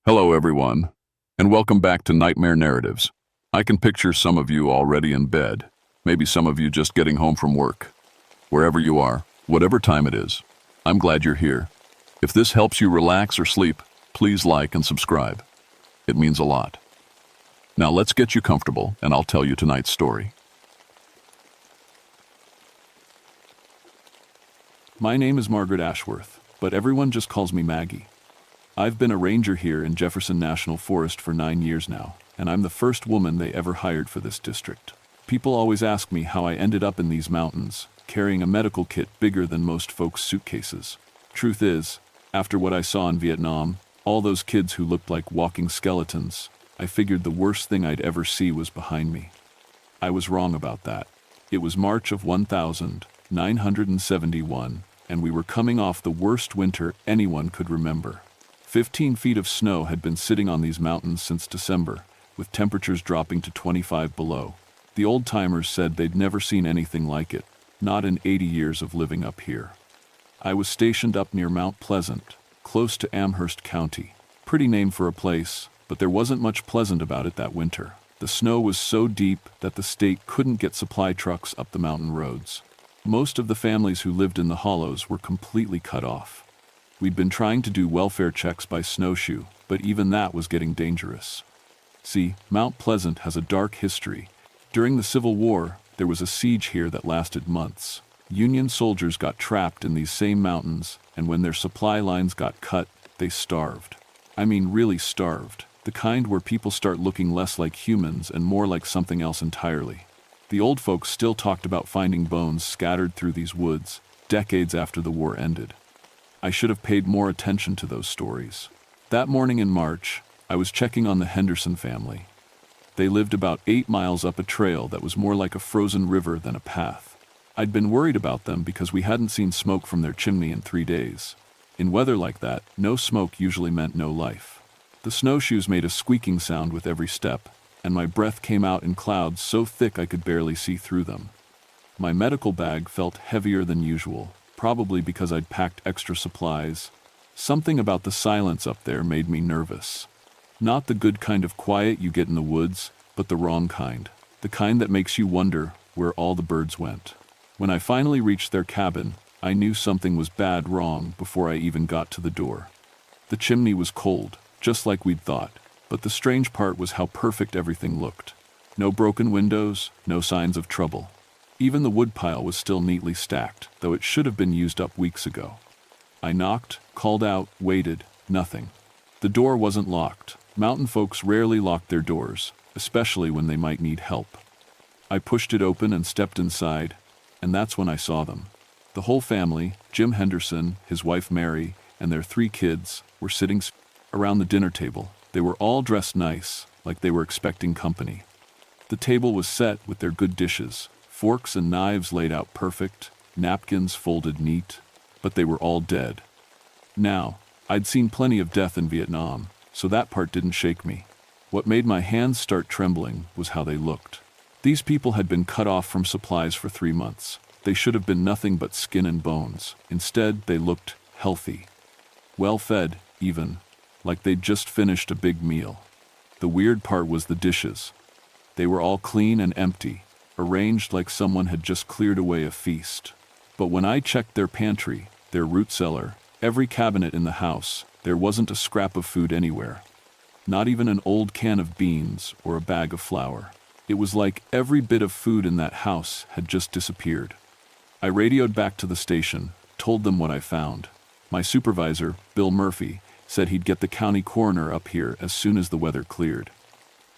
Hello, everyone, and welcome back to Nightmare Narratives. I can picture some of you already in bed, maybe some of you just getting home from work. Wherever you are, whatever time it is, I'm glad you're here. If this helps you relax or sleep, please like and subscribe. It means a lot. Now let's get you comfortable, and I'll tell you tonight's story. My name is Margaret Ashworth, but everyone just calls me Maggie. I've been a ranger here in Jefferson National Forest for 9 years now, and I'm the first woman they ever hired for this district. People always ask me how I ended up in these mountains, carrying a medical kit bigger than most folks' suitcases. Truth is, after what I saw in Vietnam, all those kids who looked like walking skeletons, I figured the worst thing I'd ever see was behind me. I was wrong about that. It was March of 1971, and we were coming off the worst winter anyone could remember. 15 feet of snow had been sitting on these mountains since December, with temperatures dropping to 25 below. The old-timers said they'd never seen anything like it, not in 80 years of living up here. I was stationed up near Mount Pleasant, close to Amherst County. Pretty name for a place, but there wasn't much pleasant about it that winter. The snow was so deep that the state couldn't get supply trucks up the mountain roads. Most of the families who lived in the hollows were completely cut off. We'd been trying to do welfare checks by snowshoe, but even that was getting dangerous. See, Mount Pleasant has a dark history. During the Civil War, there was a siege here that lasted months. Union soldiers got trapped in these same mountains, and when their supply lines got cut, they starved. I mean really starved. The kind where people start looking less like humans and more like something else entirely. The old folks still talked about finding bones scattered through these woods, decades after the war ended. I should have paid more attention to those stories. That morning in March, I was checking on the Henderson family. They lived about 8 miles up a trail that was more like a frozen river than a path. I'd been worried about them because we hadn't seen smoke from their chimney in 3 days. In weather like that, no smoke usually meant no life. The snowshoes made a squeaking sound with every step, and my breath came out in clouds so thick I could barely see through them. My medical bag felt heavier than usual, probably because I'd packed extra supplies. Something about the silence up there made me nervous. Not the good kind of quiet you get in the woods, but the wrong kind. The kind that makes you wonder where all the birds went. When I finally reached their cabin, I knew something was bad wrong before I even got to the door. The chimney was cold, just like we'd thought, but the strange part was how perfect everything looked. No broken windows, no signs of trouble. Even the woodpile was still neatly stacked, though it should have been used up weeks ago. I knocked, called out, waited, nothing. The door wasn't locked. Mountain folks rarely locked their doors, especially when they might need help. I pushed it open and stepped inside, and that's when I saw them. The whole family, Jim Henderson, his wife Mary, and their 3 kids, were sitting around the dinner table. They were all dressed nice, like they were expecting company. The table was set with their good dishes. Forks and knives laid out perfect, napkins folded neat, but they were all dead. Now, I'd seen plenty of death in Vietnam, so that part didn't shake me. What made my hands start trembling was how they looked. These people had been cut off from supplies for 3 months. They should have been nothing but skin and bones. Instead, they looked healthy. Well-fed, even, like they'd just finished a big meal. The weird part was the dishes. They were all clean and empty, arranged like someone had just cleared away a feast. But when I checked their pantry, their root cellar, every cabinet in the house, there wasn't a scrap of food anywhere. Not even an old can of beans or a bag of flour. It was like every bit of food in that house had just disappeared. I radioed back to the station, told them what I found. My supervisor, Bill Murphy, said he'd get the county coroner up here as soon as the weather cleared.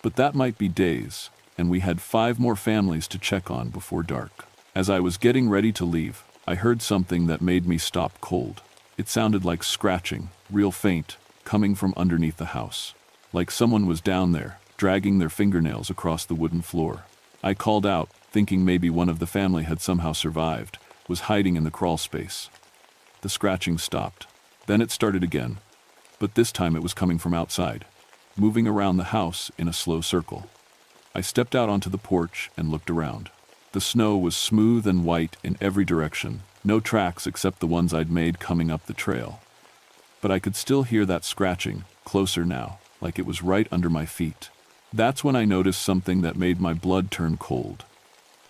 But that might be days, and we had 5 more families to check on before dark. As I was getting ready to leave, I heard something that made me stop cold. It sounded like scratching, real faint, coming from underneath the house. Like someone was down there, dragging their fingernails across the wooden floor. I called out, thinking maybe one of the family had somehow survived, was hiding in the crawl space. The scratching stopped. Then it started again. But this time it was coming from outside, moving around the house in a slow circle. I stepped out onto the porch and looked around. The snow was smooth and white in every direction, no tracks except the ones I'd made coming up the trail. but I could still hear that scratching, closer now, like it was right under my feet. That's when I noticed something that made my blood turn cold.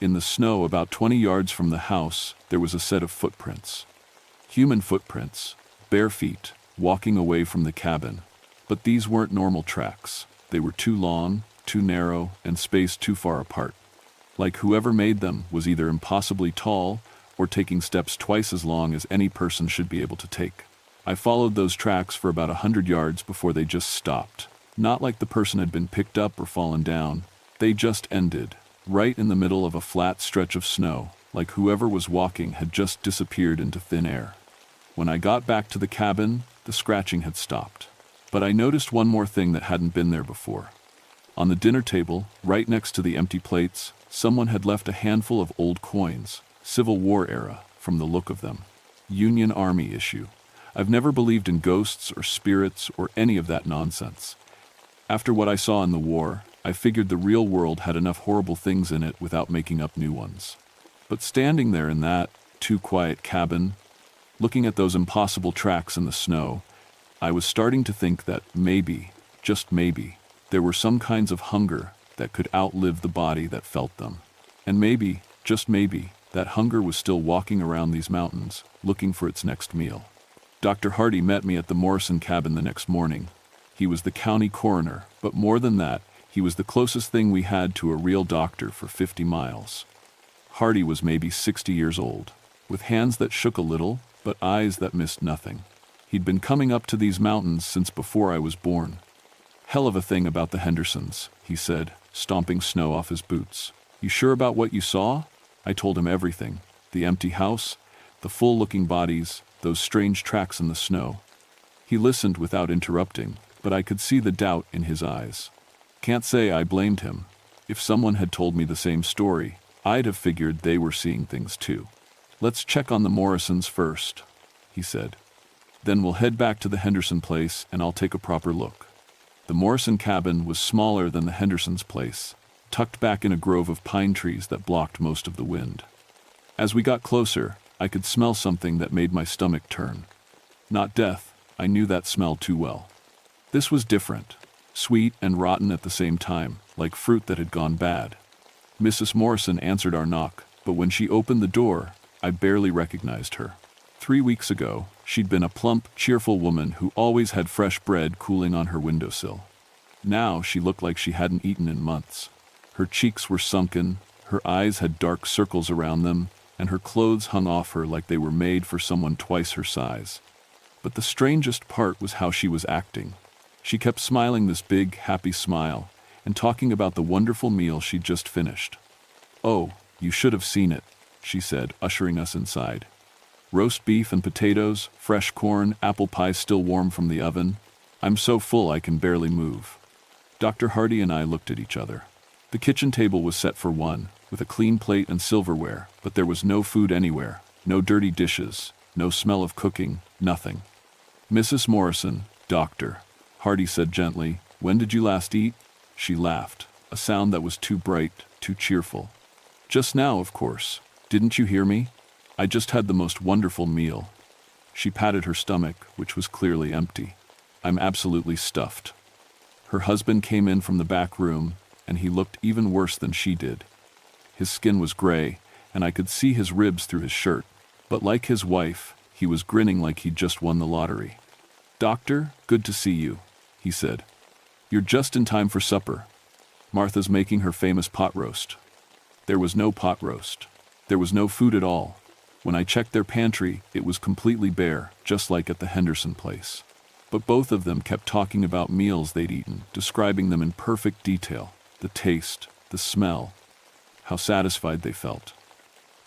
In the snow about 20 yards from the house, there was a set of footprints. Human footprints, bare feet, walking away from the cabin. But these weren't normal tracks. They were too long, too narrow, and spaced too far apart. Like whoever made them was either impossibly tall or taking steps twice as long as any person should be able to take. I followed those tracks for about 100 yards before they just stopped. Not like the person had been picked up or fallen down. They just ended, right in the middle of a flat stretch of snow, like whoever was walking had just disappeared into thin air. When I got back to the cabin, the scratching had stopped. But I noticed one more thing that hadn't been there before. On the dinner table, right next to the empty plates, someone had left a handful of old coins, Civil War era, from the look of them. Union Army issue. I've never believed in ghosts or spirits or any of that nonsense. After what I saw in the war, I figured the real world had enough horrible things in it without making up new ones. But standing there in that too quiet cabin, looking at those impossible tracks in the snow, I was starting to think that maybe, just maybe, there were some kinds of hunger that could outlive the body that felt them. And maybe, just maybe, that hunger was still walking around these mountains, looking for its next meal. Dr. Hardy met me at the Morrison cabin the next morning. He was the county coroner, but more than that, he was the closest thing we had to a real doctor for 50 miles. Hardy was maybe 60 years old, with hands that shook a little, but eyes that missed nothing. He'd been coming up to these mountains since before I was born. "Hell of a thing about the Hendersons," he said, stomping snow off his boots. "You sure about what you saw?" I told him everything. The empty house, the full-looking bodies, those strange tracks in the snow. He listened without interrupting, but I could see the doubt in his eyes. Can't say I blamed him. If someone had told me the same story, I'd have figured they were seeing things too. "Let's check on the Morrisons first," he said. "Then we'll head back to the Henderson place and I'll take a proper look." The Morrison cabin was smaller than the Hendersons' place, tucked back in a grove of pine trees that blocked most of the wind. As we got closer, I could smell something that made my stomach turn. Not death, I knew that smell too well. This was different, sweet and rotten at the same time, like fruit that had gone bad. Mrs. Morrison answered our knock, but when she opened the door, I barely recognized her. 3 weeks ago, she'd been a plump, cheerful woman who always had fresh bread cooling on her windowsill. Now she looked like she hadn't eaten in months. Her cheeks were sunken, her eyes had dark circles around them, and her clothes hung off her like they were made for someone twice her size. But the strangest part was how she was acting. She kept smiling this big, happy smile, and talking about the wonderful meal she'd just finished. "Oh, you should have seen it," she said, ushering us inside. "Roast beef and potatoes, fresh corn, apple pie still warm from the oven. I'm so full I can barely move." Dr. Hardy and I looked at each other. The kitchen table was set for one, with a clean plate and silverware, but there was no food anywhere, no dirty dishes, no smell of cooking, nothing. "Mrs. Morrison, doctor," Hardy said gently, "when did you last eat?" She laughed, a sound that was too bright, too cheerful. "Just now, of course. Didn't you hear me? I just had the most wonderful meal." She patted her stomach, which was clearly empty. "I'm absolutely stuffed." Her husband came in from the back room, and he looked even worse than she did. His skin was gray, and I could see his ribs through his shirt, but like his wife, he was grinning like he'd just won the lottery. "Doctor, good to see you," he said. "You're just in time for supper. Martha's making her famous pot roast." There was no pot roast. There was no food at all. When I checked their pantry, it was completely bare, just like at the Henderson place. But both of them kept talking about meals they'd eaten, describing them in perfect detail, the taste, the smell, how satisfied they felt.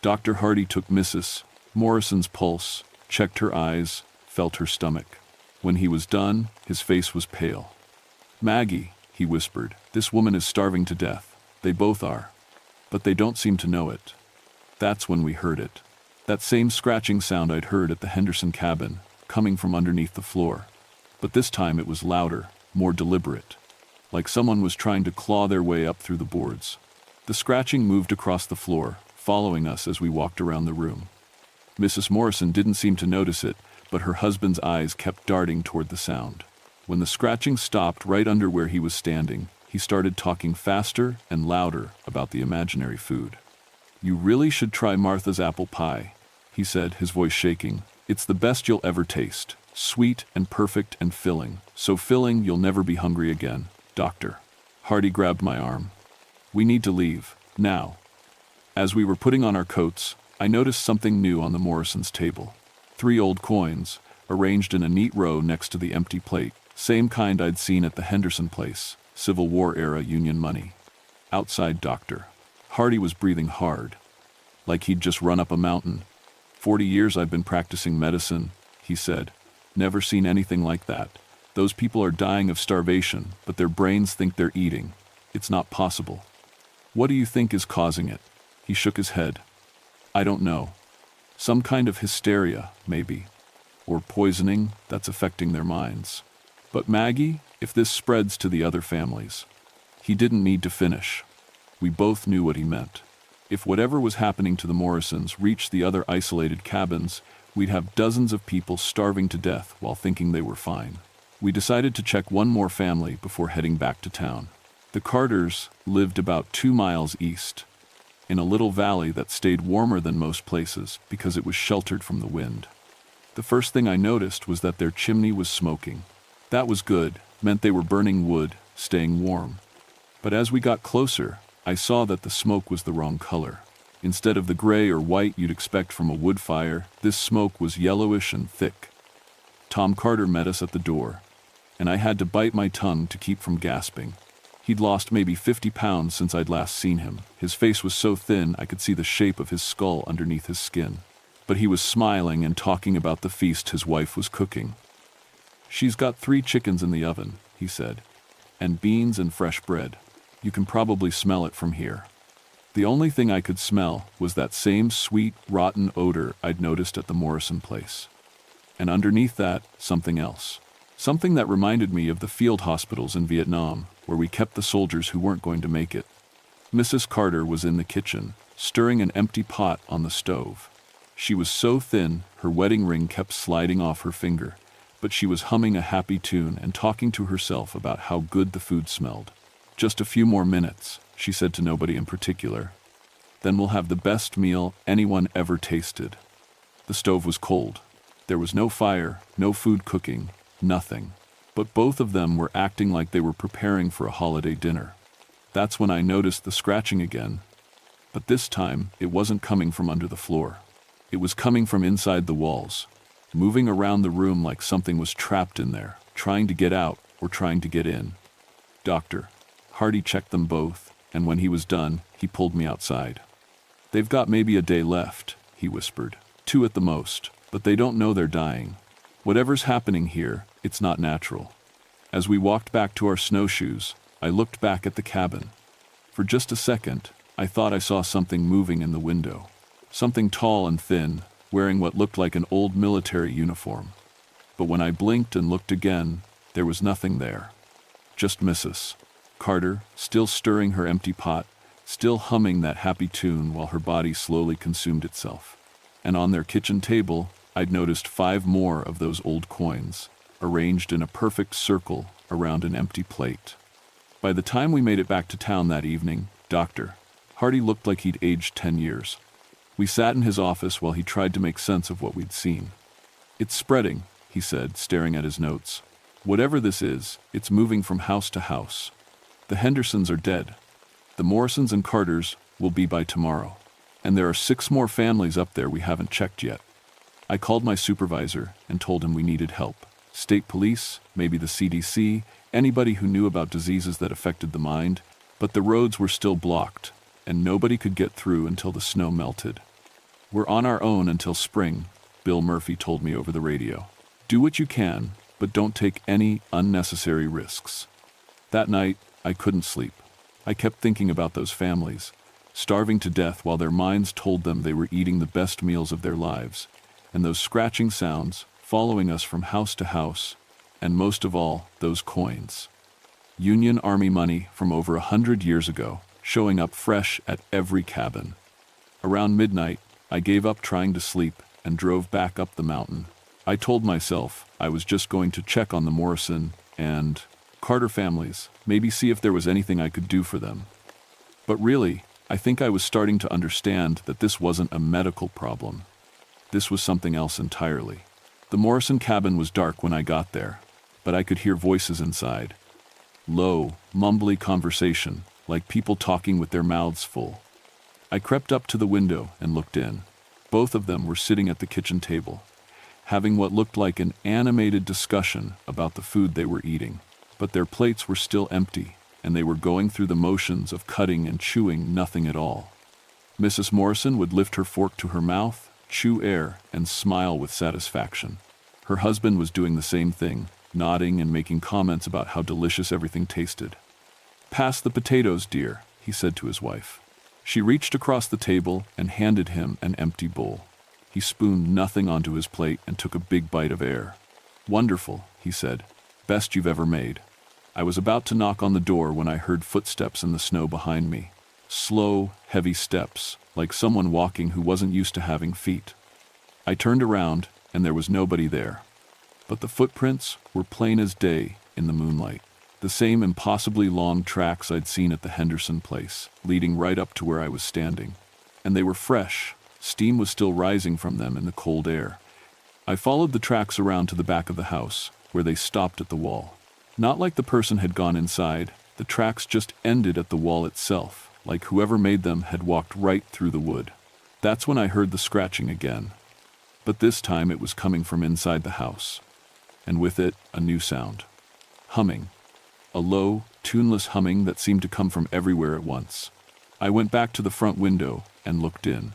Dr. Hardy took Mrs. Morrison's pulse, checked her eyes, felt her stomach. When he was done, his face was pale. "Maggie," he whispered, "this woman is starving to death. They both are. But they don't seem to know it." That's when we heard it. That same scratching sound I'd heard at the Henderson cabin, coming from underneath the floor. But this time it was louder, more deliberate. Like someone was trying to claw their way up through the boards. The scratching moved across the floor, following us as we walked around the room. Mrs. Morrison didn't seem to notice it, but her husband's eyes kept darting toward the sound. When the scratching stopped right under where he was standing, he started talking faster and louder about the imaginary food. "You really should try Martha's apple pie," he said, his voice shaking. "It's the best you'll ever taste. Sweet and perfect and filling. So filling you'll never be hungry again, Doctor." Hardy grabbed my arm. "We need to leave, now." As we were putting on our coats, I noticed something new on the Morrisons' table. 3 old coins, arranged in a neat row next to the empty plate. Same kind I'd seen at the Henderson place, Civil War-era Union money. Outside Doctor. Hardy was breathing hard, like he'd just run up a mountain. 40 years I've been practicing medicine," he said. "Never seen anything like that. Those people are dying of starvation, but their brains think they're eating. It's not possible." "What do you think is causing it?" He shook his head. "I don't know. Some kind of hysteria, maybe. Or poisoning that's affecting their minds. But Maggie, if this spreads to the other families..." He didn't need to finish. We both knew what he meant. If whatever was happening to the Morrisons reached the other isolated cabins, we'd have dozens of people starving to death while thinking they were fine. We decided to check one more family before heading back to town. The Carters lived about 2 miles east, in a little valley that stayed warmer than most places because it was sheltered from the wind. The first thing I noticed was that their chimney was smoking. That was good, meant they were burning wood, staying warm. But as we got closer, I saw that the smoke was the wrong color. Instead of the gray or white you'd expect from a wood fire, this smoke was yellowish and thick. Tom Carter met us at the door, and I had to bite my tongue to keep from gasping. He'd lost maybe 50 pounds since I'd last seen him. His face was so thin I could see the shape of his skull underneath his skin. But he was smiling and talking about the feast his wife was cooking. "She's got 3 chickens in the oven," he said, "and beans and fresh bread. You can probably smell it from here." The only thing I could smell was that same sweet, rotten odor I'd noticed at the Morrison place. And underneath that, something else. Something that reminded me of the field hospitals in Vietnam, where we kept the soldiers who weren't going to make it. Mrs. Carter was in the kitchen, stirring an empty pot on the stove. She was so thin, her wedding ring kept sliding off her finger, but she was humming a happy tune and talking to herself about how good the food smelled. "Just a few more minutes," she said to nobody in particular. "Then we'll have the best meal anyone ever tasted." The stove was cold. There was no fire, no food cooking, nothing. But both of them were acting like they were preparing for a holiday dinner. That's when I noticed the scratching again. But this time, it wasn't coming from under the floor. It was coming from inside the walls, moving around the room like something was trapped in there, trying to get out or trying to get in. "Doctor." Hardy checked them both, and when he was done, he pulled me outside. "They've got maybe a day left," he whispered. 2 at the most, but they don't know they're dying. Whatever's happening here, it's not natural." As we walked back to our snowshoes, I looked back at the cabin. For just a second, I thought I saw something moving in the window. Something tall and thin, wearing what looked like an old military uniform. But when I blinked and looked again, there was nothing there. Just Mrs. Carter, still stirring her empty pot, still humming that happy tune while her body slowly consumed itself. And on their kitchen table, I'd noticed 5 more of those old coins, arranged in a perfect circle around an empty plate. By the time we made it back to town that evening, Dr. Hardy looked like he'd aged 10 years. We sat in his office while he tried to make sense of what we'd seen. "It's spreading," he said, staring at his notes. "Whatever this is, it's moving from house to house. The Hendersons are dead. The Morrisons and Carters will be by tomorrow. And there are 6 more families up there we haven't checked yet." I called my supervisor and told him we needed help. State police, maybe the CDC, anybody who knew about diseases that affected the mind, but the roads were still blocked, and nobody could get through until the snow melted. "We're on our own until spring," Bill Murphy told me over the radio. "Do what you can, but don't take any unnecessary risks." That night, I couldn't sleep. I kept thinking about those families, starving to death while their minds told them they were eating the best meals of their lives, and those scratching sounds following us from house to house, and most of all, those coins. Union Army money from over 100 years ago, showing up fresh at every cabin. Around midnight, I gave up trying to sleep and drove back up the mountain. I told myself I was just going to check on the Morrison and Carter families, maybe see if there was anything I could do for them. But really, I think I was starting to understand that this wasn't a medical problem. This was something else entirely. The Morrison cabin was dark when I got there, but I could hear voices inside. Low, mumbly conversation, like people talking with their mouths full. I crept up to the window and looked in. Both of them were sitting at the kitchen table, having what looked like an animated discussion about the food they were eating. But their plates were still empty, and they were going through the motions of cutting and chewing nothing at all. Mrs. Morrison would lift her fork to her mouth, chew air, and smile with satisfaction. Her husband was doing the same thing, nodding and making comments about how delicious everything tasted. "Pass the potatoes, dear," he said to his wife. She reached across the table and handed him an empty bowl. He spooned nothing onto his plate and took a big bite of air. "Wonderful," he said. "Best you've ever made." I was about to knock on the door when I heard footsteps in the snow behind me. Slow, heavy steps, like someone walking who wasn't used to having feet. I turned around, and there was nobody there. But the footprints were plain as day in the moonlight. The same impossibly long tracks I'd seen at the Henderson place, leading right up to where I was standing. And they were fresh. Steam was still rising from them in the cold air. I followed the tracks around to the back of the house, where they stopped at the wall. Not like the person had gone inside, the tracks just ended at the wall itself, like whoever made them had walked right through the wood. That's when I heard the scratching again. But this time it was coming from inside the house. And with it, a new sound. Humming. A low, tuneless humming that seemed to come from everywhere at once. I went back to the front window and looked in.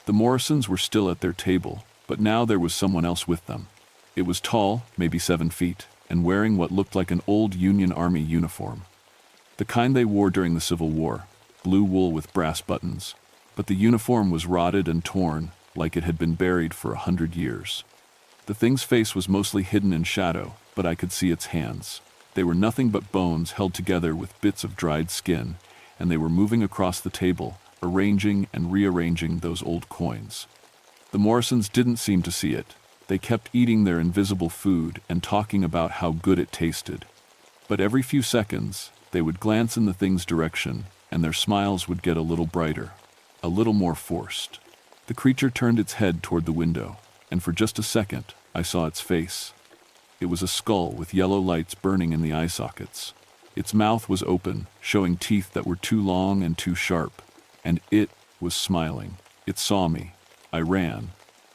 The Morrisons were still at their table, but now there was someone else with them. It was tall, maybe 7 feet, and wearing what looked like an old Union Army uniform. The kind they wore during the Civil War, blue wool with brass buttons. But the uniform was rotted and torn, like it had been buried for 100 years. The thing's face was mostly hidden in shadow, but I could see its hands. They were nothing but bones held together with bits of dried skin, and they were moving across the table, arranging and rearranging those old coins. The Morrisons didn't seem to see it. They kept eating their invisible food and talking about how good it tasted. But every few seconds, they would glance in the thing's direction, and their smiles would get a little brighter, a little more forced. The creature turned its head toward the window, and for just a second, I saw its face. It was a skull with yellow lights burning in the eye sockets. Its mouth was open, showing teeth that were too long and too sharp, and it was smiling. It saw me. I ran.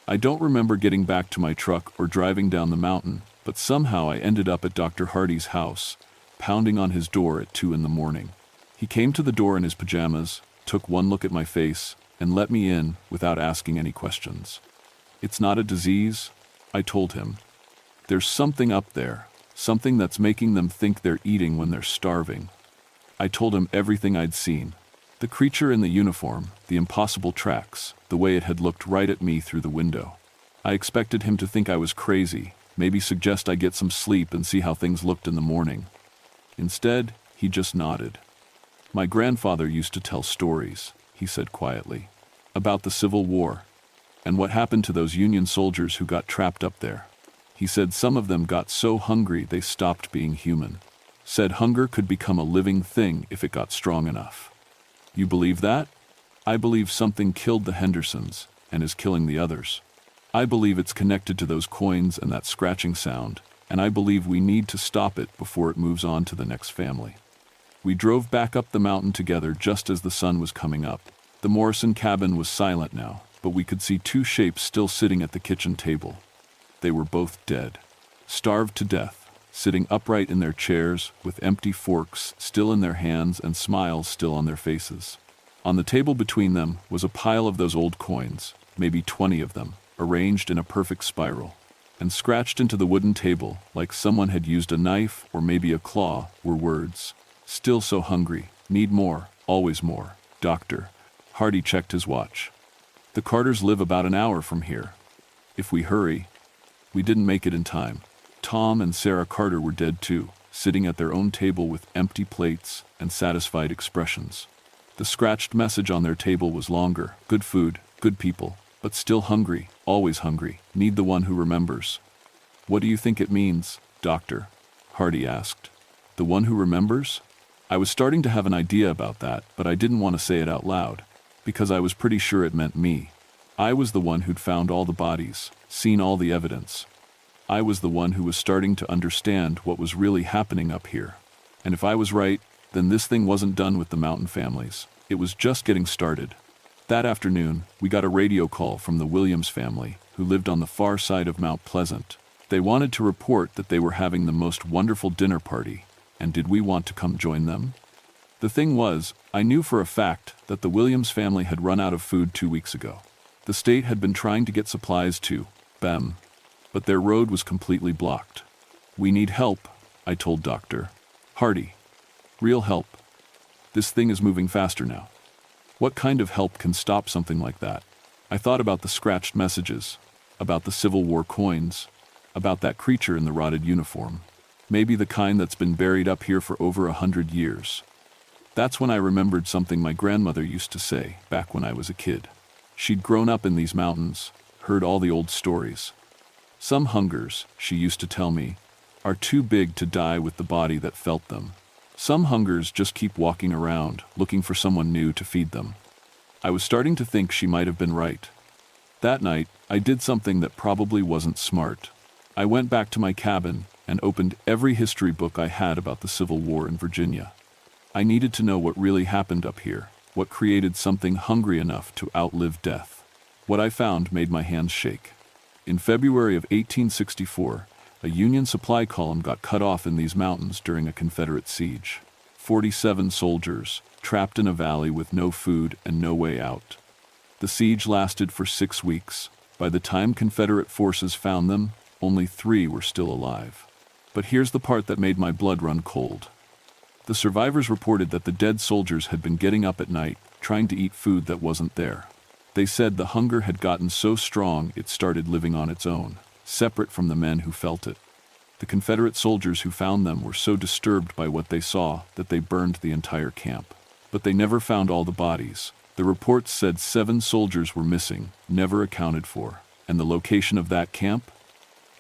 I don't remember getting back to my truck or driving down the mountain, but somehow I ended up at Dr. Hardy's house, pounding on his door at 2 a.m. He came to the door in his pajamas, took one look at my face, and let me in without asking any questions. "It's not a disease," I told him. "There's something up there, something that's making them think they're eating when they're starving." I told him everything I'd seen. The creature in the uniform, the impossible tracks, the way it had looked right at me through the window. I expected him to think I was crazy, maybe suggest I get some sleep and see how things looked in the morning. Instead, he just nodded. "My grandfather used to tell stories," he said quietly, "about the Civil War, and what happened to those Union soldiers who got trapped up there. He said some of them got so hungry they stopped being human. Said hunger could become a living thing if it got strong enough. You believe that? I believe something killed the Hendersons and is killing the others. I believe it's connected to those coins and that scratching sound, and I believe we need to stop it before it moves on to the next family." We drove back up the mountain together just as the sun was coming up. The Morrison cabin was silent now, but we could see 2 shapes still sitting at the kitchen table. They were both dead, starved to death, sitting upright in their chairs with empty forks still in their hands and smiles still on their faces. On the table between them was a pile of those old coins, maybe 20 of them, arranged in a perfect spiral. And scratched into the wooden table, like someone had used a knife or maybe a claw, were words. "Still so hungry, need more, always more, doctor." Hardy checked his watch. "The Carters live about an hour from here. If we hurry." We didn't make it in time. Tom and Sarah Carter were dead too, sitting at their own table with empty plates and satisfied expressions. The scratched message on their table was longer: "Good food, good people, But still hungry, always hungry, need the one who remembers. What do you think it means, Doctor? Hardy asked. The one who remembers? I was starting to have an idea about that, but I didn't want to say it out loud, because I was pretty sure it meant me. I was the one who'd found all the bodies, seen all the evidence. I was the one who was starting to understand what was really happening up here. And if I was right, then this thing wasn't done with the mountain families. It was just getting started. That afternoon, we got a radio call from the Williams family, who lived on the far side of Mount Pleasant. They wanted to report that they were having the most wonderful dinner party, and did we want to come join them? The thing was, I knew for a fact that the Williams family had run out of food 2 weeks ago. The state had been trying to get supplies to them, but their road was completely blocked. We need help, I told Dr. Hardy. Real help. This thing is moving faster now. What kind of help can stop something like that? I thought about the scratched messages, about the Civil War coins, about that creature in the rotted uniform. Maybe the kind that's been buried up here for over 100 years. That's when I remembered something my grandmother used to say back when I was a kid. She'd grown up in these mountains, heard all the old stories. Some hungers, she used to tell me, are too big to die with the body that felt them. Some hungers just keep walking around, looking for someone new to feed them. I was starting to think she might have been right. That night, I did something that probably wasn't smart. I went back to my cabin and opened every history book I had about the Civil War in Virginia. I needed to know what really happened up here, what created something hungry enough to outlive death. What I found made my hands shake. In February of 1864, a Union supply column got cut off in these mountains during a Confederate siege. 47 soldiers, trapped in a valley with no food and no way out. The siege lasted for 6 weeks. By the time Confederate forces found them, only 3 were still alive. But here's the part that made my blood run cold. The survivors reported that the dead soldiers had been getting up at night, trying to eat food that wasn't there. They said the hunger had gotten so strong it started living on its own, separate from the men who felt it. The Confederate soldiers who found them were so disturbed by what they saw that they burned the entire camp. But they never found all the bodies. The reports said 7 soldiers were missing, never accounted for. And the location of that camp?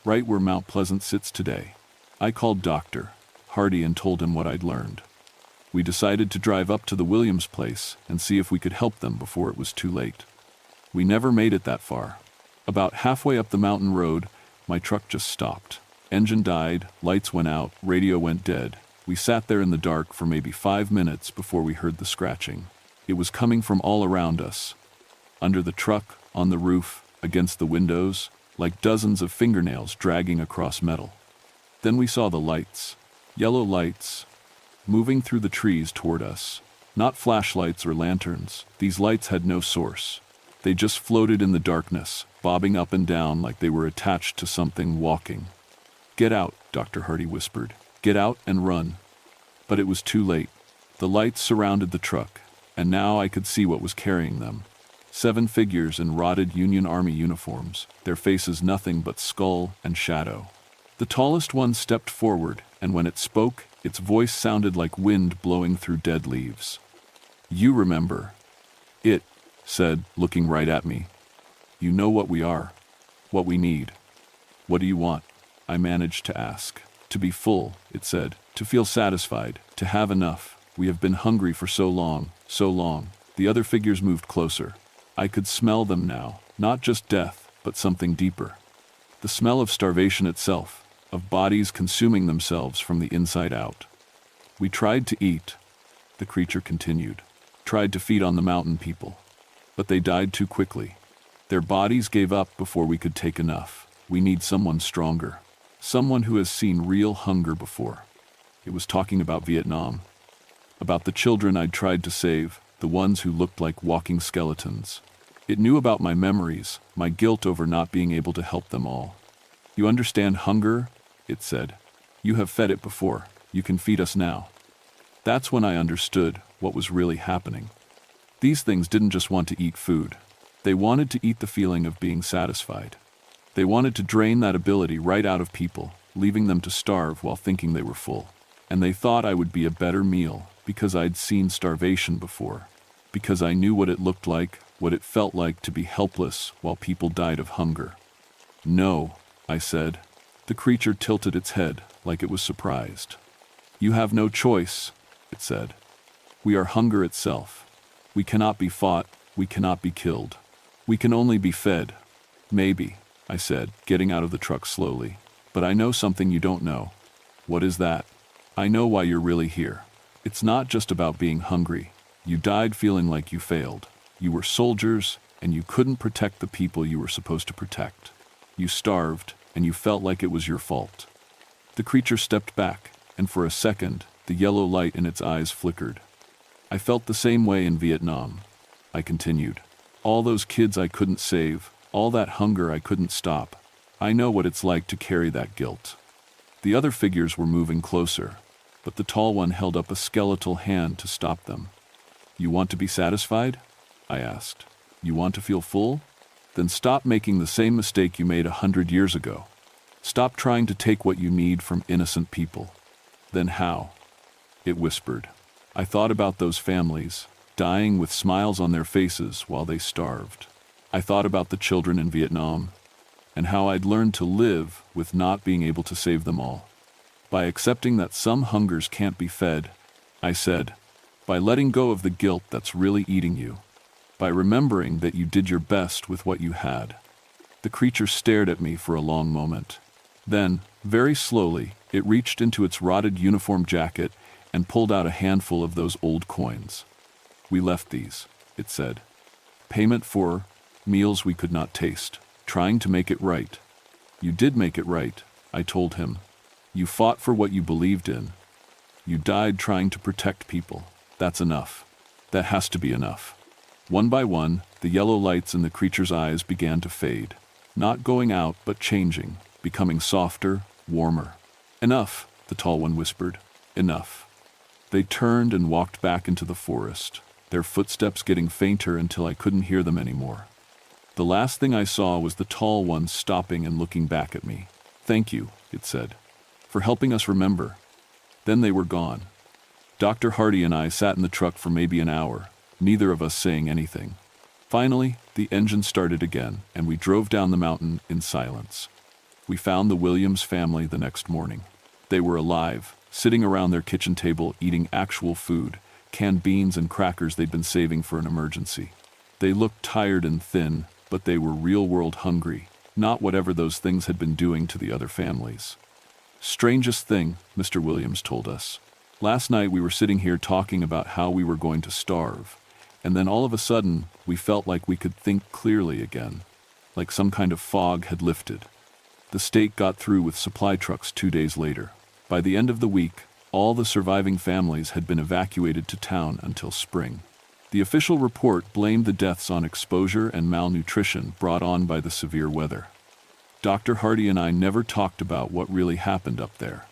Right where Mount Pleasant sits today. I called Dr. Hardy and told him what I'd learned. We decided to drive up to the Williams place and see if we could help them before it was too late. We never made it that far. About halfway up the mountain road, my truck just stopped. Engine died, lights went out, radio went dead. We sat there in the dark for maybe 5 minutes before we heard the scratching. It was coming from all around us. Under the truck, on the roof, against the windows, like dozens of fingernails dragging across metal. Then we saw the lights. Yellow lights, moving through the trees toward us. Not flashlights or lanterns. These lights had no source. They just floated in the darkness, bobbing up and down like they were attached to something walking. "Get out," Dr. Hardy whispered. "Get out and run." But it was too late. The lights surrounded the truck, and now I could see what was carrying them. 7 figures in rotted Union Army uniforms, their faces nothing but skull and shadow. The tallest one stepped forward, and when it spoke, its voice sounded like wind blowing through dead leaves. "You remember," it said, looking right at me. "You know what we are, what we need. What do you want?" I managed to ask. "To be full," it said, "to feel satisfied, to have enough. We have been hungry for so long, so long." The other figures moved closer. I could smell them now, not just death, but something deeper. The smell of starvation itself, of bodies consuming themselves from the inside out. "We tried to eat," the creature continued, "tried to feed on the mountain people. But they died too quickly. Their bodies gave up before we could take enough. We need someone stronger. Someone who has seen real hunger before." It was talking about Vietnam. About the children I'd tried to save, the ones who looked like walking skeletons. It knew about my memories, my guilt over not being able to help them all. "You understand hunger?" it said. "You have fed it before. You can feed us now." That's when I understood what was really happening. These things didn't just want to eat food. They wanted to eat the feeling of being satisfied. They wanted to drain that ability right out of people, leaving them to starve while thinking they were full. And they thought I would be a better meal because I'd seen starvation before, because I knew what it looked like, what it felt like to be helpless while people died of hunger. "No," I said. The creature tilted its head like it was surprised. "You have no choice," it said. "We are hunger itself. We cannot be fought, we cannot be killed. We can only be fed." "Maybe," I said, getting out of the truck slowly. "But I know something you don't know." "What is that?" "I know why you're really here. It's not just about being hungry. You died feeling like you failed. You were soldiers, and you couldn't protect the people you were supposed to protect. You starved, and you felt like it was your fault." The creature stepped back, and for a second, the yellow light in its eyes flickered. "I felt the same way in Vietnam," I continued. "All those kids I couldn't save, all that hunger I couldn't stop. I know what it's like to carry that guilt." The other figures were moving closer, but the tall one held up a skeletal hand to stop them. "You want to be satisfied?" I asked. "You want to feel full? Then stop making the same mistake you made 100 years ago. Stop trying to take what you need from innocent people." "Then how?" it whispered. I thought about those families, dying with smiles on their faces while they starved. I thought about the children in Vietnam, and how I'd learned to live with not being able to save them all. By accepting that some hungers can't be fed, I said, by letting go of the guilt that's really eating you, by remembering that you did your best with what you had. The creature stared at me for a long moment. Then, very slowly, it reached into its rotted uniform jacket and pulled out a handful of those old coins. "We left these," it said. "Payment for meals we could not taste, trying to make it right." "You did make it right," I told him. "You fought for what you believed in. You died trying to protect people. That's enough. That has to be enough." One by one, the yellow lights in the creature's eyes began to fade, not going out but changing, becoming softer, warmer. "Enough," the tall one whispered. "Enough." They turned and walked back into the forest, their footsteps getting fainter until I couldn't hear them anymore. The last thing I saw was the tall one stopping and looking back at me. "Thank you," it said, "for helping us remember." Then they were gone. Dr. Hardy and I sat in the truck for maybe an hour, neither of us saying anything. Finally, the engine started again, and we drove down the mountain in silence. We found the Williams family the next morning. They were alive, sitting around their kitchen table eating actual food, canned beans and crackers they'd been saving for an emergency. They looked tired and thin, but they were real-world hungry, not whatever those things had been doing to the other families. "Strangest thing," Mr. Williams told us. "Last night we were sitting here talking about how we were going to starve, and then all of a sudden we felt like we could think clearly again, like some kind of fog had lifted." The state got through with supply trucks 2 days later. By the end of the week, all the surviving families had been evacuated to town until spring. The official report blamed the deaths on exposure and malnutrition brought on by the severe weather. Dr. Hardy and I never talked about what really happened up there.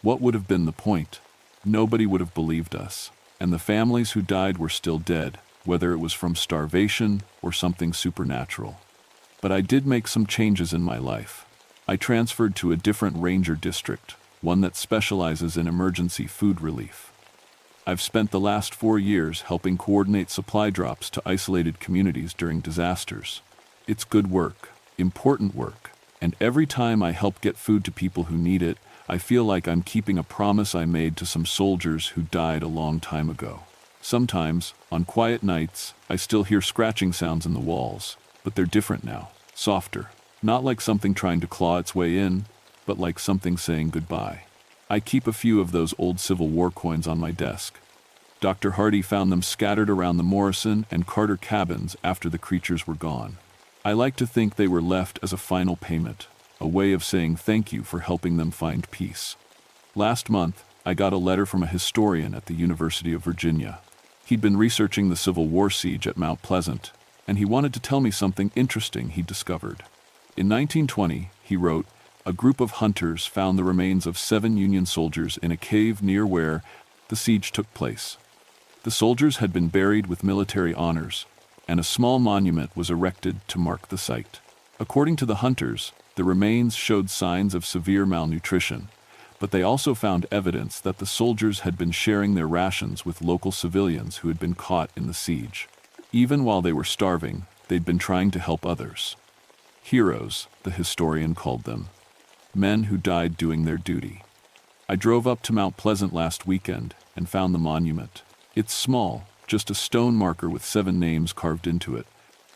What would have been the point? Nobody would have believed us, and the families who died were still dead, whether it was from starvation or something supernatural. But I did make some changes in my life. I transferred to a different ranger district, one that specializes in emergency food relief. I've spent the last 4 years helping coordinate supply drops to isolated communities during disasters. It's good work, important work, and every time I help get food to people who need it, I feel like I'm keeping a promise I made to some soldiers who died a long time ago. Sometimes, on quiet nights, I still hear scratching sounds in the walls, but they're different now, softer, not like something trying to claw its way in, but like something saying goodbye. I keep a few of those old Civil War coins on my desk. Dr. Hardy found them scattered around the Morrison and Carter cabins after the creatures were gone. I like to think they were left as a final payment, a way of saying thank you for helping them find peace. Last month, I got a letter from a historian at the University of Virginia. He'd been researching the Civil War siege at Mount Pleasant, and he wanted to tell me something interesting he'd discovered. In 1920, he wrote, a group of hunters found the remains of 7 Union soldiers in a cave near where the siege took place. The soldiers had been buried with military honors, and a small monument was erected to mark the site. According to the hunters, the remains showed signs of severe malnutrition, but they also found evidence that the soldiers had been sharing their rations with local civilians who had been caught in the siege. Even while they were starving, they'd been trying to help others. Heroes, the historian called them. Men who died doing their duty. I drove up to Mount Pleasant last weekend and found the monument. It's small, just a stone marker with 7 names carved into it.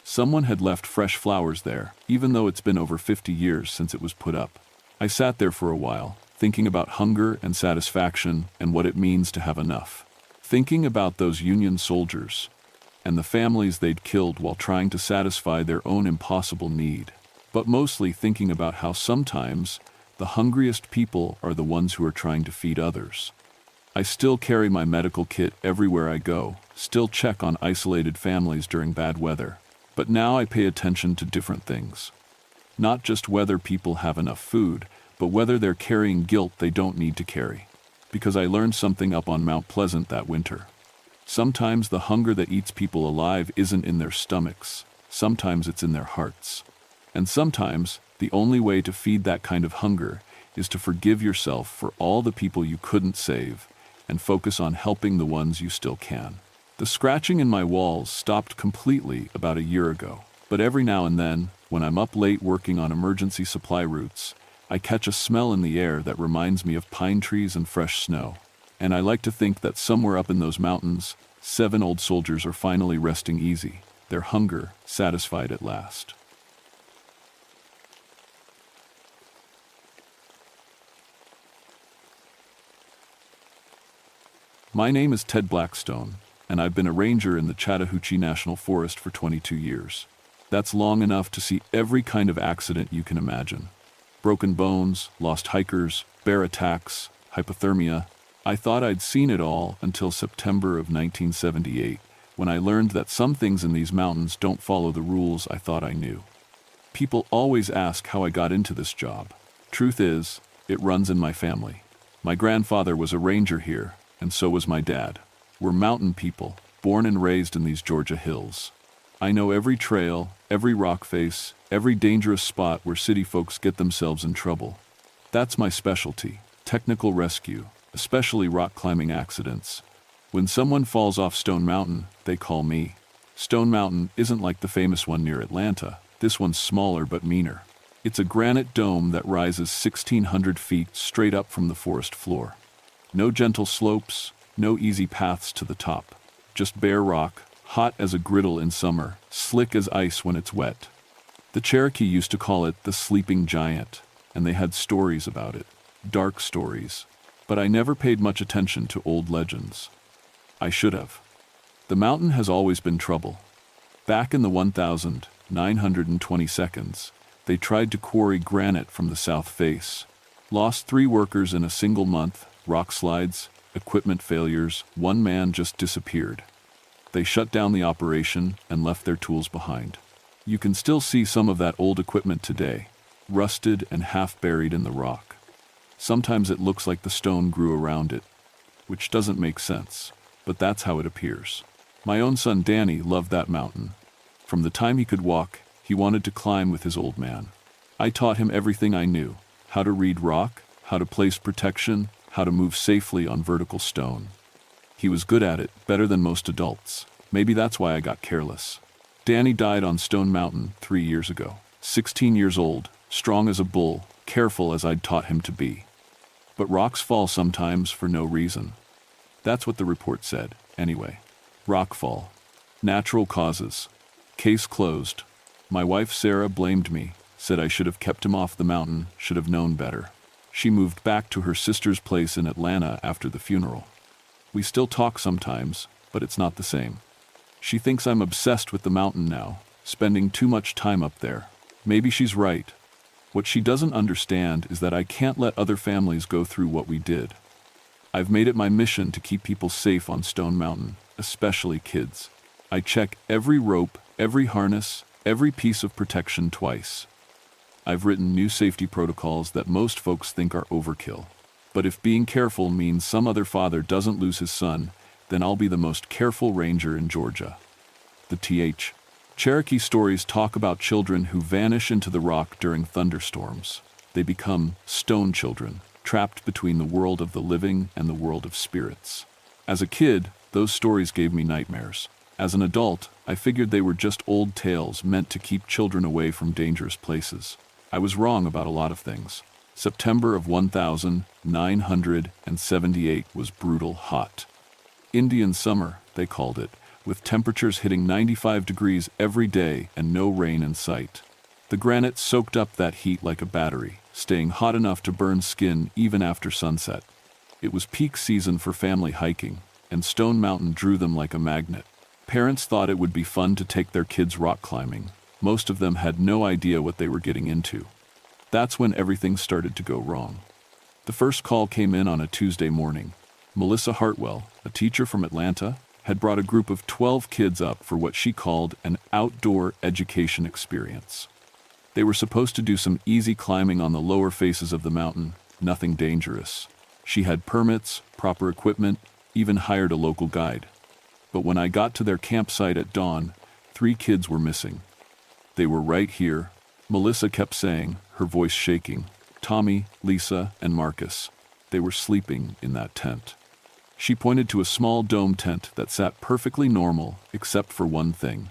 Someone had left fresh flowers there, even though it's been over 50 years since it was put up. I sat there for a while, thinking about hunger and satisfaction and what it means to have enough. Thinking about those Union soldiers and the families they'd killed while trying to satisfy their own impossible need. But mostly thinking about how sometimes the hungriest people are the ones who are trying to feed others. I still carry my medical kit everywhere I go, still check on isolated families during bad weather. But now I pay attention to different things. Not just whether people have enough food, but whether they're carrying guilt they don't need to carry. Because I learned something up on Mount Pleasant that winter. Sometimes the hunger that eats people alive isn't in their stomachs. Sometimes it's in their hearts. And sometimes the only way to feed that kind of hunger is to forgive yourself for all the people you couldn't save and focus on helping the ones you still can. The scratching in my walls stopped completely about a year ago, but every now and then, when I'm up late working on emergency supply routes, I catch a smell in the air that reminds me of pine trees and fresh snow. And I like to think that somewhere up in those mountains, 7 old soldiers are finally resting easy, their hunger satisfied at last. My name is Ted Blackstone, and I've been a ranger in the Chattahoochee National Forest for 22 years. That's long enough to see every kind of accident you can imagine. Broken bones, lost hikers, bear attacks, hypothermia. I thought I'd seen it all until September of 1978, when I learned that some things in these mountains don't follow the rules I thought I knew. People always ask how I got into this job. Truth is, it runs in my family. My grandfather was a ranger here, and so was my dad. We're mountain people, born and raised in these Georgia hills. I know every trail, every rock face, every dangerous spot where city folks get themselves in trouble. That's my specialty, technical rescue, especially rock climbing accidents. When someone falls off Stone Mountain, they call me. Stone Mountain isn't like the famous one near Atlanta. This one's smaller but meaner. It's a granite dome that rises 1,600 feet straight up from the forest floor. No gentle slopes, no easy paths to the top. Just bare rock, hot as a griddle in summer, slick as ice when it's wet. The Cherokee used to call it the Sleeping Giant, and they had stories about it. Dark stories. But I never paid much attention to old legends. I should have. The mountain has always been trouble. Back in the 1922, they tried to quarry granite from the south face. Lost 3 workers in a single month, rock slides, equipment failures, 1 man just disappeared. They shut down the operation and left their tools behind. You can still see some of that old equipment today, rusted and half buried in the rock. Sometimes it looks like the stone grew around it, which doesn't make sense, but that's how it appears. My own son Danny loved that mountain. From the time he could walk, he wanted to climb with his old man. I taught him everything I knew, how to read rock, how to place protection, how to move safely on vertical stone. He was good at it, better than most adults. Maybe that's why I got careless. Danny died on Stone Mountain 3 years ago. 16 years old, strong as a bull, careful as I'd taught him to be. But rocks fall sometimes for no reason. That's what the report said, anyway. Rockfall. Natural causes. Case closed. My wife Sarah blamed me, said I should have kept him off the mountain, should have known better. She moved back to her sister's place in Atlanta after the funeral. We still talk sometimes, but it's not the same. She thinks I'm obsessed with the mountain now, spending too much time up there. Maybe she's right. What she doesn't understand is that I can't let other families go through what we did. I've made it my mission to keep people safe on Stone Mountain, especially kids. I check every rope, every harness, every piece of protection twice. I've written new safety protocols that most folks think are overkill. But if being careful means some other father doesn't lose his son, then I'll be the most careful ranger in Georgia. The TH. Cherokee stories talk about children who vanish into the rock during thunderstorms. They become stone children, trapped between the world of the living and the world of spirits. As a kid, those stories gave me nightmares. As an adult, I figured they were just old tales meant to keep children away from dangerous places. I was wrong about a lot of things. September of 1978 was brutal hot. Indian summer, they called it, with temperatures hitting 95 degrees every day and no rain in sight. The granite soaked up that heat like a battery, staying hot enough to burn skin even after sunset. It was peak season for family hiking, and Stone Mountain drew them like a magnet. Parents thought it would be fun to take their kids rock climbing. Most of them had no idea what they were getting into. That's when everything started to go wrong. The first call came in on a Tuesday morning. Melissa Hartwell, a teacher from Atlanta, had brought a group of 12 kids up for what she called an outdoor education experience. They were supposed to do some easy climbing on the lower faces of the mountain, nothing dangerous. She had permits, proper equipment, even hired a local guide. But when I got to their campsite at dawn, 3 kids were missing. They were right here, Melissa kept saying, her voice shaking. Tommy, Lisa, and Marcus. They were sleeping in that tent. She pointed to a small dome tent that sat perfectly normal, except for one thing.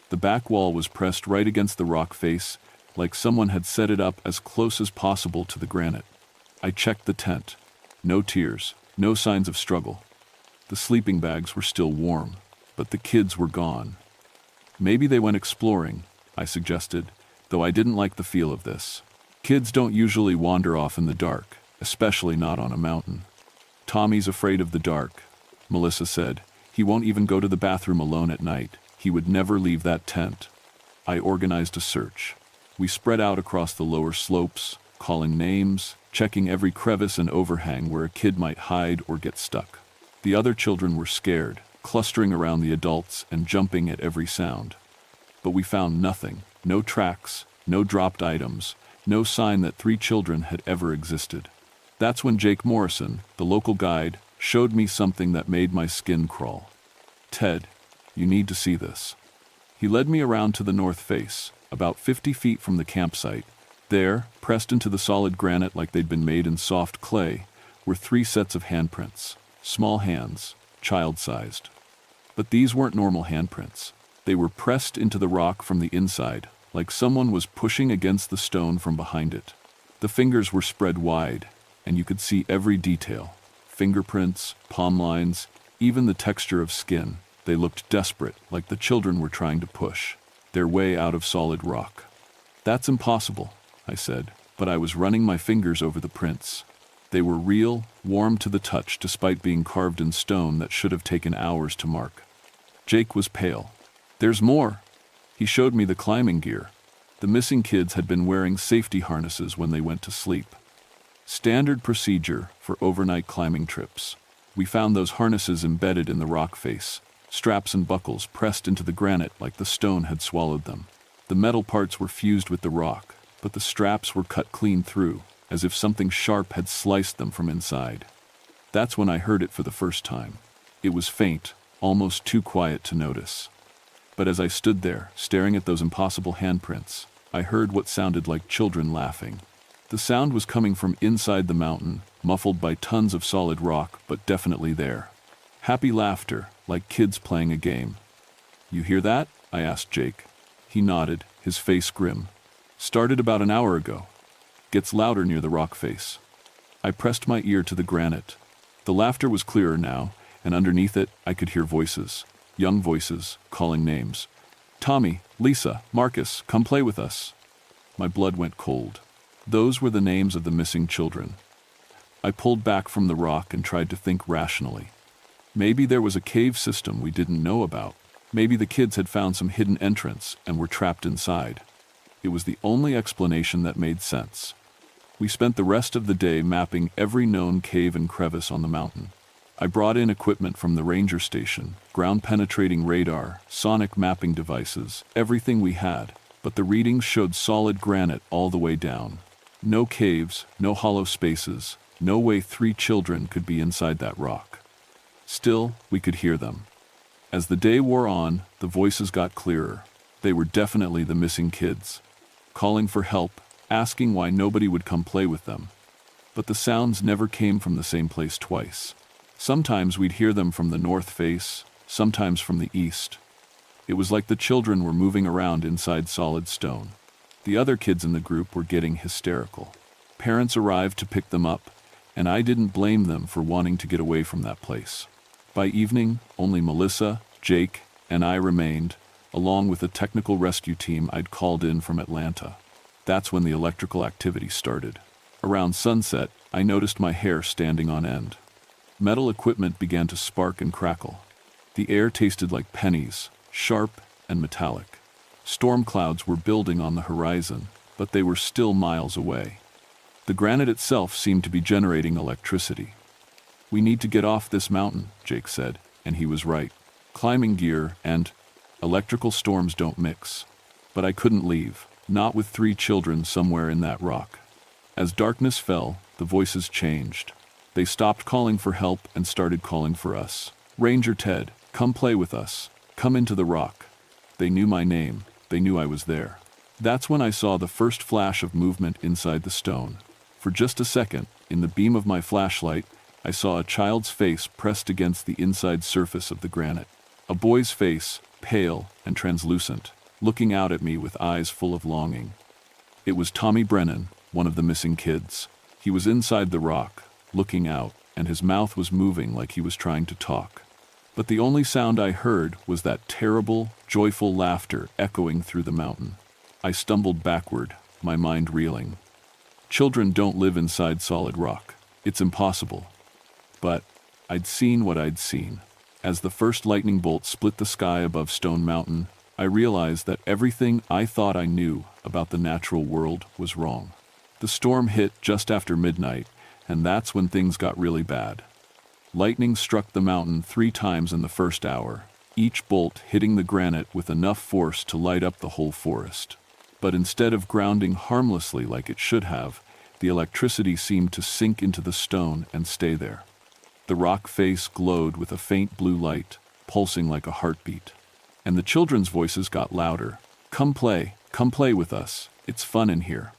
The back wall was pressed right against the rock face, like someone had set it up as close as possible to the granite. I checked the tent. No tears, no signs of struggle. The sleeping bags were still warm, but the kids were gone. Maybe they went exploring, I suggested, though I didn't like the feel of this. Kids don't usually wander off in the dark, especially not on a mountain. Tommy's afraid of the dark, Melissa said. He won't even go to the bathroom alone at night. He would never leave that tent. I organized a search. We spread out across the lower slopes, calling names, checking every crevice and overhang where a kid might hide or get stuck. The other children were scared, clustering around the adults and jumping at every sound. But we found nothing, no tracks, no dropped items, no sign that 3 children had ever existed. That's when Jake Morrison, the local guide, showed me something that made my skin crawl. Ted, you need to see this. He led me around to the north face, about 50 feet from the campsite. There, pressed into the solid granite like they'd been made in soft clay, were 3 sets of handprints, small hands, child-sized. But these weren't normal handprints. They were pressed into the rock from the inside, like someone was pushing against the stone from behind it. The fingers were spread wide, and you could see every detail. Fingerprints, palm lines, even the texture of skin. They looked desperate, like the children were trying to push their way out of solid rock. That's impossible, I said, but I was running my fingers over the prints. They were real, warm to the touch despite being carved in stone that should have taken hours to mark. Jake was pale. There's more. He showed me the climbing gear. The missing kids had been wearing safety harnesses when they went to sleep. Standard procedure for overnight climbing trips. We found those harnesses embedded in the rock face, straps and buckles pressed into the granite like the stone had swallowed them. The metal parts were fused with the rock, but the straps were cut clean through, as if something sharp had sliced them from inside. That's when I heard it for the first time. It was faint, almost too quiet to notice. But as I stood there, staring at those impossible handprints, I heard what sounded like children laughing. The sound was coming from inside the mountain, muffled by tons of solid rock, but definitely there. Happy laughter, like kids playing a game. You hear that? I asked Jake. He nodded, his face grim. Started about an hour ago. Gets louder near the rock face. I pressed my ear to the granite. The laughter was clearer now, and underneath it I could hear voices. Young voices, calling names. Tommy, Lisa, Marcus, come play with us. My blood went cold. Those were the names of the missing children. I pulled back from the rock and tried to think rationally. Maybe there was a cave system we didn't know about. Maybe the kids had found some hidden entrance and were trapped inside. It was the only explanation that made sense. We spent the rest of the day mapping every known cave and crevice on the mountain. I brought in equipment from the ranger station, ground-penetrating radar, sonic mapping devices, everything we had, but the readings showed solid granite all the way down. No caves, no hollow spaces, no way 3 children could be inside that rock. Still, we could hear them. As the day wore on, the voices got clearer. They were definitely the missing kids, calling for help, asking why nobody would come play with them. But the sounds never came from the same place twice. Sometimes we'd hear them from the north face, sometimes from the east. It was like the children were moving around inside solid stone. The other kids in the group were getting hysterical. Parents arrived to pick them up, and I didn't blame them for wanting to get away from that place. By evening, only Melissa, Jake, and I remained, along with a technical rescue team I'd called in from Atlanta. That's when the electrical activity started. Around sunset, I noticed my hair standing on end. Metal equipment began to spark and crackle. The air tasted like pennies, sharp and metallic. Storm clouds were building on the horizon, but they were still miles away. The granite itself seemed to be generating electricity. "We need to get off this mountain," Jake said, and he was right. Climbing gear and electrical storms don't mix. But I couldn't leave, not with 3 children somewhere in that rock. As darkness fell, the voices changed. They stopped calling for help and started calling for us. "Ranger Ted, come play with us. Come into the rock." They knew my name. They knew I was there. That's when I saw the first flash of movement inside the stone. For just a second, in the beam of my flashlight, I saw a child's face pressed against the inside surface of the granite. A boy's face, pale and translucent, looking out at me with eyes full of longing. It was Tommy Brennan, one of the missing kids. He was inside the rock, looking out, and his mouth was moving like he was trying to talk. But the only sound I heard was that terrible, joyful laughter echoing through the mountain. I stumbled backward, my mind reeling. Children don't live inside solid rock. It's impossible. But I'd seen what I'd seen. As the first lightning bolt split the sky above Stone Mountain, I realized that everything I thought I knew about the natural world was wrong. The storm hit just after midnight, and that's when things got really bad. Lightning struck the mountain 3 times in the first hour, each bolt hitting the granite with enough force to light up the whole forest. But instead of grounding harmlessly like it should have, the electricity seemed to sink into the stone and stay there. The rock face glowed with a faint blue light, pulsing like a heartbeat. And the children's voices got louder. Come play with us. It's fun in here."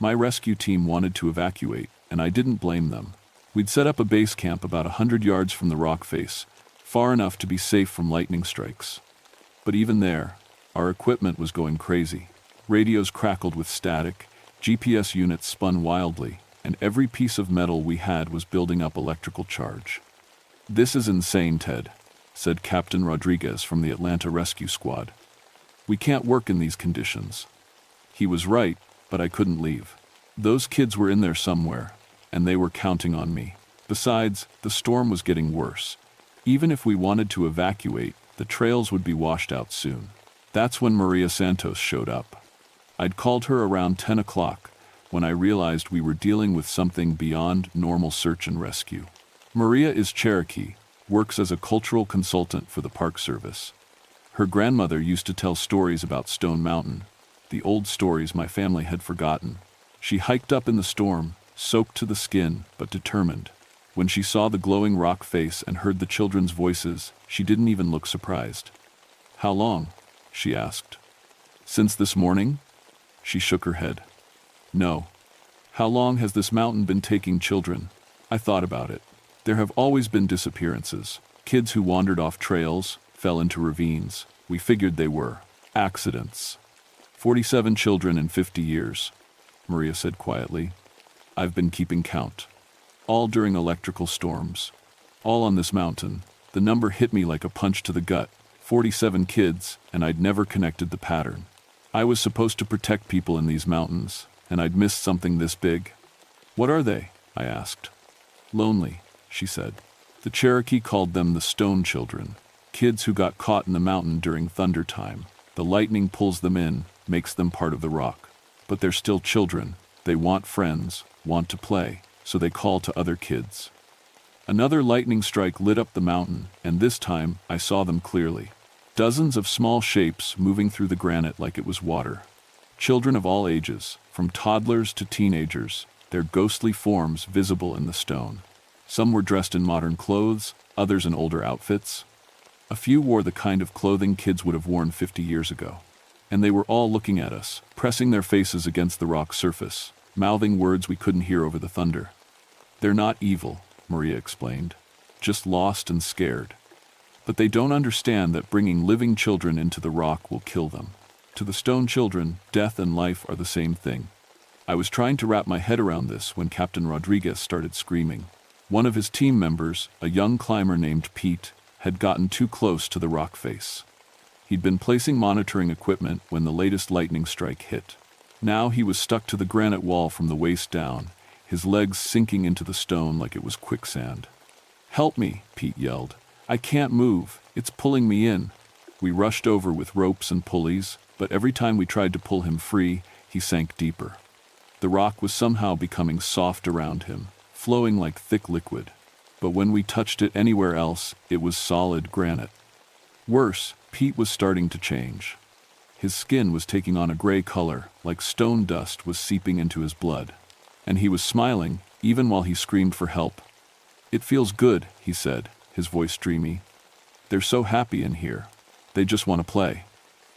My rescue team wanted to evacuate, and I didn't blame them. We'd set up a base camp about 100 yards from the rock face, far enough to be safe from lightning strikes. But even there, our equipment was going crazy. Radios crackled with static, GPS units spun wildly, and every piece of metal we had was building up electrical charge. "This is insane, Ted," said Captain Rodriguez from the Atlanta Rescue Squad. "We can't work in these conditions." He was right, but I couldn't leave. Those kids were in there somewhere, and they were counting on me. Besides, the storm was getting worse. Even if we wanted to evacuate, the trails would be washed out soon. That's when Maria Santos showed up. I'd called her around 10 o'clock, when I realized we were dealing with something beyond normal search and rescue. Maria is Cherokee, works as a cultural consultant for the Park Service. Her grandmother used to tell stories about Stone Mountain, the old stories my family had forgotten. She hiked up in the storm, soaked to the skin, but determined. When she saw the glowing rock face and heard the children's voices, she didn't even look surprised. "How long?" she asked. "Since this morning?" She shook her head. "No. How long has this mountain been taking children?" I thought about it. There have always been disappearances. Kids who wandered off trails, fell into ravines. We figured they were accidents. 47 children in 50 years, Maria said quietly. I've been keeping count. All during electrical storms. All on this mountain. The number hit me like a punch to the gut. 47 kids, and I'd never connected the pattern. I was supposed to protect people in these mountains, and I'd missed something this big. "What are they?" I asked. "Lonely," she said. The Cherokee called them the Stone Children, kids who got caught in the mountain during thunder time. The lightning pulls them in, makes them part of the rock. But they're still children. They want friends, want to play, so they call to other kids. Another lightning strike lit up the mountain, and this time I saw them clearly. Dozens of small shapes moving through the granite like it was water. Children of all ages, from toddlers to teenagers, their ghostly forms visible in the stone. Some were dressed in modern clothes, others in older outfits. A few wore the kind of clothing kids would have worn 50 years ago. And they were all looking at us, pressing their faces against the rock surface, mouthing words we couldn't hear over the thunder. "They're not evil," Maria explained. "Just lost and scared." But they don't understand that bringing living children into the rock will kill them. To the stone children, death and life are the same thing. I was trying to wrap my head around this when Captain Rodriguez started screaming. One of his team members, a young climber named Pete, had gotten too close to the rock face. He'd been placing monitoring equipment when the latest lightning strike hit. Now he was stuck to the granite wall from the waist down, his legs sinking into the stone like it was quicksand. "Help me," Pete yelled. "I can't move. It's pulling me in." We rushed over with ropes and pulleys, but every time we tried to pull him free, he sank deeper. The rock was somehow becoming soft around him, flowing like thick liquid. But when we touched it anywhere else, it was solid granite. Worse, Pete was starting to change. His skin was taking on a gray color, like stone dust was seeping into his blood. And he was smiling, even while he screamed for help. "It feels good," he said, his voice dreamy. "They're so happy in here. They just want to play."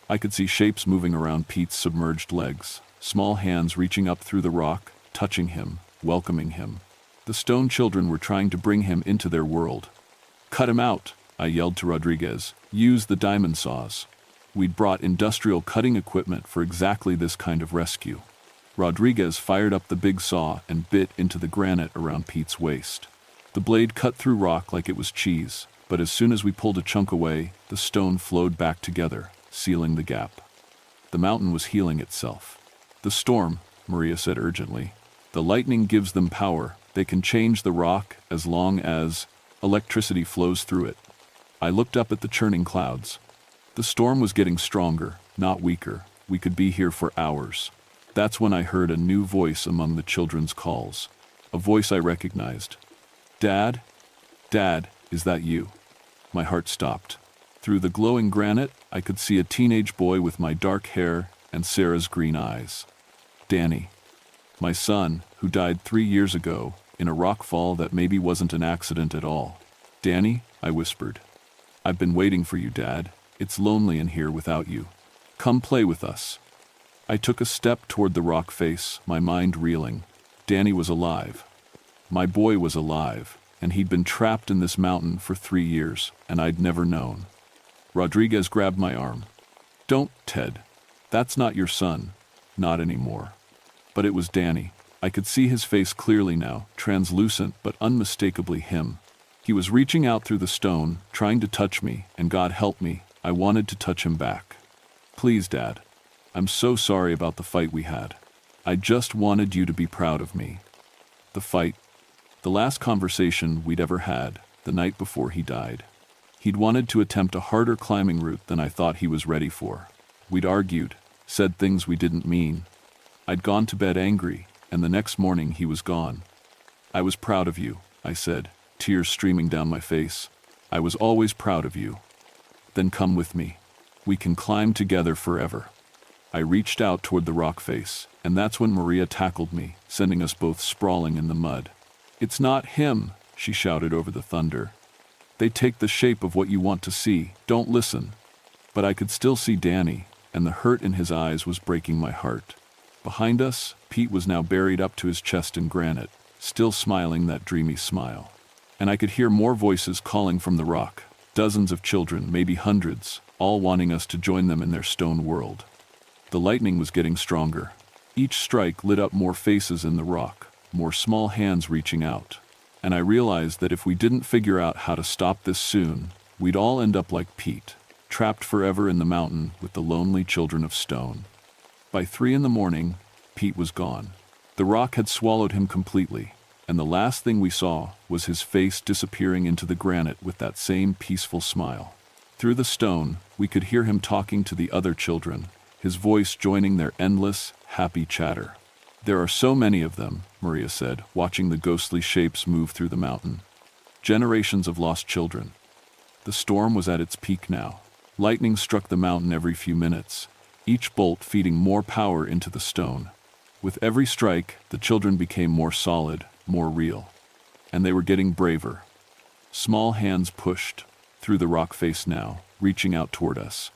I could see shapes moving around Pete's submerged legs, small hands reaching up through the rock, touching him, welcoming him. The stone children were trying to bring him into their world. "Cut him out," I yelled to Rodriguez. "Use the diamond saws." We'd brought industrial cutting equipment for exactly this kind of rescue. Rodriguez fired up the big saw and bit into the granite around Pete's waist. The blade cut through rock like it was cheese, but as soon as we pulled a chunk away, the stone flowed back together, sealing the gap. The mountain was healing itself. "The storm," Maria said urgently. "The lightning gives them power. They can change the rock as long as electricity flows through it." I looked up at the churning clouds. The storm was getting stronger, not weaker. We could be here for hours. That's when I heard a new voice among the children's calls. A voice I recognized. "Dad? Dad, is that you?" My heart stopped. Through the glowing granite, I could see a teenage boy with my dark hair and Sarah's green eyes. Danny. My son, who died 3 years ago, in a rock fall that maybe wasn't an accident at all. "Danny," I whispered. "I've been waiting for you, Dad. It's lonely in here without you. Come play with us." I took a step toward the rock face, my mind reeling. Danny was alive. My boy was alive, and he'd been trapped in this mountain for 3 years, and I'd never known. Rodriguez grabbed my arm. "Don't, Ted. That's not your son. Not anymore." But it was Danny. I could see his face clearly now, translucent but unmistakably him. He was reaching out through the stone, trying to touch me, and God help me, I wanted to touch him back. "Please, Dad. I'm so sorry about the fight we had. I just wanted you to be proud of me." The fight. The last conversation we'd ever had, the night before he died. He'd wanted to attempt a harder climbing route than I thought he was ready for. We'd argued, said things we didn't mean. I'd gone to bed angry, and the next morning he was gone. "I was proud of you," I said, tears streaming down my face. "I was always proud of you. Then come with me. We can climb together forever." I reached out toward the rock face, and that's when Maria tackled me, sending us both sprawling in the mud. "It's not him," she shouted over the thunder. "They take the shape of what you want to see. Don't listen." But I could still see Danny, and the hurt in his eyes was breaking my heart. Behind us, Pete was now buried up to his chest in granite, still smiling that dreamy smile. And I could hear more voices calling from the rock, dozens of children, maybe hundreds, all wanting us to join them in their stone world. The lightning was getting stronger. Each strike lit up more faces in the rock, more small hands reaching out. And I realized that if we didn't figure out how to stop this soon, we'd all end up like Pete, trapped forever in the mountain with the lonely children of stone. By 3 a.m, Pete was gone. The rock had swallowed him completely, and the last thing we saw was his face disappearing into the granite with that same peaceful smile. Through the stone, we could hear him talking to the other children, his voice joining their endless, happy chatter. "There are so many of them," Maria said, watching the ghostly shapes move through the mountain. Generations of lost children. The storm was at its peak now. Lightning struck the mountain every few minutes, each bolt feeding more power into the stone. With every strike, the children became more solid, more real. And they were getting braver. Small hands pushed through the rock face now, reaching out toward us.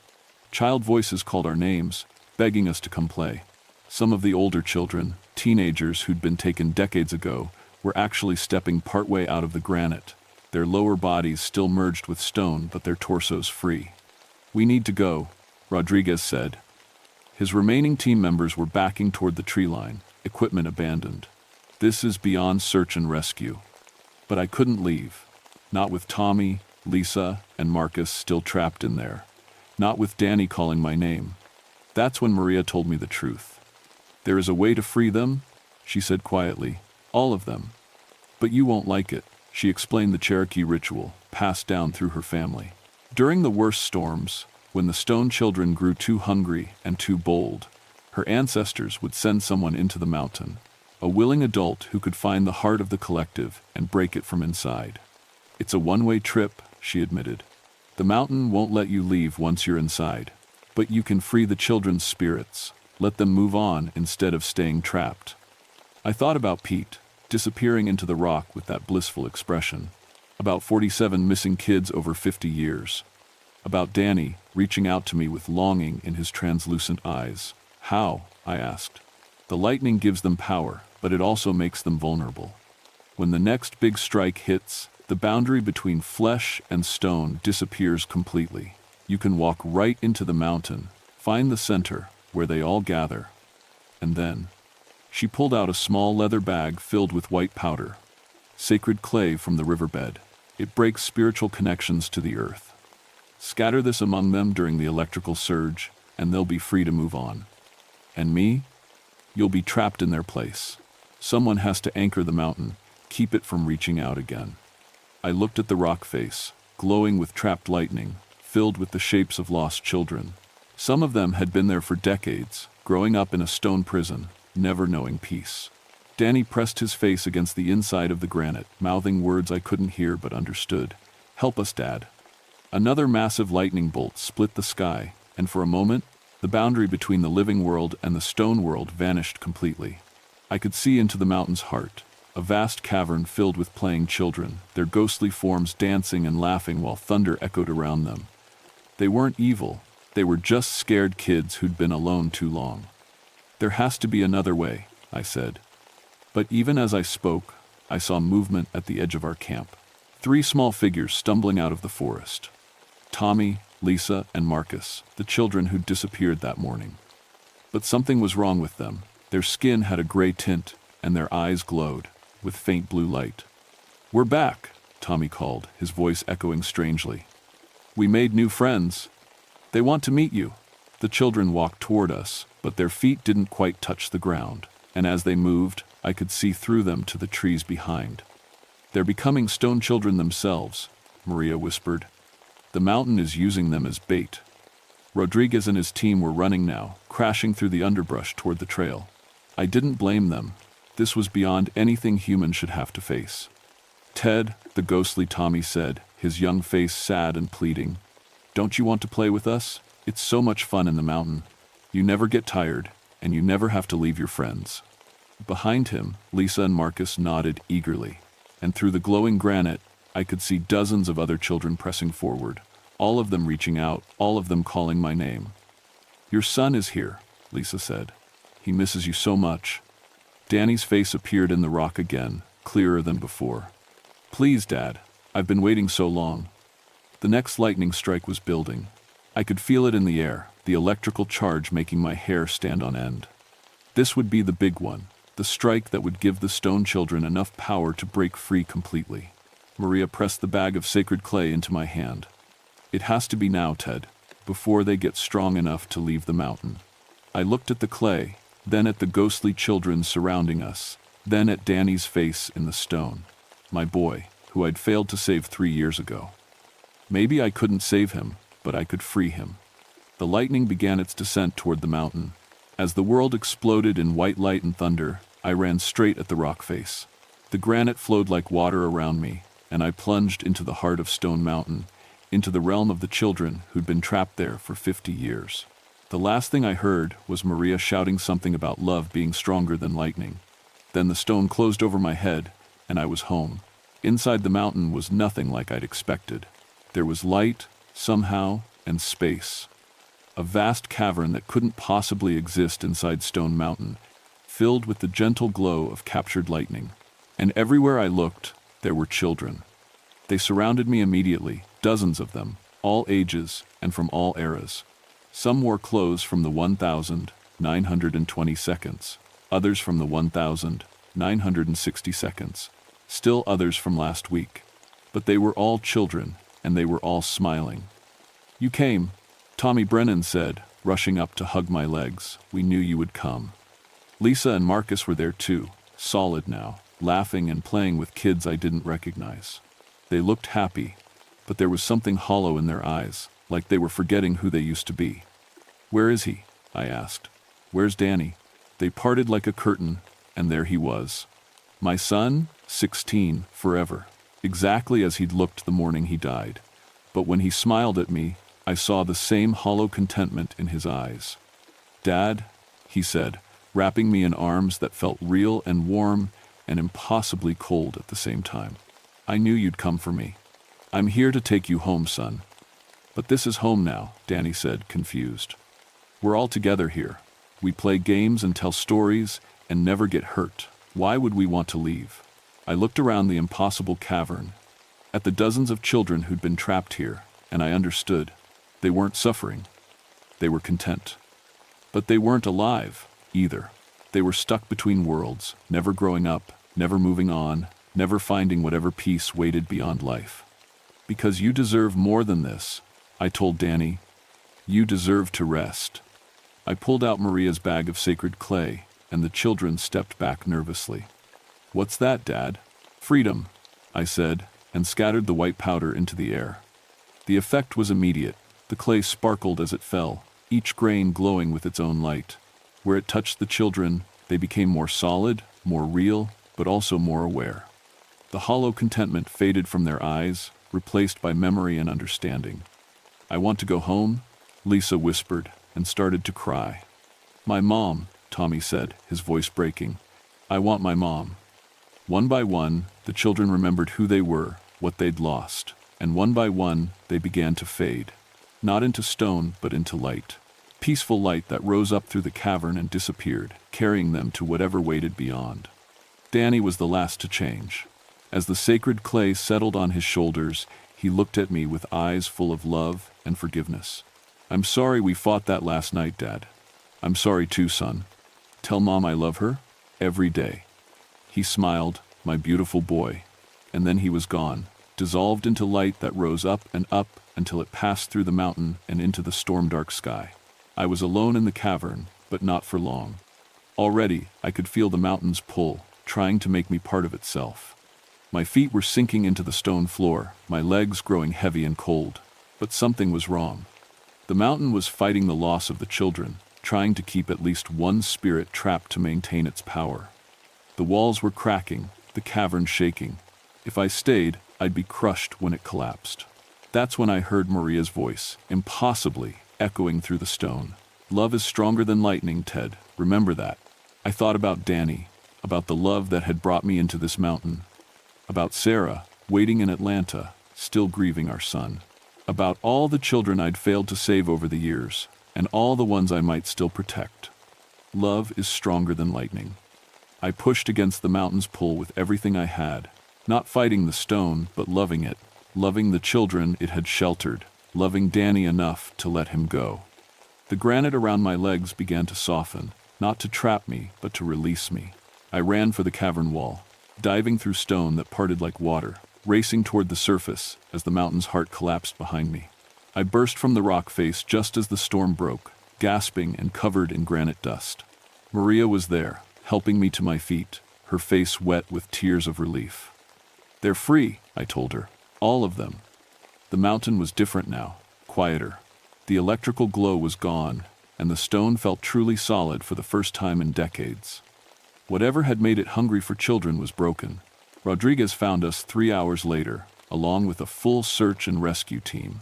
Child voices called our names, begging us to come play. Some of the older children, teenagers who'd been taken decades ago, were actually stepping partway out of the granite, their lower bodies still merged with stone but their torsos free. "We need to go," Rodriguez said. His remaining team members were backing toward the tree line, equipment abandoned. "This is beyond search and rescue." But I couldn't leave. Not with Tommy, Lisa, and Marcus still trapped in there. Not with Danny calling my name. That's when Maria told me the truth. "There is a way to free them," she said quietly. "All of them. But you won't like it," she explained the Cherokee ritual, passed down through her family. During the worst storms, when the stone children grew too hungry and too bold, her ancestors would send someone into the mountain, a willing adult who could find the heart of the collective and break it from inside. "It's a one-way trip," she admitted. "The mountain won't let you leave once you're inside. But you can free the children's spirits, let them move on instead of staying trapped." I thought about Pete, disappearing into the rock with that blissful expression. About 47 missing kids over 50 years. About Danny, reaching out to me with longing in his translucent eyes. "How?" I asked. "The lightning gives them power, but it also makes them vulnerable. When the next big strike hits, the boundary between flesh and stone disappears completely. You can walk right into the mountain, find the center, where they all gather. And then..." She pulled out a small leather bag filled with white powder. "Sacred clay from the riverbed. It breaks spiritual connections to the earth. Scatter this among them during the electrical surge, and they'll be free to move on. And me? You'll be trapped in their place. Someone has to anchor the mountain, keep it from reaching out again." I looked at the rock face, glowing with trapped lightning, filled with the shapes of lost children. Some of them had been there for decades, growing up in a stone prison, never knowing peace. Danny pressed his face against the inside of the granite, mouthing words I couldn't hear but understood. "Help us, Dad." Another massive lightning bolt split the sky, and for a moment, the boundary between the living world and the stone world vanished completely. I could see into the mountain's heart, a vast cavern filled with playing children, their ghostly forms dancing and laughing while thunder echoed around them. They weren't evil, they were just scared kids who'd been alone too long. "There has to be another way," I said. But even as I spoke, I saw movement at the edge of our camp. 3 small figures stumbling out of the forest. Tommy, Lisa, and Marcus, the children who'd disappeared that morning. But something was wrong with them. Their skin had a gray tint, and their eyes glowed, with faint blue light. "We're back," Tommy called, his voice echoing strangely. "We made new friends. They want to meet you." The children walked toward us, but their feet didn't quite touch the ground, and as they moved, I could see through them to the trees behind. "They're becoming stone children themselves," Maria whispered. "The mountain is using them as bait." Rodriguez and his team were running now, crashing through the underbrush toward the trail. I didn't blame them. This was beyond anything humans should have to face. "Ted," the ghostly Tommy said, his young face sad and pleading, "don't you want to play with us? It's so much fun in the mountain. You never get tired, and you never have to leave your friends." Behind him, Lisa and Marcus nodded eagerly, and through the glowing granite, I could see dozens of other children pressing forward, all of them reaching out, all of them calling my name. "Your son is here," Lisa said. "He misses you so much." Danny's face appeared in the rock again, clearer than before. "Please, Dad, I've been waiting so long." The next lightning strike was building. I could feel it in the air, the electrical charge making my hair stand on end. This would be the big one, the strike that would give the stone children enough power to break free completely. Maria pressed the bag of sacred clay into my hand. "It has to be now, Ted, before they get strong enough to leave the mountain." I looked at the clay, then at the ghostly children surrounding us, then at Danny's face in the stone. My boy, who I'd failed to save 3 years ago. Maybe I couldn't save him, but I could free him. The lightning began its descent toward the mountain. As the world exploded in white light and thunder, I ran straight at the rock face. The granite flowed like water around me, and I plunged into the heart of Stone Mountain, into the realm of the children who'd been trapped there for 50 years. The last thing I heard was Maria shouting something about love being stronger than lightning. Then the stone closed over my head, and I was home. Inside the mountain was nothing like I'd expected. There was light, somehow, and space. A vast cavern that couldn't possibly exist inside Stone Mountain, filled with the gentle glow of captured lightning. And everywhere I looked, there were children. They surrounded me immediately, dozens of them, all ages and from all eras. Some wore clothes from the 1,920 seconds, others from the 1,960 seconds, still others from last week. But they were all children, and they were all smiling. "You came," Tommy Brennan said, rushing up to hug my legs. "We knew you would come." Lisa and Marcus were there too, solid now, laughing and playing with kids I didn't recognize. They looked happy, but there was something hollow in their eyes, like they were forgetting who they used to be. "Where is he?" I asked. "Where's Danny?" They parted like a curtain, and there he was. My son, 16, forever, exactly as he'd looked the morning he died. But when he smiled at me, I saw the same hollow contentment in his eyes. "Dad," he said, wrapping me in arms that felt real and warm and impossibly cold at the same time. "I knew you'd come for me. I'm here to take you home, son." "But this is home now," Danny said, confused. "We're all together here. We play games and tell stories and never get hurt. Why would we want to leave?" I looked around the impossible cavern, at the dozens of children who'd been trapped here, and I understood. They weren't suffering. They were content. But they weren't alive, either. They were stuck between worlds, never growing up, never moving on, never finding whatever peace waited beyond life. "Because you deserve more than this," I told Danny. "You deserve to rest." I pulled out Maria's bag of sacred clay, and the children stepped back nervously. "What's that, Dad?" "Freedom," I said, and scattered the white powder into the air. The effect was immediate. The clay sparkled as it fell, each grain glowing with its own light. Where it touched the children, they became more solid, more real, but also more aware. The hollow contentment faded from their eyes, replaced by memory and understanding. "I want to go home," Lisa whispered, and started to cry. "My mom," Tommy said, his voice breaking. "I want my mom." One by one, the children remembered who they were, what they'd lost, and one by one, they began to fade. Not into stone, but into light. Peaceful light that rose up through the cavern and disappeared, carrying them to whatever waited beyond. Danny was the last to change. As the sacred clay settled on his shoulders, he looked at me with eyes full of love and forgiveness. "I'm sorry we fought that last night, Dad. I'm sorry too, son. Tell Mom I love her, every day." He smiled, my beautiful boy, and then he was gone, dissolved into light that rose up and up until it passed through the mountain and into the storm-dark sky. I was alone in the cavern, but not for long. Already, I could feel the mountain's pull, trying to make me part of itself. My feet were sinking into the stone floor, my legs growing heavy and cold. But something was wrong. The mountain was fighting the loss of the children, trying to keep at least one spirit trapped to maintain its power. The walls were cracking, the cavern shaking. If I stayed, I'd be crushed when it collapsed. That's when I heard Maria's voice, impossibly, echoing through the stone. "Love is stronger than lightning, Ted. Remember that." I thought about Danny, about the love that had brought me into this mountain, about Sarah, waiting in Atlanta, still grieving our son, about all the children I'd failed to save over the years, and all the ones I might still protect. Love is stronger than lightning. I pushed against the mountain's pull with everything I had, not fighting the stone, but loving it, loving the children it had sheltered, loving Danny enough to let him go. The granite around my legs began to soften, not to trap me, but to release me. I ran for the cavern wall, diving through stone that parted like water, racing toward the surface as the mountain's heart collapsed behind me. I burst from the rock face just as the storm broke, gasping and covered in granite dust. Maria was there, helping me to my feet, her face wet with tears of relief. "They're free," I told her. "All of them." The mountain was different now, quieter. The electrical glow was gone, and the stone felt truly solid for the first time in decades. Whatever had made it hungry for children was broken. Rodriguez found us 3 hours later, along with a full search and rescue team.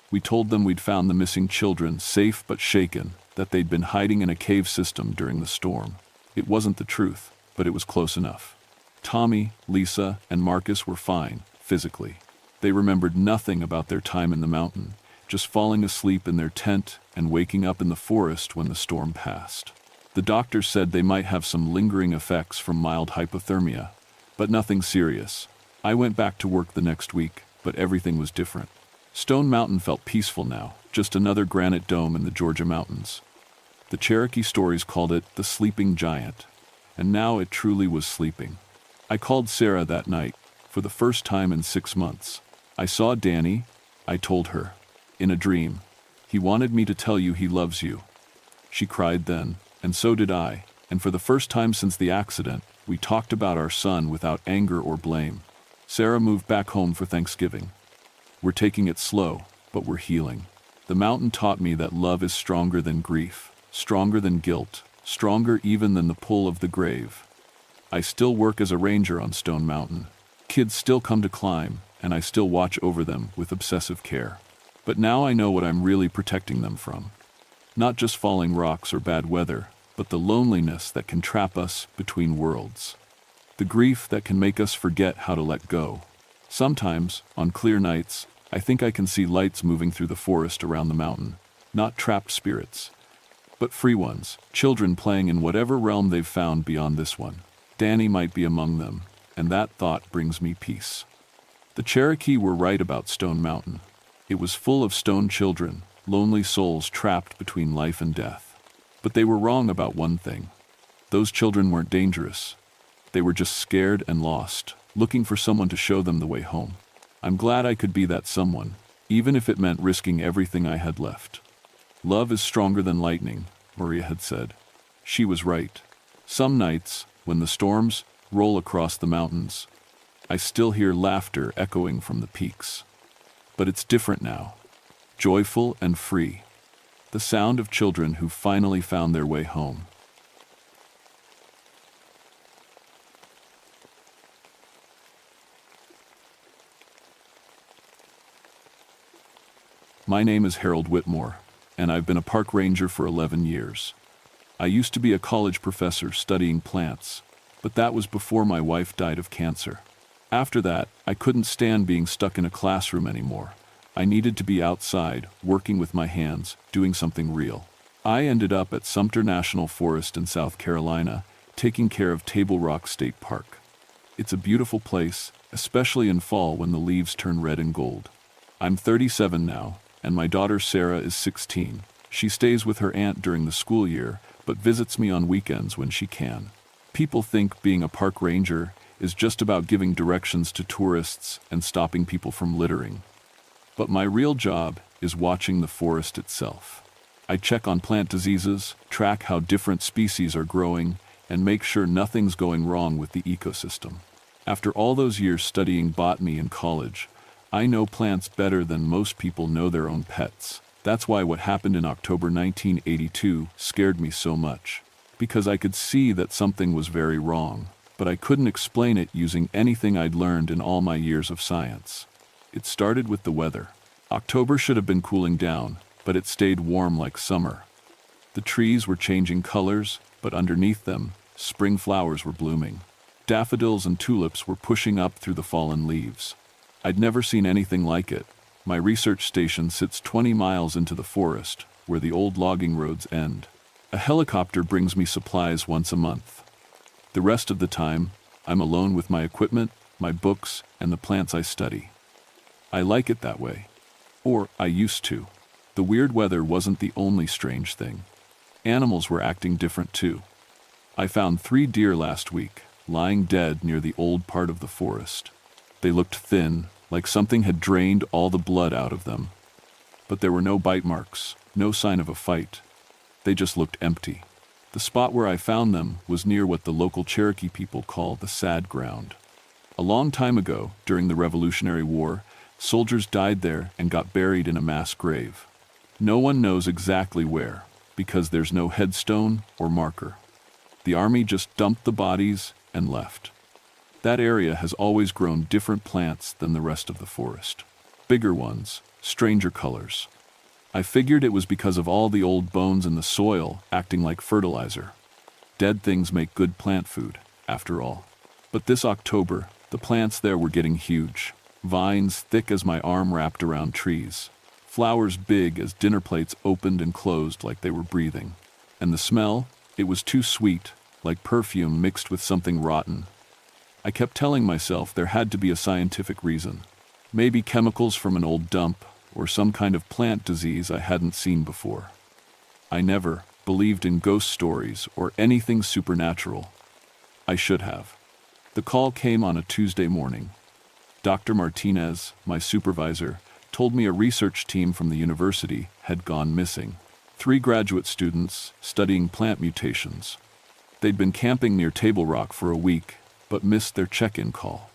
We told them we'd found the missing children safe but shaken, that they'd been hiding in a cave system during the storm. It wasn't the truth, but it was close enough. Tommy, Lisa, and Marcus were fine, physically. They remembered nothing about their time in the mountain, just falling asleep in their tent and waking up in the forest when the storm passed. The doctor said they might have some lingering effects from mild hypothermia, but nothing serious. I went back to work the next week, but everything was different. Stone Mountain felt peaceful now, just another granite dome in the Georgia mountains. The Cherokee stories called it the sleeping giant, and now it truly was sleeping. I called Sarah that night, for the first time in 6 months. I saw Danny, I told her, in a dream. He wanted me to tell you he loves you. She cried then, and so did I, and for the first time since the accident, we talked about our son without anger or blame. Sarah moved back home for Thanksgiving. We're taking it slow, but we're healing. The mountain taught me that love is stronger than grief, stronger than guilt, stronger even than the pull of the grave. I still work as a ranger on Stone Mountain. Kids still come to climb, and I still watch over them with obsessive care. But now I know what I'm really protecting them from. Not just falling rocks or bad weather, but the loneliness that can trap us between worlds. The grief that can make us forget how to let go. Sometimes, on clear nights, I think I can see lights moving through the forest around the mountain. Not trapped spirits, but free ones, children playing in whatever realm they've found beyond this one. Danny might be among them, and that thought brings me peace. The Cherokee were right about Stone Mountain. It was full of stone children, lonely souls trapped between life and death. But they were wrong about one thing. Those children weren't dangerous. They were just scared and lost, looking for someone to show them the way home. I'm glad I could be that someone, even if it meant risking everything I had left. Love is stronger than lightning, Maria had said. She was right. Some nights, when the storms roll across the mountains, I still hear laughter echoing from the peaks. But it's different now. Joyful and free. The sound of children who finally found their way home. My name is Harold Whitmore, and I've been a park ranger for 11 years. I used to be a college professor studying plants, but that was before my wife died of cancer. After that, I couldn't stand being stuck in a classroom anymore. I needed to be outside, working with my hands, doing something real. I ended up at Sumter National Forest in South Carolina, taking care of Table Rock State Park. It's a beautiful place, especially in fall when the leaves turn red and gold. I'm 37 now, and my daughter Sarah is 16. She stays with her aunt during the school year, but visits me on weekends when she can. People think being a park ranger is just about giving directions to tourists and stopping people from littering. But my real job is watching the forest itself. I check on plant diseases, track how different species are growing, and make sure nothing's going wrong with the ecosystem. After all those years studying botany in college, I know plants better than most people know their own pets. That's why what happened in October 1982 scared me so much. Because I could see that something was very wrong, but I couldn't explain it using anything I'd learned in all my years of science. It started with the weather. October should have been cooling down, but it stayed warm like summer. The trees were changing colors, but underneath them, spring flowers were blooming. Daffodils and tulips were pushing up through the fallen leaves. I'd never seen anything like it. My research station sits 20 miles into the forest, where the old logging roads end. A helicopter brings me supplies once a month. The rest of the time, I'm alone with my equipment, my books, and the plants I study. I like it that way. Or I used to. The weird weather wasn't the only strange thing. Animals were acting different too. I found 3 deer last week, lying dead near the old part of the forest. They looked thin, like something had drained all the blood out of them. But there were no bite marks, no sign of a fight. They just looked empty. The spot where I found them was near what the local Cherokee people call the sad ground. A long time ago, during the Revolutionary War, soldiers died there and got buried in a mass grave. No one knows exactly where, because there's no headstone or marker. The army just dumped the bodies and left. That area has always grown different plants than the rest of the forest. Bigger ones, stranger colors. I figured it was because of all the old bones in the soil acting like fertilizer. Dead things make good plant food, after all. But this October, the plants there were getting huge. Vines thick as my arm wrapped around trees. Flowers big as dinner plates opened and closed like they were breathing. And the smell, it was too sweet, like perfume mixed with something rotten. I kept telling myself there had to be a scientific reason. Maybe chemicals from an old dump, or some kind of plant disease I hadn't seen before. I never believed in ghost stories or anything supernatural. I should have. The call came on a Tuesday morning. Dr. Martinez, my supervisor, told me a research team from the university had gone missing. 3 graduate students studying plant mutations. They'd been camping near Table Rock for a week, but missed their check-in call.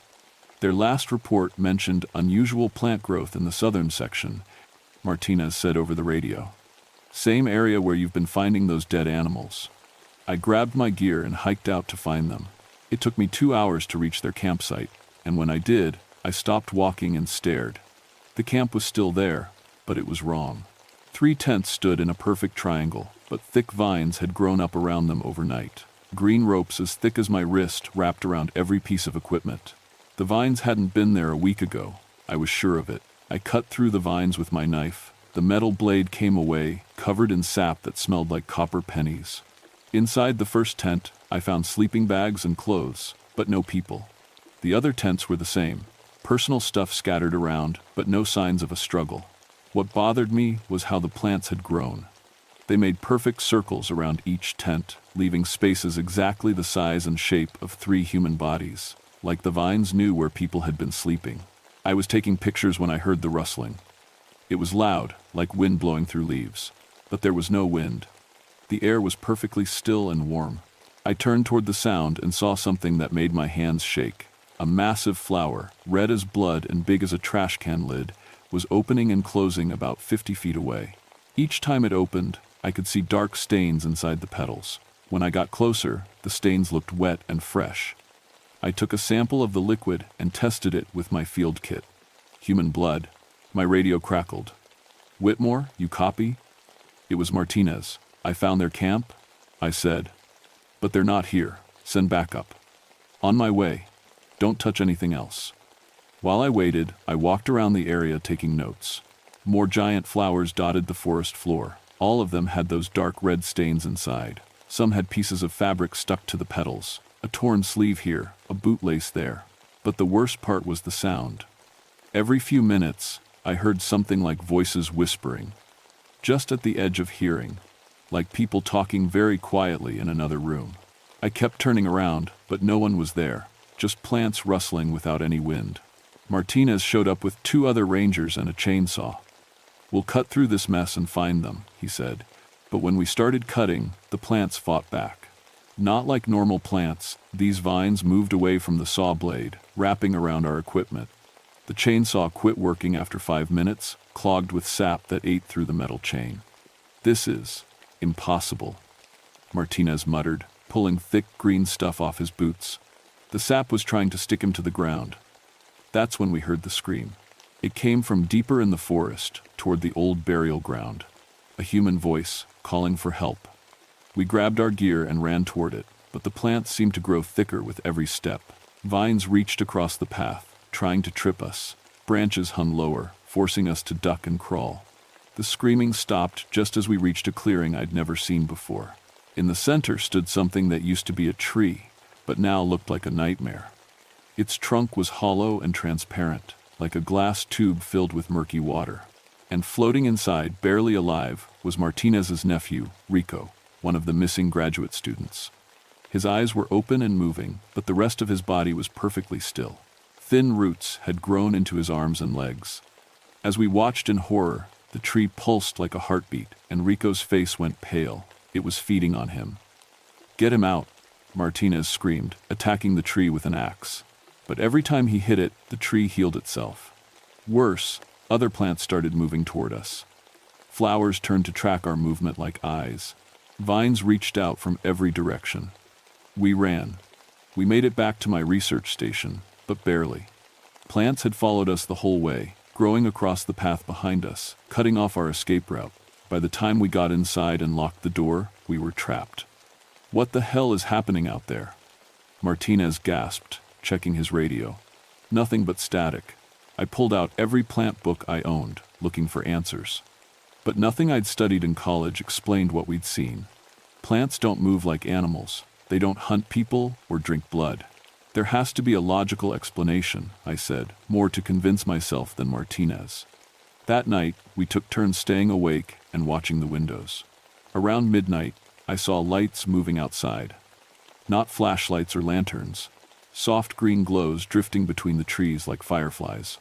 Their last report mentioned unusual plant growth in the southern section, Martinez said over the radio. Same area where you've been finding those dead animals. I grabbed my gear and hiked out to find them. It took me 2 hours to reach their campsite, and when I did, I stopped walking and stared. The camp was still there, but it was wrong. 3 tents stood in a perfect triangle, but thick vines had grown up around them overnight. Green ropes as thick as my wrist wrapped around every piece of equipment. The vines hadn't been there a week ago. I was sure of it. I cut through the vines with my knife. The metal blade came away, covered in sap that smelled like copper pennies. Inside the first tent, I found sleeping bags and clothes, but no people. The other tents were the same. Personal stuff scattered around, but no signs of a struggle. What bothered me was how the plants had grown. They made perfect circles around each tent, leaving spaces exactly the size and shape of 3 human bodies, like the vines knew where people had been sleeping. I was taking pictures when I heard the rustling. It was loud, like wind blowing through leaves, but there was no wind. The air was perfectly still and warm. I turned toward the sound and saw something that made my hands shake. A massive flower, red as blood and big as a trash can lid, was opening and closing about 50 feet away. Each time it opened, I could see dark stains inside the petals. When I got closer, the stains looked wet and fresh. I took a sample of the liquid and tested it with my field kit. Human blood. My radio crackled. "Whitmore, you copy?" It was Martinez. "I found their camp," I said. "But they're not here. Send backup." "On my way. Don't touch anything else." While I waited, I walked around the area taking notes. More giant flowers dotted the forest floor. All of them had those dark red stains inside. Some had pieces of fabric stuck to the petals, a torn sleeve here, a bootlace there. But the worst part was the sound. Every few minutes, I heard something like voices whispering, just at the edge of hearing, like people talking very quietly in another room. I kept turning around, but no one was there, just plants rustling without any wind. Martinez showed up with 2 other rangers and a chainsaw. "We'll cut through this mess and find them," he said. But when we started cutting, the plants fought back. Not like normal plants, these vines moved away from the saw blade, wrapping around our equipment. The chainsaw quit working after 5 minutes, clogged with sap that ate through the metal chain. "This is impossible," Martinez muttered, pulling thick green stuff off his boots. The sap was trying to stick him to the ground. That's when we heard the scream. It came from deeper in the forest, toward the old burial ground. A human voice, calling for help. We grabbed our gear and ran toward it, but the plants seemed to grow thicker with every step. Vines reached across the path, trying to trip us. Branches hung lower, forcing us to duck and crawl. The screaming stopped just as we reached a clearing I'd never seen before. In the center stood something that used to be a tree, but now looked like a nightmare. Its trunk was hollow and transparent, like a glass tube filled with murky water. And floating inside, barely alive, was Martinez's nephew, Rico, one of the missing graduate students. His eyes were open and moving, but the rest of his body was perfectly still. Thin roots had grown into his arms and legs. As we watched in horror, the tree pulsed like a heartbeat, and Rico's face went pale. It was feeding on him. "Get him out," Martinez screamed, attacking the tree with an axe. But every time he hit it, the tree healed itself. Worse, other plants started moving toward us. Flowers turned to track our movement like eyes. Vines reached out from every direction. We ran. We made it back to my research station, but barely. Plants had followed us the whole way, growing across the path behind us, cutting off our escape route. By the time we got inside and locked the door, we were trapped. "What the hell is happening out there?" Martinez gasped, checking his radio. Nothing but static. I pulled out every plant book I owned, looking for answers. But nothing I'd studied in college explained what we'd seen. Plants don't move like animals. They don't hunt people or drink blood. There has to be a logical explanation, I said, more to convince myself than Martinez. That night, we took turns staying awake and watching the windows. Around midnight, I saw lights moving outside. Not flashlights or lanterns. Soft green glows drifting between the trees like fireflies.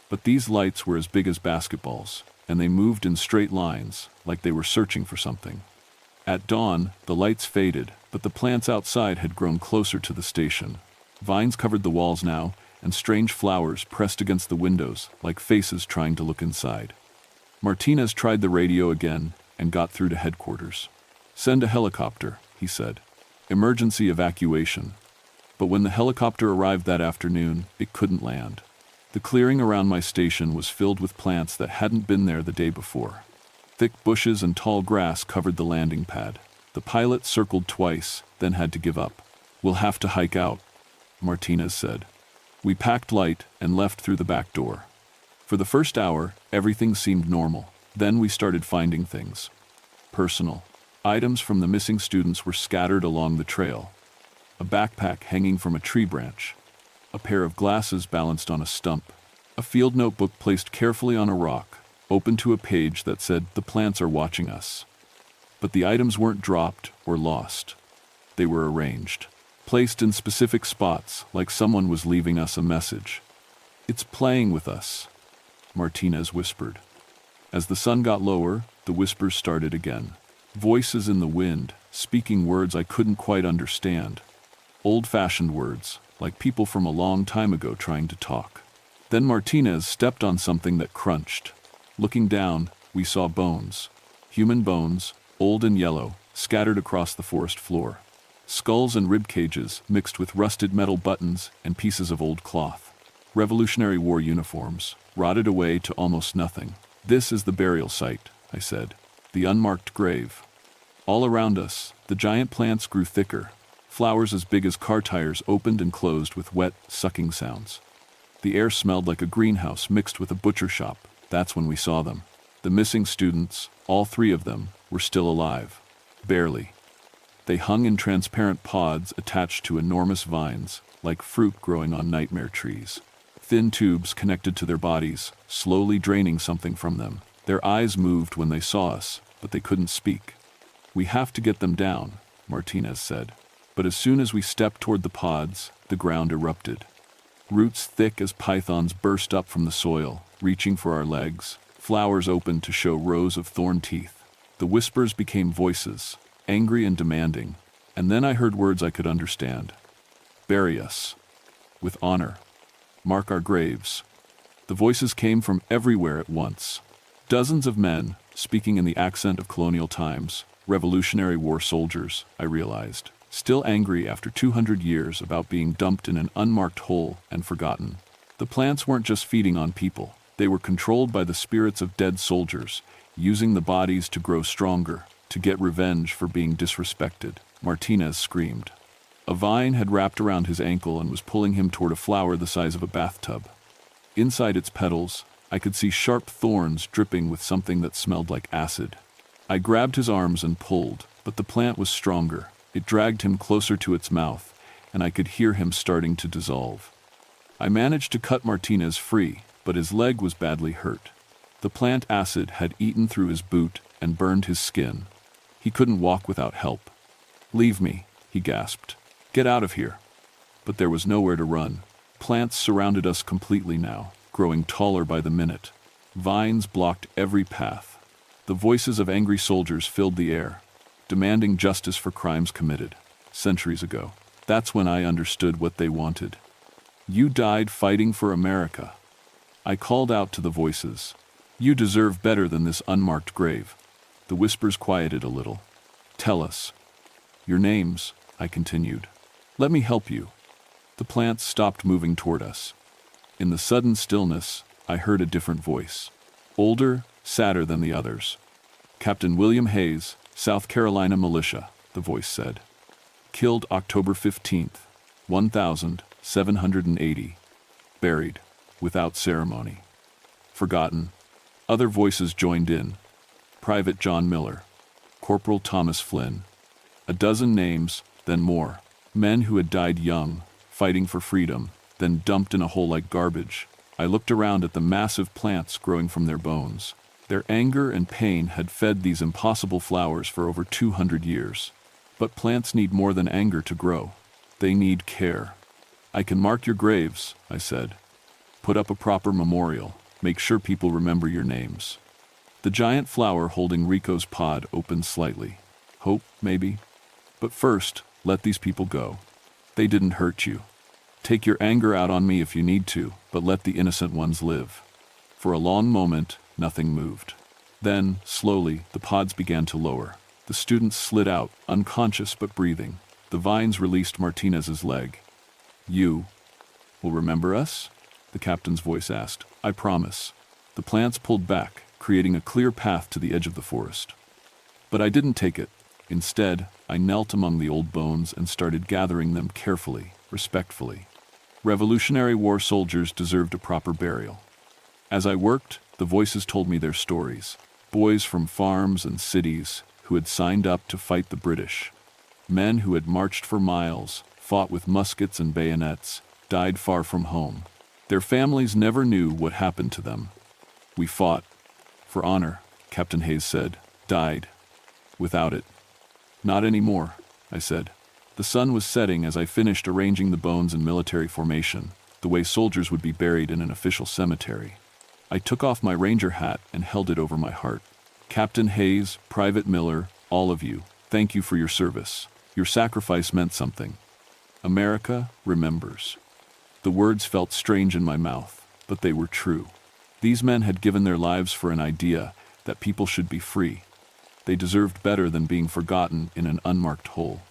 But these lights were as big as basketballs, and they moved in straight lines, like they were searching for something. At dawn, the lights faded, but the plants outside had grown closer to the station. Vines covered the walls now, and strange flowers pressed against the windows, like faces trying to look inside. Martinez tried the radio again and got through to headquarters. "Send a helicopter," he said. "Emergency evacuation." But when the helicopter arrived that afternoon, it couldn't land. The clearing around my station was filled with plants that hadn't been there the day before. Thick bushes and tall grass covered the landing pad. The pilot circled twice, then had to give up. "We'll have to hike out," Martinez said. We packed light and left through the back door. For the first hour, everything seemed normal. Then we started finding things. Personal. Items from the missing students were scattered along the trail. A backpack hanging from a tree branch. A pair of glasses balanced on a stump. A field notebook placed carefully on a rock, open to a page that said, "The plants are watching us." But the items weren't dropped or lost. They were arranged. Placed in specific spots, like someone was leaving us a message. "It's playing with us," Martinez whispered. As the sun got lower, the whispers started again. Voices in the wind, speaking words I couldn't quite understand. Old-fashioned words, like people from a long time ago trying to talk. Then Martinez stepped on something that crunched. Looking down, we saw bones. Human bones, old and yellow, scattered across the forest floor. Skulls and rib cages mixed with rusted metal buttons and pieces of old cloth. Revolutionary War uniforms, rotted away to almost nothing. "This is the burial site," I said. "The unmarked grave." All around us, the giant plants grew thicker. Flowers as big as car tires opened and closed with wet, sucking sounds. The air smelled like a greenhouse mixed with a butcher shop. That's when we saw them. The missing students, all three of them, were still alive. Barely. They hung in transparent pods attached to enormous vines, like fruit growing on nightmare trees. Thin tubes connected to their bodies, slowly draining something from them. Their eyes moved when they saw us, but they couldn't speak. "We have to get them down," Martinez said. But as soon as we stepped toward the pods, the ground erupted. Roots thick as pythons burst up from the soil, reaching for our legs. Flowers opened to show rows of thorn teeth. The whispers became voices, angry and demanding, and then I heard words I could understand. "Bury us. With honor. Mark our graves." The voices came from everywhere at once. Dozens of men, speaking in the accent of colonial times, Revolutionary War soldiers, I realized, still angry after 200 years about being dumped in an unmarked hole and forgotten. The plants weren't just feeding on people. They were controlled by the spirits of dead soldiers, using the bodies to grow stronger, to get revenge for being disrespected. Martinez screamed. A vine had wrapped around his ankle and was pulling him toward a flower the size of a bathtub. Inside its petals, I could see sharp thorns dripping with something that smelled like acid. I grabbed his arms and pulled, but the plant was stronger. It dragged him closer to its mouth, and I could hear him starting to dissolve. I managed to cut Martinez free, but his leg was badly hurt. The plant acid had eaten through his boot and burned his skin. He couldn't walk without help. "Leave me," he gasped. "Get out of here." But there was nowhere to run. Plants surrounded us completely now, growing taller by the minute. Vines blocked every path. The voices of angry soldiers filled the air, demanding justice for crimes committed centuries ago. That's when I understood what they wanted. "You died fighting for America." I called out to the voices. "You deserve better than this unmarked grave." The whispers quieted a little. "Tell us your names," I continued. "Let me help you." The plants stopped moving toward us. In the sudden stillness, I heard a different voice. Older, sadder than the others. "Captain William Hayes, South Carolina Militia," the voice said. "Killed October 15th, 1780. Buried, without ceremony. Forgotten." Other voices joined in. Private John Miller. Corporal Thomas Flynn. A dozen names, then more. Men who had died young, fighting for freedom, then dumped in a hole like garbage. I looked around at the massive plants growing from their bones. Their anger and pain had fed these impossible flowers for over 200 years. But plants need more than anger to grow. They need care. I can mark your graves, I said. Put up a proper memorial. Make sure people remember your names. The giant flower holding Rico's pod opened slightly. Hope, maybe? But first, let these people go. They didn't hurt you. Take your anger out on me if you need to, but let the innocent ones live. For a long moment, nothing moved. Then, slowly, the pods began to lower. The students slid out, unconscious but breathing. The vines released Martinez's leg. You will remember us? The captain's voice asked. I promise. The plants pulled back, creating a clear path to the edge of the forest. But I didn't take it. Instead, I knelt among the old bones and started gathering them carefully, respectfully. Revolutionary War soldiers deserved a proper burial. As I worked, the voices told me their stories. Boys from farms and cities who had signed up to fight the British. Men who had marched for miles, fought with muskets and bayonets, died far from home. Their families never knew what happened to them. We fought. For honor, Captain Hayes said. Died. Without it. Not anymore, I said. The sun was setting as I finished arranging the bones in military formation, the way soldiers would be buried in an official cemetery. I took off my ranger hat and held it over my heart. Captain Hayes, Private Miller, all of you, thank you for your service. Your sacrifice meant something. America remembers. The words felt strange in my mouth, but they were true. These men had given their lives for an idea that people should be free. They deserved better than being forgotten in an unmarked hole.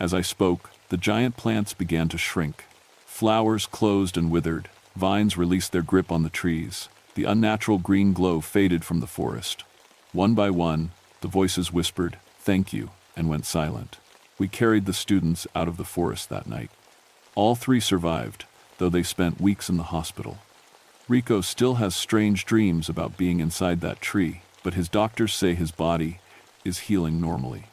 As I spoke, the giant plants began to shrink. Flowers closed and withered. Vines released their grip on the trees. The unnatural green glow faded from the forest. One by one, the voices whispered, "Thank you," and went silent. We carried the students out of the forest that night. All three survived, though they spent weeks in the hospital. Rico still has strange dreams about being inside that tree, but his doctors say his body is healing normally.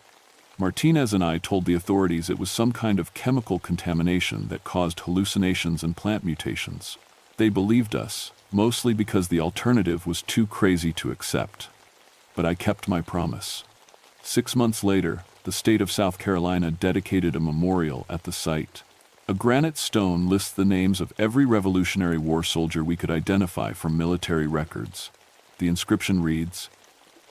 Martinez and I told the authorities it was some kind of chemical contamination that caused hallucinations and plant mutations. They believed us, mostly because the alternative was too crazy to accept. But I kept my promise. 6 months later, the state of South Carolina dedicated a memorial at the site. A granite stone lists the names of every Revolutionary War soldier we could identify from military records. The inscription reads,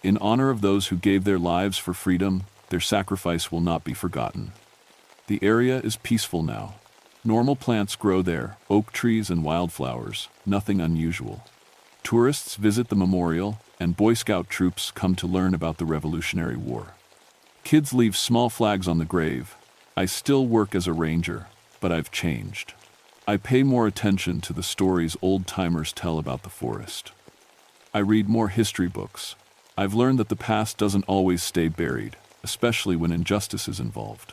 "In honor of those who gave their lives for freedom, their sacrifice will not be forgotten." The area is peaceful now. Normal plants grow there, oak trees and wildflowers, nothing unusual. Tourists visit the memorial, and Boy Scout troops come to learn about the Revolutionary War. Kids leave small flags on the grave. I still work as a ranger, but I've changed. I pay more attention to the stories old-timers tell about the forest. I read more history books. I've learned that the past doesn't always stay buried, especially when injustice is involved.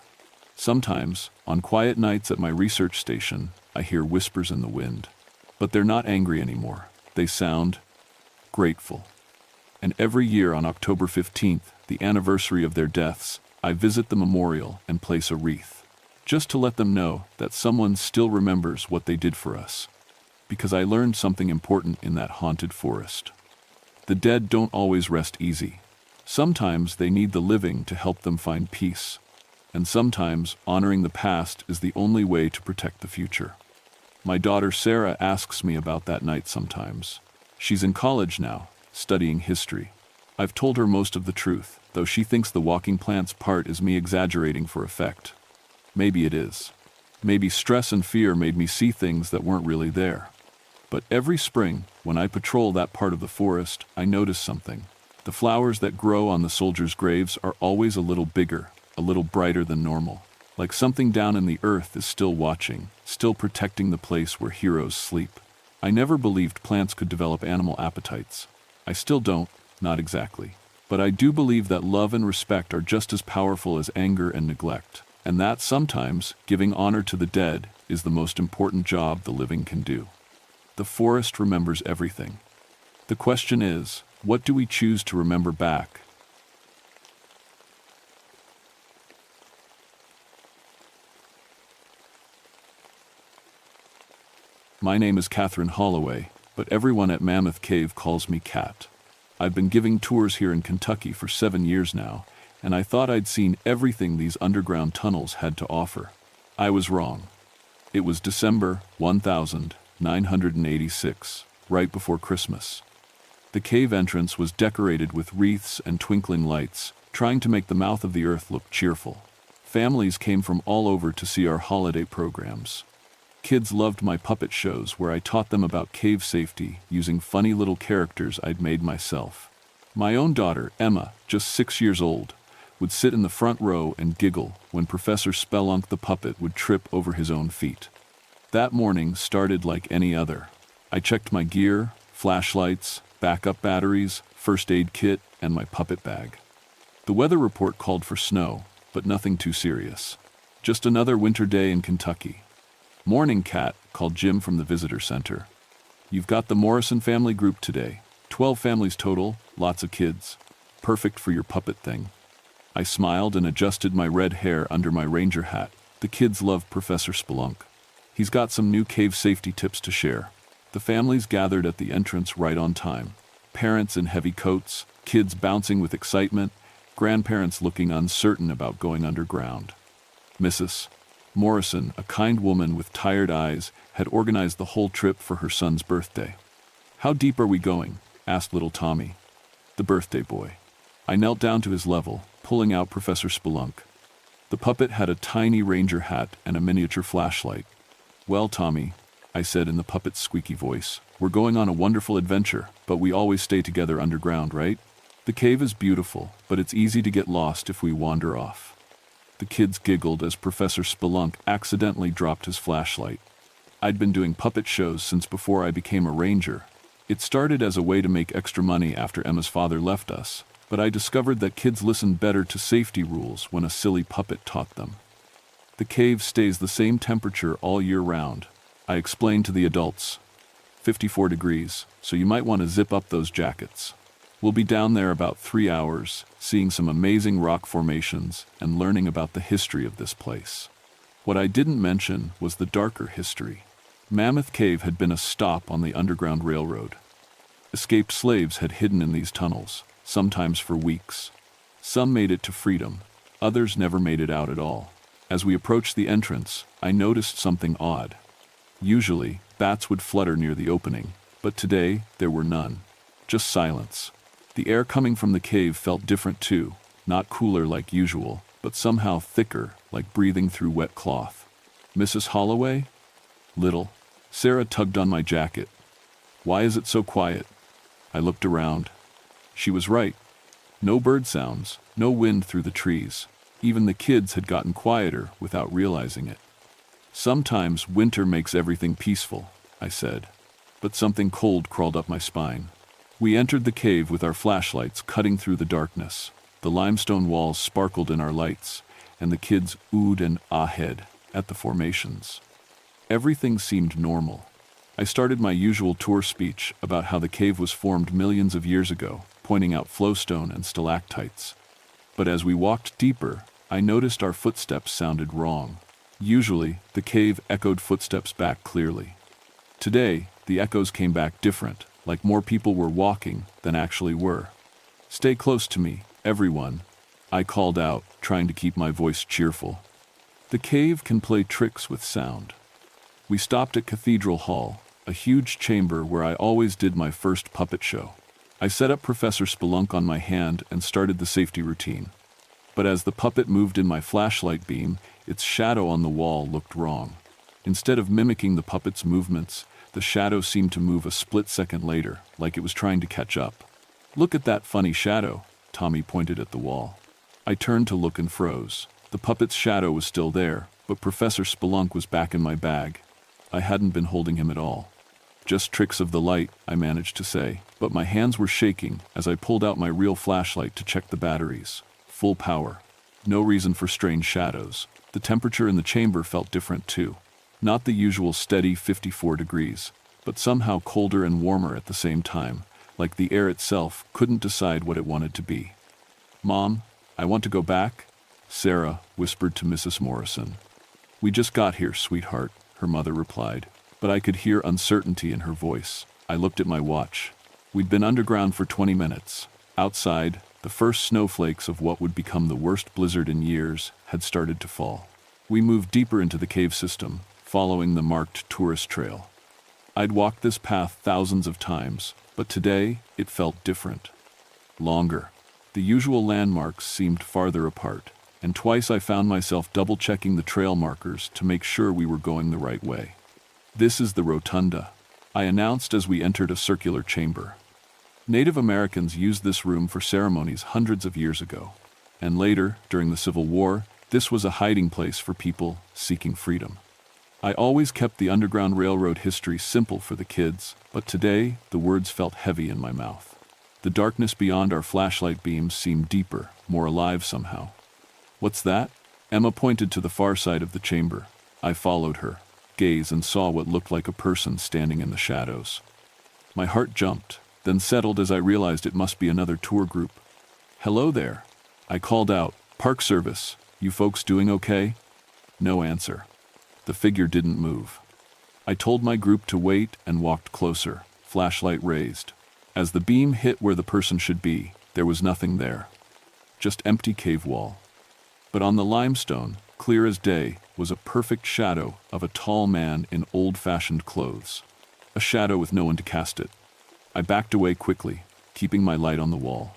Sometimes, on quiet nights at my research station, I hear whispers in the wind. But they're not angry anymore. They sound grateful. And every year on October 15th, the anniversary of their deaths, I visit the memorial and place a wreath. Just to let them know that someone still remembers what they did for us. Because I learned something important in that haunted forest. The dead don't always rest easy. Sometimes they need the living to help them find peace. And sometimes honoring the past is the only way to protect the future. My daughter Sarah asks me about that night sometimes. She's in college now, studying history. I've told her most of the truth, though she thinks the walking plants part is me exaggerating for effect. Maybe it is. Maybe stress and fear made me see things that weren't really there. But every spring, when I patrol that part of the forest, I notice something. The flowers that grow on the soldiers' graves are always a little bigger, a little brighter than normal. Like something down in the earth is still watching, still protecting the place where heroes sleep. I never believed plants could develop animal appetites. I still don't, not exactly. But I do believe that love and respect are just as powerful as anger and neglect, and that sometimes giving honor to the dead is the most important job the living can do. The forest remembers everything. The question is, what do we choose to remember back? My name is Catherine Holloway, but everyone at Mammoth Cave calls me Cat. I've been giving tours here in Kentucky for 7 years now, and I thought I'd seen everything these underground tunnels had to offer. I was wrong. It was December 1986, right before Christmas. The cave entrance was decorated with wreaths and twinkling lights, trying to make the mouth of the earth look cheerful. Families came from all over to see our holiday programs. Kids loved my puppet shows where I taught them about cave safety using funny little characters I'd made myself. My own daughter, Emma, just 6 years old, would sit in the front row and giggle when Professor Spelunk the puppet would trip over his own feet. That morning started like any other. I checked my gear, flashlights, backup batteries, first aid kit, and my puppet bag. The weather report called for snow, but nothing too serious. Just another winter day in Kentucky. "Morning, Cat," called Jim from the visitor center. "You've got the Morrison family group today. 12 families total, lots of kids. Perfect for your puppet thing." I smiled and adjusted my red hair under my ranger hat. The kids love Professor Spelunk. He's got some new cave safety tips to share. The families gathered at the entrance right on time. Parents in heavy coats, kids bouncing with excitement, grandparents looking uncertain about going underground. Mrs. Morrison, a kind woman with tired eyes, had organized the whole trip for her son's birthday. "How deep are we going?" asked little Tommy, the birthday boy. I knelt down to his level, pulling out Professor Spelunk. The puppet had a tiny ranger hat and a miniature flashlight. "Well, Tommy," I said in the puppet's squeaky voice, "we're going on a wonderful adventure, but we always stay together underground, right? The cave is beautiful, but it's easy to get lost if we wander off." The kids giggled as Professor Spelunk accidentally dropped his flashlight. I'd been doing puppet shows since before I became a ranger. It started as a way to make extra money after Emma's father left us, but I discovered that kids listen better to safety rules when a silly puppet taught them. "The cave stays the same temperature all year round," I explained to the adults. 54 degrees, so you might want to zip up those jackets. We'll be down there about 3 hours, seeing some amazing rock formations and learning about the history of this place. What I didn't mention was the darker history. Mammoth Cave had been a stop on the Underground Railroad. Escaped slaves had hidden in these tunnels, sometimes for weeks. Some made it to freedom, others never made it out at all. As we approached the entrance, I noticed something odd. Usually, bats would flutter near the opening, but today there were none. Just silence. The air coming from the cave felt different too, not cooler like usual, but somehow thicker, like breathing through wet cloth. "Mrs. Holloway?" "Little." Sarah tugged on my jacket. "Why is it so quiet?" I looked around. She was right. No bird sounds, no wind through the trees. Even the kids had gotten quieter without realizing it. "Sometimes winter makes everything peaceful," I said. But something cold crawled up my spine. We entered the cave with our flashlights cutting through the darkness. The limestone walls sparkled in our lights, and the kids oohed and ahed at the formations. Everything seemed normal. I started my usual tour speech about how the cave was formed millions of years ago, pointing out flowstone and stalactites. But as we walked deeper, I noticed our footsteps sounded wrong. Usually, the cave echoed footsteps back clearly. Today, the echoes came back different, like more people were walking than actually were. "Stay close to me, everyone," I called out, trying to keep my voice cheerful. The cave can play tricks with sound. We stopped at Cathedral Hall, a huge chamber where I always did my first puppet show. I set up Professor Spelunk on my hand and started the safety routine. But as the puppet moved in my flashlight beam, its shadow on the wall looked wrong. Instead of mimicking the puppet's movements, the shadow seemed to move a split second later, like it was trying to catch up. "Look at that funny shadow," Tommy pointed at the wall. I turned to look and froze. The puppet's shadow was still there, but Professor Spelunk was back in my bag. I hadn't been holding him at all. "Just tricks of the light," I managed to say, but my hands were shaking as I pulled out my real flashlight to check the batteries. Full power. No reason for strange shadows. The temperature in the chamber felt different too. Not the usual steady 54 degrees, but somehow colder and warmer at the same time, like the air itself couldn't decide what it wanted to be. "Mom, I want to go back," Sarah whispered to Mrs. Morrison. "We just got here, sweetheart," her mother replied. but I could hear uncertainty in her voice. I looked at my watch. We'd been underground for 20 minutes. Outside, the first snowflakes of what would become the worst blizzard in years had started to fall. We moved deeper into the cave system, following the marked tourist trail. I'd walked this path thousands of times, but today it felt different. Longer. The usual landmarks seemed farther apart, and twice I found myself double-checking the trail markers to make sure we were going the right way. "This is the rotunda," I announced as we entered a circular chamber. Native Americans used this room for ceremonies hundreds of years ago, and later, during the Civil War, this was a hiding place for people seeking freedom. I always kept the Underground Railroad history simple for the kids, but today the words felt heavy in my mouth. The darkness beyond our flashlight beams seemed deeper, more alive somehow. "What's that?" Emma pointed to the far side of the chamber. I followed her gaze and saw what looked like a person standing in the shadows. My heart jumped, then settled as I realized it must be another tour group. "Hello there," I called out. "Park Service, you folks doing okay?" No answer. The figure didn't move. I told my group to wait and walked closer, flashlight raised. As the beam hit where the person should be, there was nothing there. Just empty cave wall. But on the limestone, clear as day, was a perfect shadow of a tall man in old-fashioned clothes. A shadow with no one to cast it. I backed away quickly, keeping my light on the wall.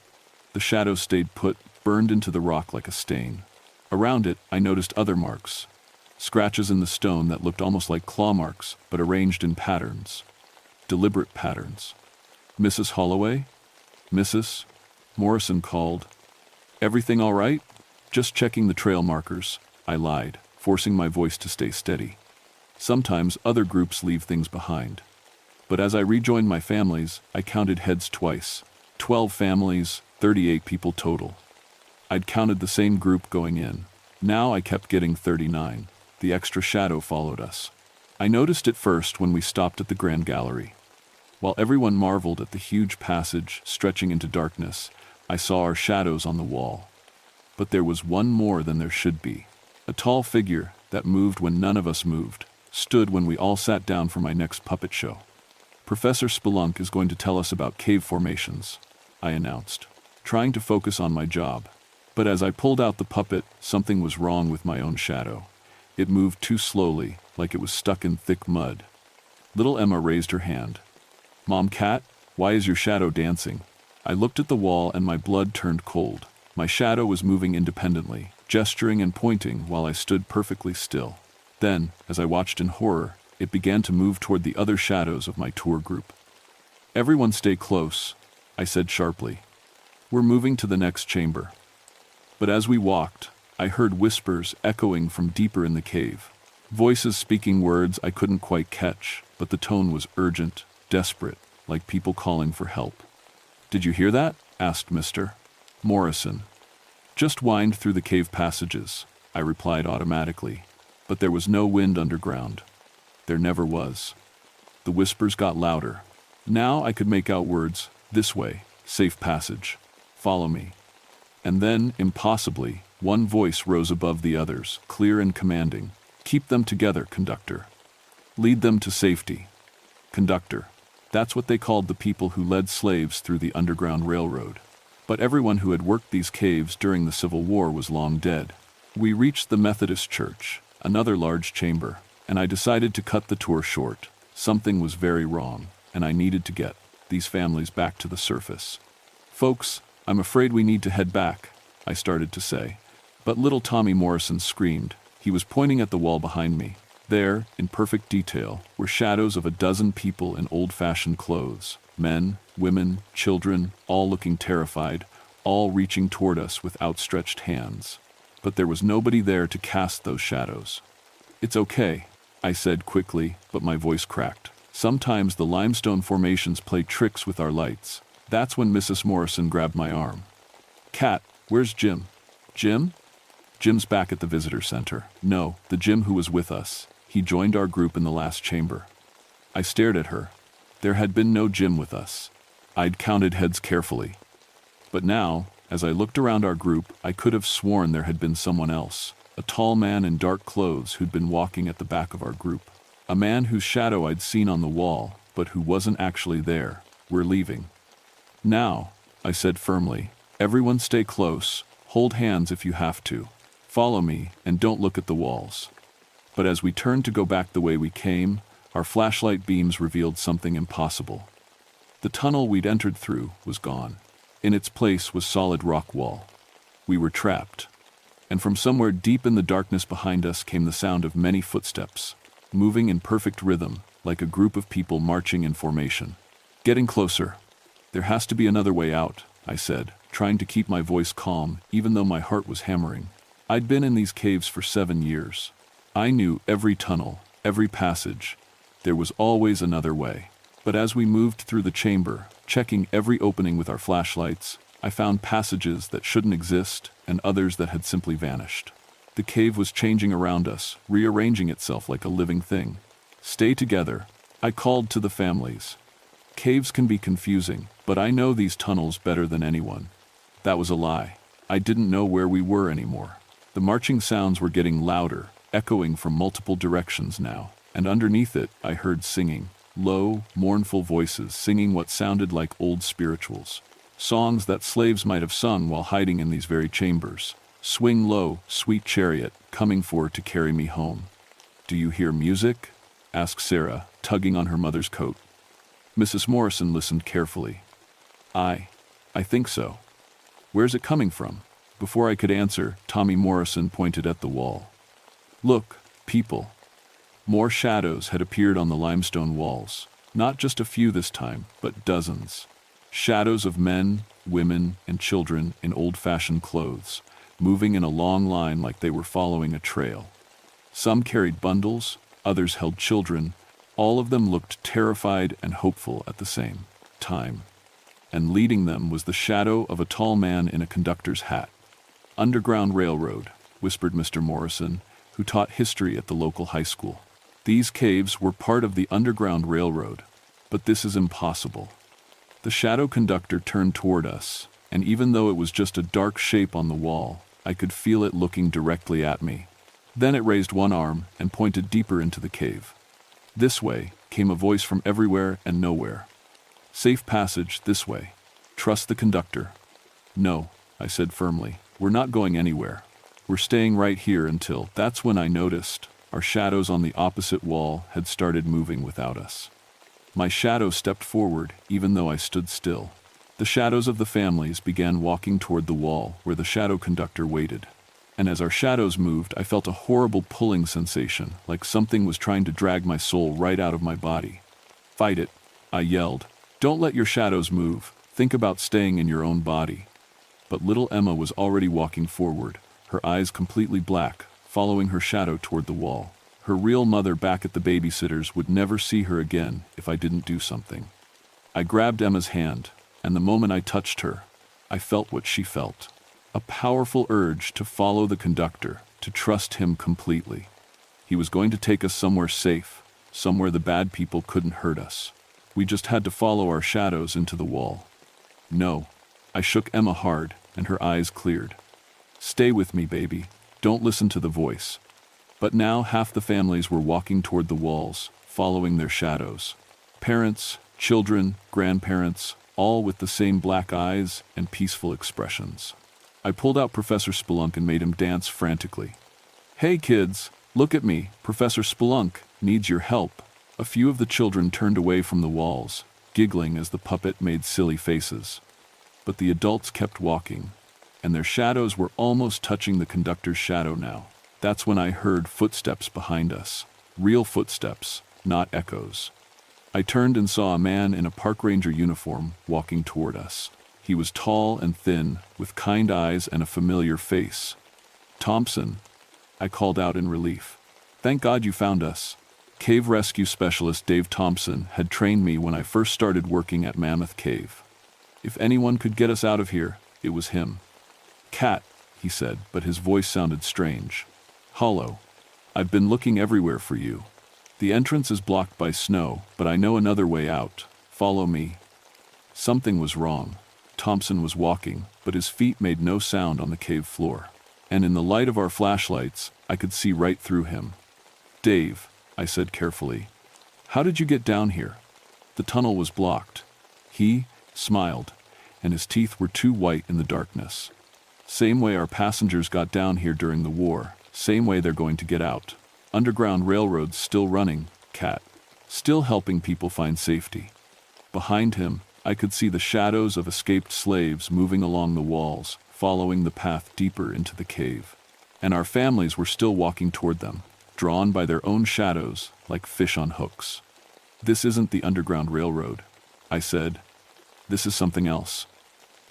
The shadow stayed put, burned into the rock like a stain. Around it, I noticed other marks. Scratches in the stone that looked almost like claw marks, but arranged in patterns. Deliberate patterns. "Mrs. Holloway?" "Mrs. Morrison called." "Everything all right?" "Just checking the trail markers," I lied, forcing my voice to stay steady. Sometimes other groups leave things behind. But as I rejoined my families, I counted heads twice. 12 families, 38 people total. I'd counted the same group going in. Now I kept getting 39. The extra shadow followed us. I noticed it first when we stopped at the Grand Gallery. While everyone marveled at the huge passage stretching into darkness, I saw our shadows on the wall. But there was one more than there should be. A tall figure that moved when none of us moved, stood when we all sat down for my next puppet show. "Professor Spelunk is going to tell us about cave formations," I announced, trying to focus on my job. But as I pulled out the puppet, something was wrong with my own shadow. It moved too slowly, like it was stuck in thick mud. Little Emma raised her hand. "Mom Cat, why is your shadow dancing?" I looked at the wall and my blood turned cold. My shadow was moving independently, gesturing and pointing while I stood perfectly still. Then, as I watched in horror, it began to move toward the other shadows of my tour group. "Everyone stay close," I said sharply. "We're moving to the next chamber." But as we walked, I heard whispers echoing from deeper in the cave. Voices speaking words I couldn't quite catch, but the tone was urgent, desperate, like people calling for help. "Did you hear that?" asked Mr. Morrison. "Just wind through the cave passages," I replied automatically. But there was no wind underground. There never was. The whispers got louder. Now I could make out words, "This way, safe passage, follow me." And then, impossibly, one voice rose above the others, clear and commanding. "Keep them together, conductor. Lead them to safety." Conductor. That's what they called the people who led slaves through the Underground Railroad. But everyone who had worked these caves during the Civil War was long dead. We reached the Methodist Church, another large chamber, and I decided to cut the tour short. Something was very wrong, and I needed to get these families back to the surface. "Folks, I'm afraid we need to head back," I started to say. But little Tommy Morrison screamed. He was pointing at the wall behind me. There, in perfect detail, were shadows of a dozen people in old-fashioned clothes. Men, women, children, all looking terrified, all reaching toward us with outstretched hands. But there was nobody there to cast those shadows. "It's okay," I said quickly, but my voice cracked. "Sometimes the limestone formations play tricks with our lights." That's when Mrs. Morrison grabbed my arm. "Cat, where's Jim?" "Jim?" "Jim's back at the visitor center." "No, the Jim who was with us. He joined our group in the last chamber." I stared at her. There had been no Jim with us. I'd counted heads carefully. But now, as I looked around our group, I could have sworn there had been someone else. A tall man in dark clothes who'd been walking at the back of our group. A man whose shadow I'd seen on the wall, but who wasn't actually there. We're leaving. Now, I said firmly. Everyone stay close, hold hands if you have to. Follow me, and don't look at the walls. But as we turned to go back the way we came, our flashlight beams revealed something impossible. The tunnel we'd entered through was gone. In its place was solid rock wall. We were trapped. And from somewhere deep in the darkness behind us came the sound of many footsteps, moving in perfect rhythm, like a group of people marching in formation. Getting closer. There has to be another way out, I said, trying to keep my voice calm, even though my heart was hammering. I'd been in these caves for 7 years. I knew every tunnel, every passage. There was always another way. But as we moved through the chamber, checking every opening with our flashlights, I found passages that shouldn't exist and others that had simply vanished. The cave was changing around us, rearranging itself like a living thing. Stay together, I called to the families. Caves can be confusing, but I know these tunnels better than anyone. That was a lie. I didn't know where we were anymore. The marching sounds were getting louder, echoing from multiple directions now, and underneath it I heard singing. Low, mournful voices singing what sounded like old spirituals. Songs that slaves might have sung while hiding in these very chambers. Swing low, sweet chariot, coming for to carry me home. Do you hear music? Asked Sarah, tugging on her mother's coat. Mrs. Morrison listened carefully. I think so. Where's it coming from? Before I could answer, Tommy Morrison pointed at the wall. Look, people. More shadows had appeared on the limestone walls. Not just a few this time, but dozens. Shadows of men, women, and children in old-fashioned clothes, moving in a long line like they were following a trail. Some carried bundles, others held children. All of them looked terrified and hopeful at the same time. And leading them was the shadow of a tall man in a conductor's hat. Underground Railroad, whispered Mr. Morrison, who taught history at the local high school. These caves were part of the Underground Railroad, but this is impossible. The shadow conductor turned toward us, and even though it was just a dark shape on the wall, I could feel it looking directly at me. Then it raised one arm and pointed deeper into the cave. This way, came a voice from everywhere and nowhere. Safe passage this way. Trust the conductor. No, I said firmly. We're not going anywhere. We're staying right here until... That's when I noticed our shadows on the opposite wall had started moving without us. My shadow stepped forward, even though I stood still. The shadows of the families began walking toward the wall where the shadow conductor waited. And as our shadows moved, I felt a horrible pulling sensation, like something was trying to drag my soul right out of my body. Fight it, I yelled. Don't let your shadows move. Think about staying in your own body. But little Emma was already walking forward, her eyes completely black, following her shadow toward the wall. Her real mother back at the babysitter's would never see her again if I didn't do something. I grabbed Emma's hand, and the moment I touched her, I felt what she felt. A powerful urge to follow the conductor, to trust him completely. He was going to take us somewhere safe, somewhere the bad people couldn't hurt us. We just had to follow our shadows into the wall. No. I shook Emma hard, and her eyes cleared. Stay with me, baby. Don't listen to the voice. But now half the families were walking toward the walls, following their shadows. Parents, children, grandparents, all with the same black eyes and peaceful expressions. I pulled out Professor Spelunk and made him dance frantically. Hey kids, look at me, Professor Spelunk needs your help. A few of the children turned away from the walls, giggling as the puppet made silly faces. But the adults kept walking, and their shadows were almost touching the conductor's shadow now. That's when I heard footsteps behind us. Real footsteps, not echoes. I turned and saw a man in a park ranger uniform walking toward us. He was tall and thin, with kind eyes and a familiar face. Thompson, I called out in relief. Thank God you found us. Cave rescue specialist Dave Thompson had trained me when I first started working at Mammoth Cave. If anyone could get us out of here, it was him. Cat, he said, but his voice sounded strange. Hollow. I've been looking everywhere for you. The entrance is blocked by snow, but I know another way out. Follow me. Something was wrong. Thompson was walking, but his feet made no sound on the cave floor. And in the light of our flashlights, I could see right through him. Dave, I said carefully. How did you get down here? The tunnel was blocked. He smiled, and his teeth were too white in the darkness. Same way our passengers got down here during the war, same way they're going to get out. Underground railroads still running, Cat. Still helping people find safety. Behind him, I could see the shadows of escaped slaves moving along the walls, following the path deeper into the cave. And our families were still walking toward them, drawn by their own shadows, like fish on hooks. This isn't the Underground Railroad, I said. This is something else.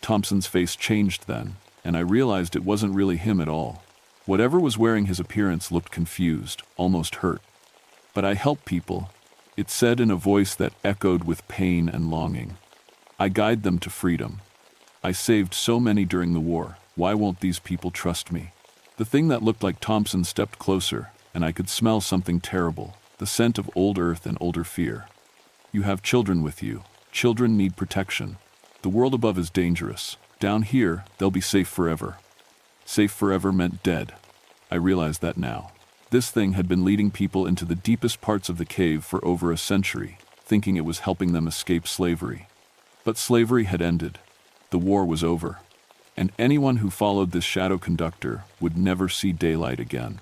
Thompson's face changed then, and I realized it wasn't really him at all. Whatever was wearing his appearance looked confused, almost hurt. But I help people, it said in a voice that echoed with pain and longing. I guide them to freedom. I saved so many during the war, why won't these people trust me? The thing that looked like Thompson stepped closer, and I could smell something terrible, the scent of old earth and older fear. You have children with you. Children need protection. The world above is dangerous. Down here, they'll be safe forever. Safe forever meant dead. I realized that now. This thing had been leading people into the deepest parts of the cave for over a century, thinking it was helping them escape slavery. But slavery had ended. The war was over. And anyone who followed this shadow conductor would never see daylight again.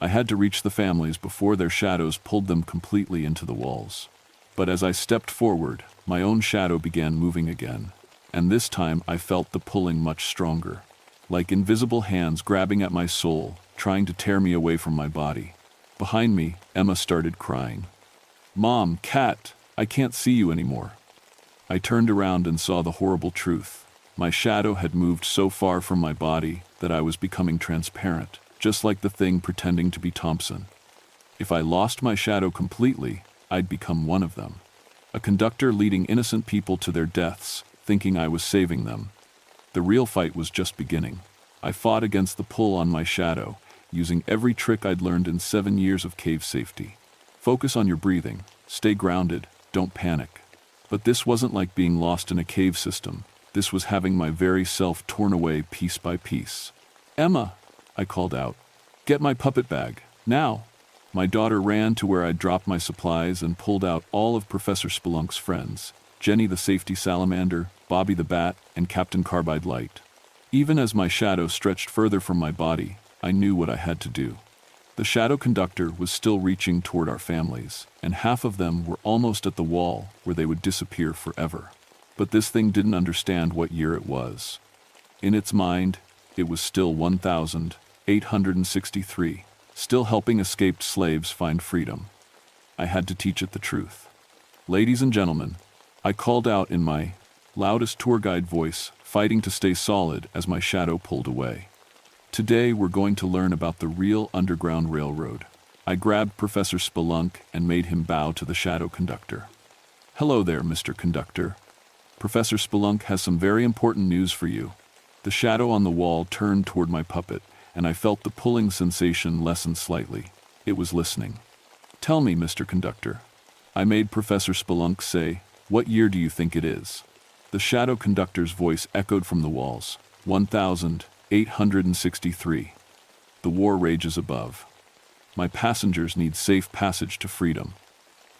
I had to reach the families before their shadows pulled them completely into the walls. But as I stepped forward, my own shadow began moving again. And this time I felt the pulling much stronger. Like invisible hands grabbing at my soul, trying to tear me away from my body. Behind me, Emma started crying. Mom, Cat, I can't see you anymore. I turned around and saw the horrible truth. My shadow had moved so far from my body that I was becoming transparent, just like the thing pretending to be Thompson. If I lost my shadow completely, I'd become one of them. A conductor leading innocent people to their deaths, thinking I was saving them. The real fight was just beginning. I fought against the pull on my shadow, using every trick I'd learned in 7 years of cave safety. Focus on your breathing, stay grounded, don't panic. But this wasn't like being lost in a cave system. This was having my very self torn away piece by piece. Emma, I called out. Get my puppet bag, now. My daughter ran to where I'd dropped my supplies and pulled out all of Professor Spelunk's friends, Jenny the safety salamander, Bobby the bat, and Captain Carbide Light. Even as my shadow stretched further from my body, I knew what I had to do. The shadow conductor was still reaching toward our families, and half of them were almost at the wall where they would disappear forever. But this thing didn't understand what year it was. In its mind, it was still 1863, still helping escaped slaves find freedom. I had to teach it the truth. Ladies and gentlemen, I called out in my loudest tour guide voice, fighting to stay solid as my shadow pulled away. Today we're going to learn about the real Underground Railroad. I grabbed Professor Spelunk and made him bow to the shadow conductor. Hello there, Mr. Conductor. Professor Spelunk has some very important news for you. The shadow on the wall turned toward my puppet, and I felt the pulling sensation lessen slightly. It was listening. Tell me, Mr. Conductor. I made Professor Spelunk say, what year do you think it is? The shadow conductor's voice echoed from the walls. 1863. The war rages above. My passengers need safe passage to freedom.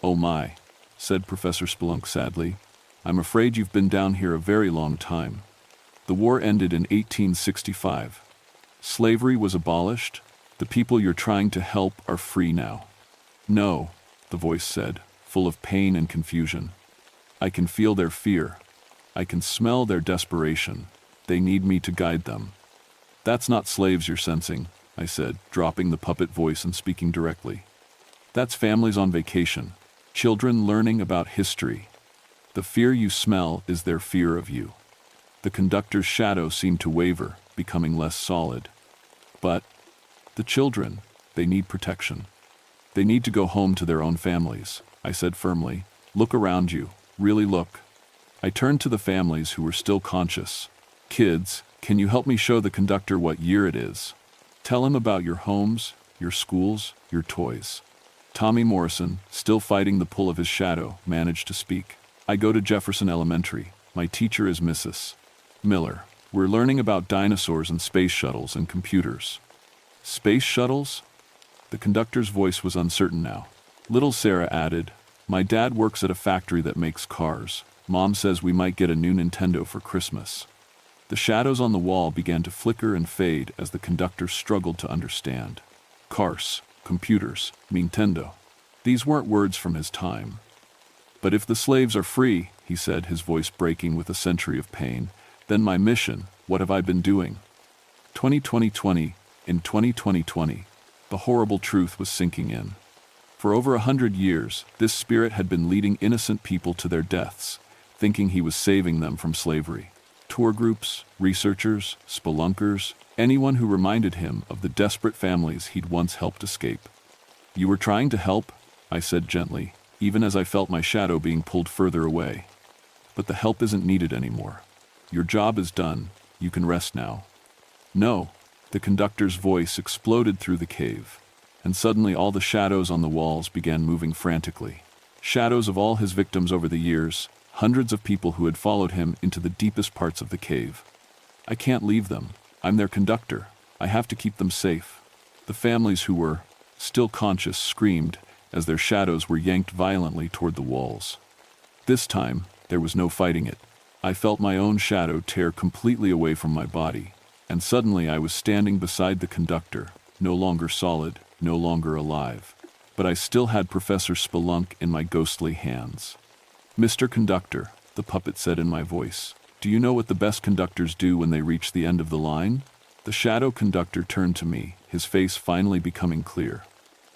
Oh my, said Professor Spelunk sadly. I'm afraid you've been down here a very long time. The war ended in 1865. Slavery was abolished. The people you're trying to help are free now. No, the voice said, full of pain and confusion. I can feel their fear. I can smell their desperation. They need me to guide them. That's not slaves you're sensing, I said, dropping the puppet voice and speaking directly. That's families on vacation, children learning about history. The fear you smell is their fear of you. The conductor's shadow seemed to waver, becoming less solid. But the children, they need protection. They need to go home to their own families, I said firmly. Look around you, really look. I turned to the families who were still conscious. Kids, can you help me show the conductor what year it is? Tell him about your homes, your schools, your toys. Tommy Morrison, still fighting the pull of his shadow, managed to speak. I go to Jefferson Elementary. My teacher is Mrs. Miller. We're learning about dinosaurs and space shuttles and computers. Space shuttles? The conductor's voice was uncertain now. Little Sarah added, "My dad works at a factory that makes cars. Mom says we might get a new Nintendo for Christmas." The shadows on the wall began to flicker and fade as the conductor struggled to understand. Cars, computers, Nintendo. These weren't words from his time. "But if the slaves are free," he said, his voice breaking with a century of pain, "then my mission, what have I been doing?" 2020, in 2020, the horrible truth was sinking in. For over 100 years, this spirit had been leading innocent people to their deaths, thinking he was saving them from slavery. Tour groups, researchers, spelunkers, anyone who reminded him of the desperate families he'd once helped escape. "You were trying to help," I said gently, even as I felt my shadow being pulled further away. "But the help isn't needed anymore. Your job is done. You can rest now." "No." The conductor's voice exploded through the cave, and suddenly all the shadows on the walls began moving frantically. Shadows of all his victims over the years, hundreds of people who had followed him into the deepest parts of the cave. "I can't leave them. I'm their conductor. I have to keep them safe." The families who were still conscious screamed as their shadows were yanked violently toward the walls. This time, there was no fighting it. I felt my own shadow tear completely away from my body, and suddenly I was standing beside the conductor, no longer solid, no longer alive. But I still had Professor Spelunk in my ghostly hands. "Mr. Conductor," the puppet said in my voice, "do you know what the best conductors do when they reach the end of the line?" The shadow conductor turned to me, his face finally becoming clear.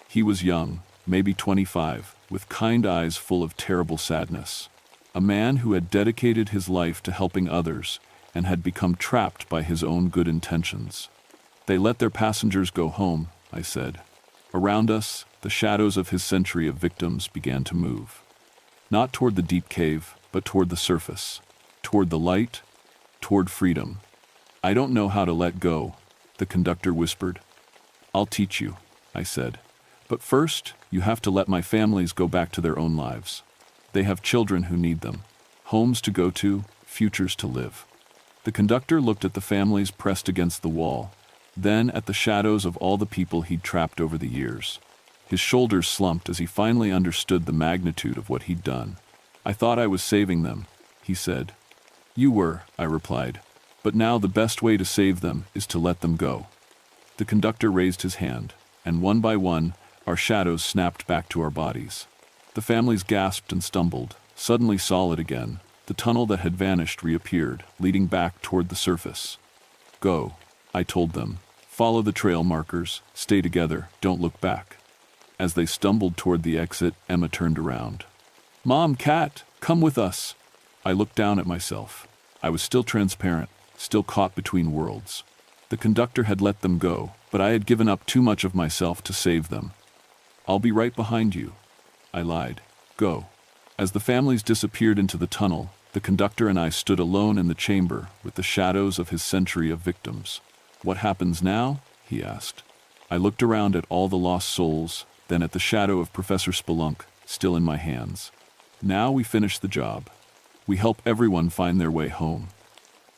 He was young, maybe 25, with kind eyes full of terrible sadness. A man who had dedicated his life to helping others and had become trapped by his own good intentions. "They let their passengers go home," I said. Around us, the shadows of his century of victims began to move. Not toward the deep cave, but toward the surface, toward the light, toward freedom. "I don't know how to let go," the conductor whispered. "I'll teach you," I said. "But first, you have to let my families go back to their own lives. They have children who need them, homes to go to, futures to live." The conductor looked at the families pressed against the wall, then at the shadows of all the people he'd trapped over the years. His shoulders slumped as he finally understood the magnitude of what he'd done. "I thought I was saving them," he said. "You were," I replied. "But now the best way to save them is to let them go." The conductor raised his hand, and one by one, our shadows snapped back to our bodies. The families gasped and stumbled, suddenly solid again. The tunnel that had vanished reappeared, leading back toward the surface. "Go," I told them. "Follow the trail markers, stay together, don't look back." As they stumbled toward the exit, Emma turned around. "Mom, Cat, come with us." I looked down at myself. I was still transparent, still caught between worlds. The conductor had let them go, but I had given up too much of myself to save them. "I'll be right behind you," I lied. "Go." As the families disappeared into the tunnel, the conductor and I stood alone in the chamber with the shadows of his century of victims. "What happens now?" he asked. I looked around at all the lost souls, then at the shadow of Professor Spelunk, still in my hands. "Now we finish the job. We help everyone find their way home."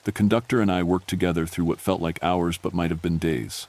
The conductor and I worked together through what felt like hours but might have been days.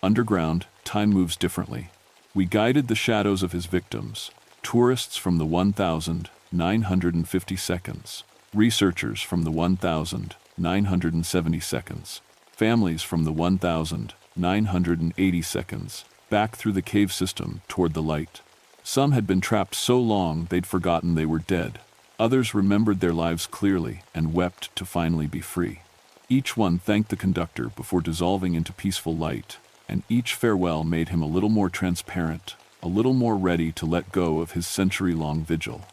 Underground, time moves differently. We guided the shadows of his victims, tourists from the 1,950 seconds, researchers from the 1,970 seconds, families from the 1,980 seconds, back through the cave system toward the light. Some had been trapped so long they'd forgotten they were dead. Others remembered their lives clearly and wept to finally be free. Each one thanked the conductor before dissolving into peaceful light, and each farewell made him a little more transparent, a little more ready to let go of his century-long vigil.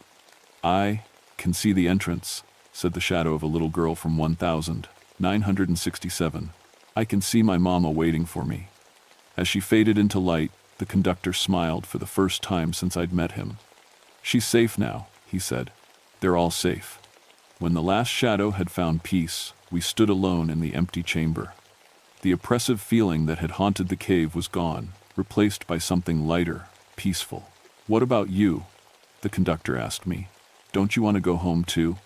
"I can see the entrance," said the shadow of a little girl from 1,967. "I can see my mama waiting for me." As she faded into light, the conductor smiled for the first time since I'd met him. "She's safe now," he said. "They're all safe." When the last shadow had found peace, we stood alone in the empty chamber. The oppressive feeling that had haunted the cave was gone, replaced by something lighter, peaceful. "What about you?" the conductor asked me. "Don't you want to go home too?"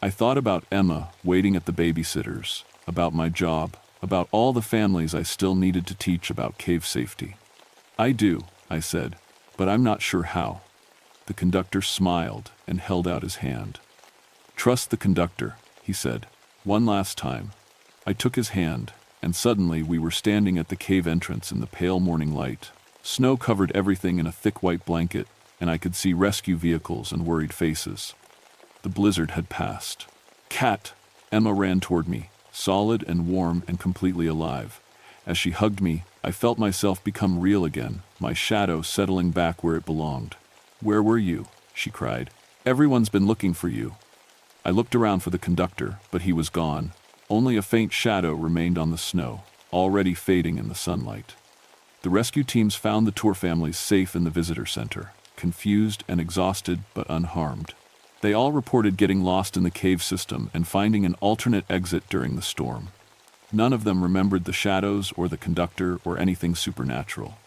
I thought about Emma waiting at the babysitters, about my job, about all the families I still needed to teach about cave safety. "I do," I said, but I'm not sure how." The conductor smiled and held out his hand. "Trust the conductor," he said. "One last time." I took his hand, and suddenly we were standing at the cave entrance in the pale morning light. Snow covered everything in a thick white blanket, and I could see rescue vehicles and worried faces. The blizzard had passed. "Cat!" Emma ran toward me, solid and warm and completely alive. As she hugged me, I felt myself become real again, my shadow settling back where it belonged. "Where were you?" she cried. "Everyone's been looking for you." I looked around for the conductor, but he was gone. Only a faint shadow remained on the snow, already fading in the sunlight. The rescue teams found the tour families safe in the visitor center, confused and exhausted but unharmed. They all reported getting lost in the cave system and finding an alternate exit during the storm. None of them remembered the shadows or the conductor or anything supernatural.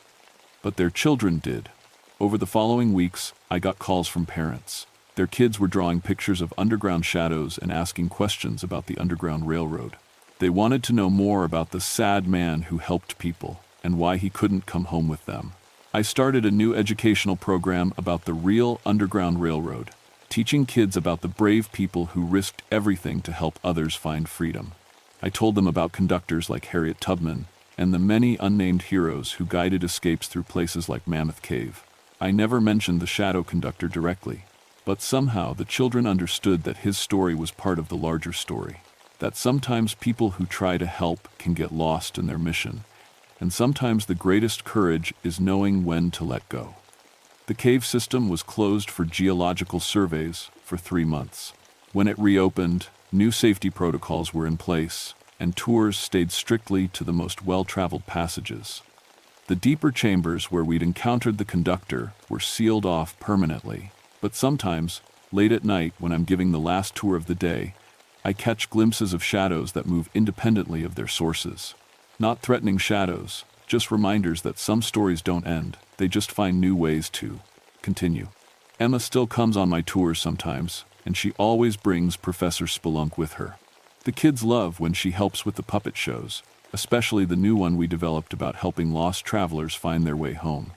But their children did. Over the following weeks, I got calls from parents. Their kids were drawing pictures of underground shadows and asking questions about the Underground Railroad. They wanted to know more about the sad man who helped people and why he couldn't come home with them. I started a new educational program about the real Underground Railroad, teaching kids about the brave people who risked everything to help others find freedom. I told them about conductors like Harriet Tubman and the many unnamed heroes who guided escapes through places like Mammoth Cave. I never mentioned the shadow conductor directly, but somehow the children understood that his story was part of the larger story, that sometimes people who try to help can get lost in their mission, and sometimes the greatest courage is knowing when to let go. The cave system was closed for geological surveys for 3 months. When it reopened, new safety protocols were in place, and tours stayed strictly to the most well-traveled passages. The deeper chambers where we'd encountered the conductor were sealed off permanently, but sometimes, late at night when I'm giving the last tour of the day, I catch glimpses of shadows that move independently of their sources. Not threatening shadows, just reminders that some stories don't end, they just find new ways to continue. Emma still comes on my tours sometimes, and she always brings Professor Spelunk with her. The kids love when she helps with the puppet shows, especially the new one we developed about helping lost travelers find their way home.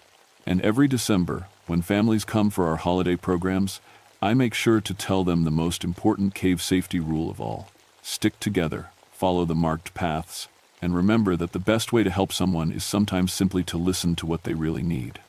And every December, when families come for our holiday programs, I make sure to tell them the most important cave safety rule of all. Stick together, follow the marked paths, and remember that the best way to help someone is sometimes simply to listen to what they really need.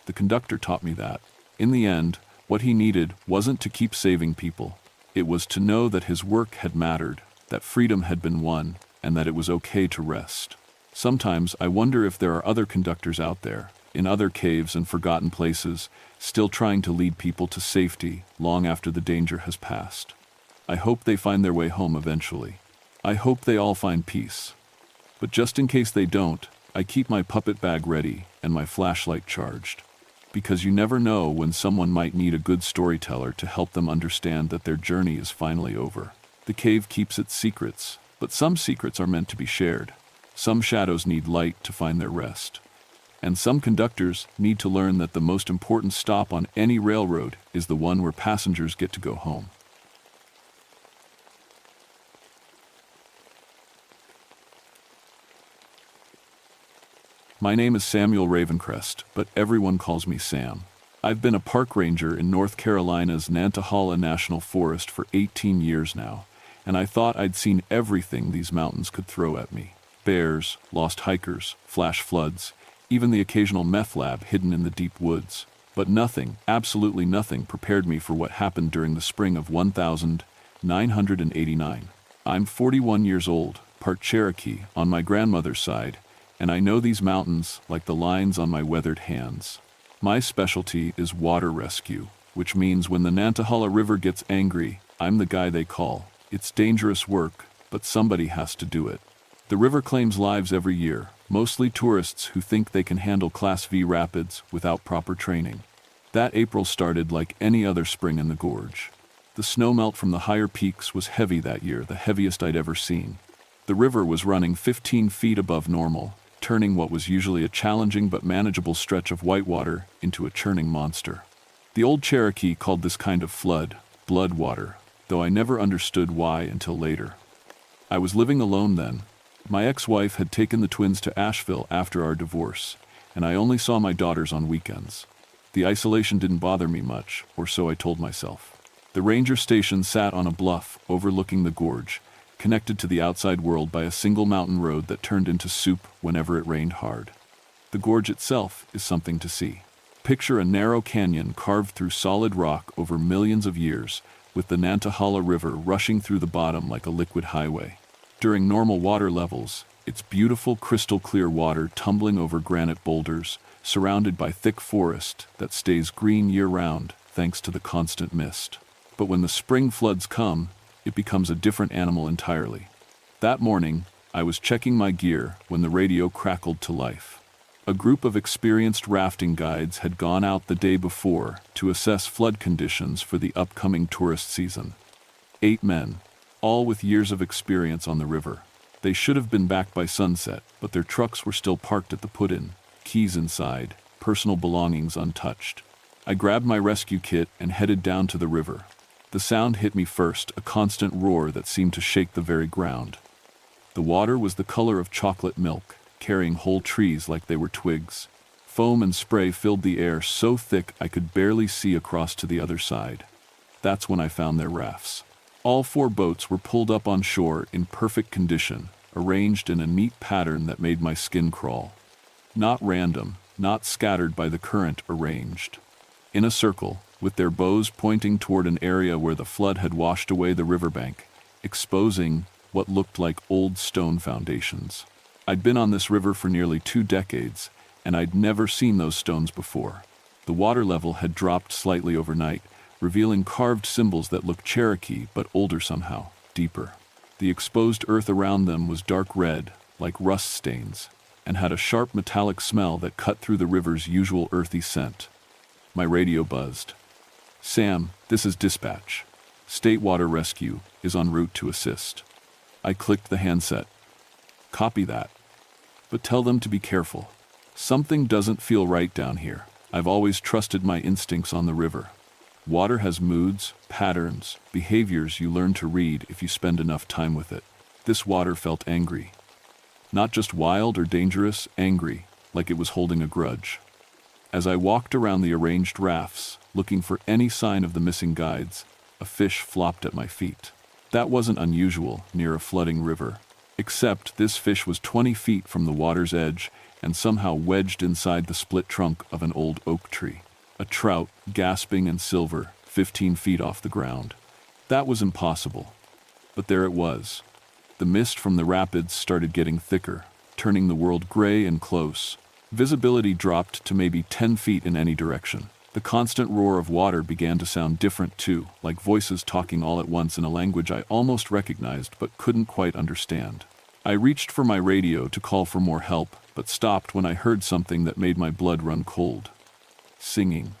The conductor taught me that, in the end, what he needed wasn't to keep saving people. It was to know that his work had mattered, that freedom had been won, and that it was okay to rest. Sometimes I wonder if there are other conductors out there, in other caves and forgotten places, still trying to lead people to safety long after the danger has passed. I hope they find their way home eventually. I hope they all find peace. But just in case they don't, I keep my puppet bag ready and my flashlight charged. Because you never know when someone might need a good storyteller to help them understand that their journey is finally over. The cave keeps its secrets, but some secrets are meant to be shared. Some shadows need light to find their rest. And some conductors need to learn that the most important stop on any railroad is the one where passengers get to go home. My name is Samuel Ravencrest, but everyone calls me Sam. I've been a park ranger in North Carolina's Nantahala National Forest for 18 years now, and I thought I'd seen everything these mountains could throw at me. Bears, lost hikers, flash floods, even the occasional meth lab hidden in the deep woods. But nothing, absolutely nothing, prepared me for what happened during the spring of 1989. I'm 41 years old, part Cherokee, on my grandmother's side, and I know these mountains like the lines on my weathered hands. My specialty is water rescue, which means when the Nantahala River gets angry, I'm the guy they call. It's dangerous work, but somebody has to do it. The river claims lives every year, mostly tourists who think they can handle Class V rapids without proper training. That April started like any other spring in the gorge. The snowmelt from the higher peaks was heavy that year, the heaviest I'd ever seen. The river was running 15 feet above normal, turning what was usually a challenging but manageable stretch of whitewater into a churning monster. The old Cherokee called this kind of flood blood water, though I never understood why until later. I was living alone then. My ex-wife had taken the twins to Asheville after our divorce, and I only saw my daughters on weekends. The isolation didn't bother me much, or so I told myself. The ranger station sat on a bluff overlooking the gorge, connected to the outside world by a single mountain road that turned into soup whenever it rained hard. The gorge itself is something to see. Picture a narrow canyon carved through solid rock over millions of years, with the Nantahala River rushing through the bottom like a liquid highway. During normal water levels, it's beautiful crystal-clear water tumbling over granite boulders, surrounded by thick forest that stays green year-round thanks to the constant mist. But when the spring floods come, it becomes a different animal entirely. That morning, I was checking my gear when the radio crackled to life. A group of experienced rafting guides had gone out the day before to assess flood conditions for the upcoming tourist season. 8 men, all with years of experience on the river. They should have been back by sunset, but their trucks were still parked at the put-in, keys inside, personal belongings untouched. I grabbed my rescue kit and headed down to the river. The sound hit me first, a constant roar that seemed to shake the very ground. The water was the color of chocolate milk, carrying whole trees like they were twigs. Foam and spray filled the air so thick I could barely see across to the other side. That's when I found their rafts. All 4 boats were pulled up on shore in perfect condition, arranged in a neat pattern that made my skin crawl. Not random, not scattered by the current, arranged. In a circle, with their bows pointing toward an area where the flood had washed away the riverbank, exposing what looked like old stone foundations. I'd been on this river for nearly 2 decades, and I'd never seen those stones before. The water level had dropped slightly overnight, revealing carved symbols that looked Cherokee but older somehow, deeper. The exposed earth around them was dark red, like rust stains, and had a sharp metallic smell that cut through the river's usual earthy scent. My radio buzzed. "Sam, this is dispatch. State Water Rescue is en route to assist." I clicked the handset. "Copy that. But tell them to be careful. Something doesn't feel right down here. I've always trusted my instincts on the river. Water has moods, patterns, behaviors you learn to read if you spend enough time with it. This water felt angry. Not just wild or dangerous, angry, like it was holding a grudge." As I walked around the arranged rafts, looking for any sign of the missing guides, a fish flopped at my feet. That wasn't unusual near a flooding river, except this fish was 20 feet from the water's edge and somehow wedged inside the split trunk of an old oak tree. A trout, gasping and silver, 15 feet off the ground. That was impossible. But there it was. The mist from the rapids started getting thicker, turning the world gray and close. Visibility dropped to maybe 10 feet in any direction. The constant roar of water began to sound different too, like voices talking all at once in a language I almost recognized but couldn't quite understand. I reached for my radio to call for more help, but stopped when I heard something that made my blood run cold. Singing.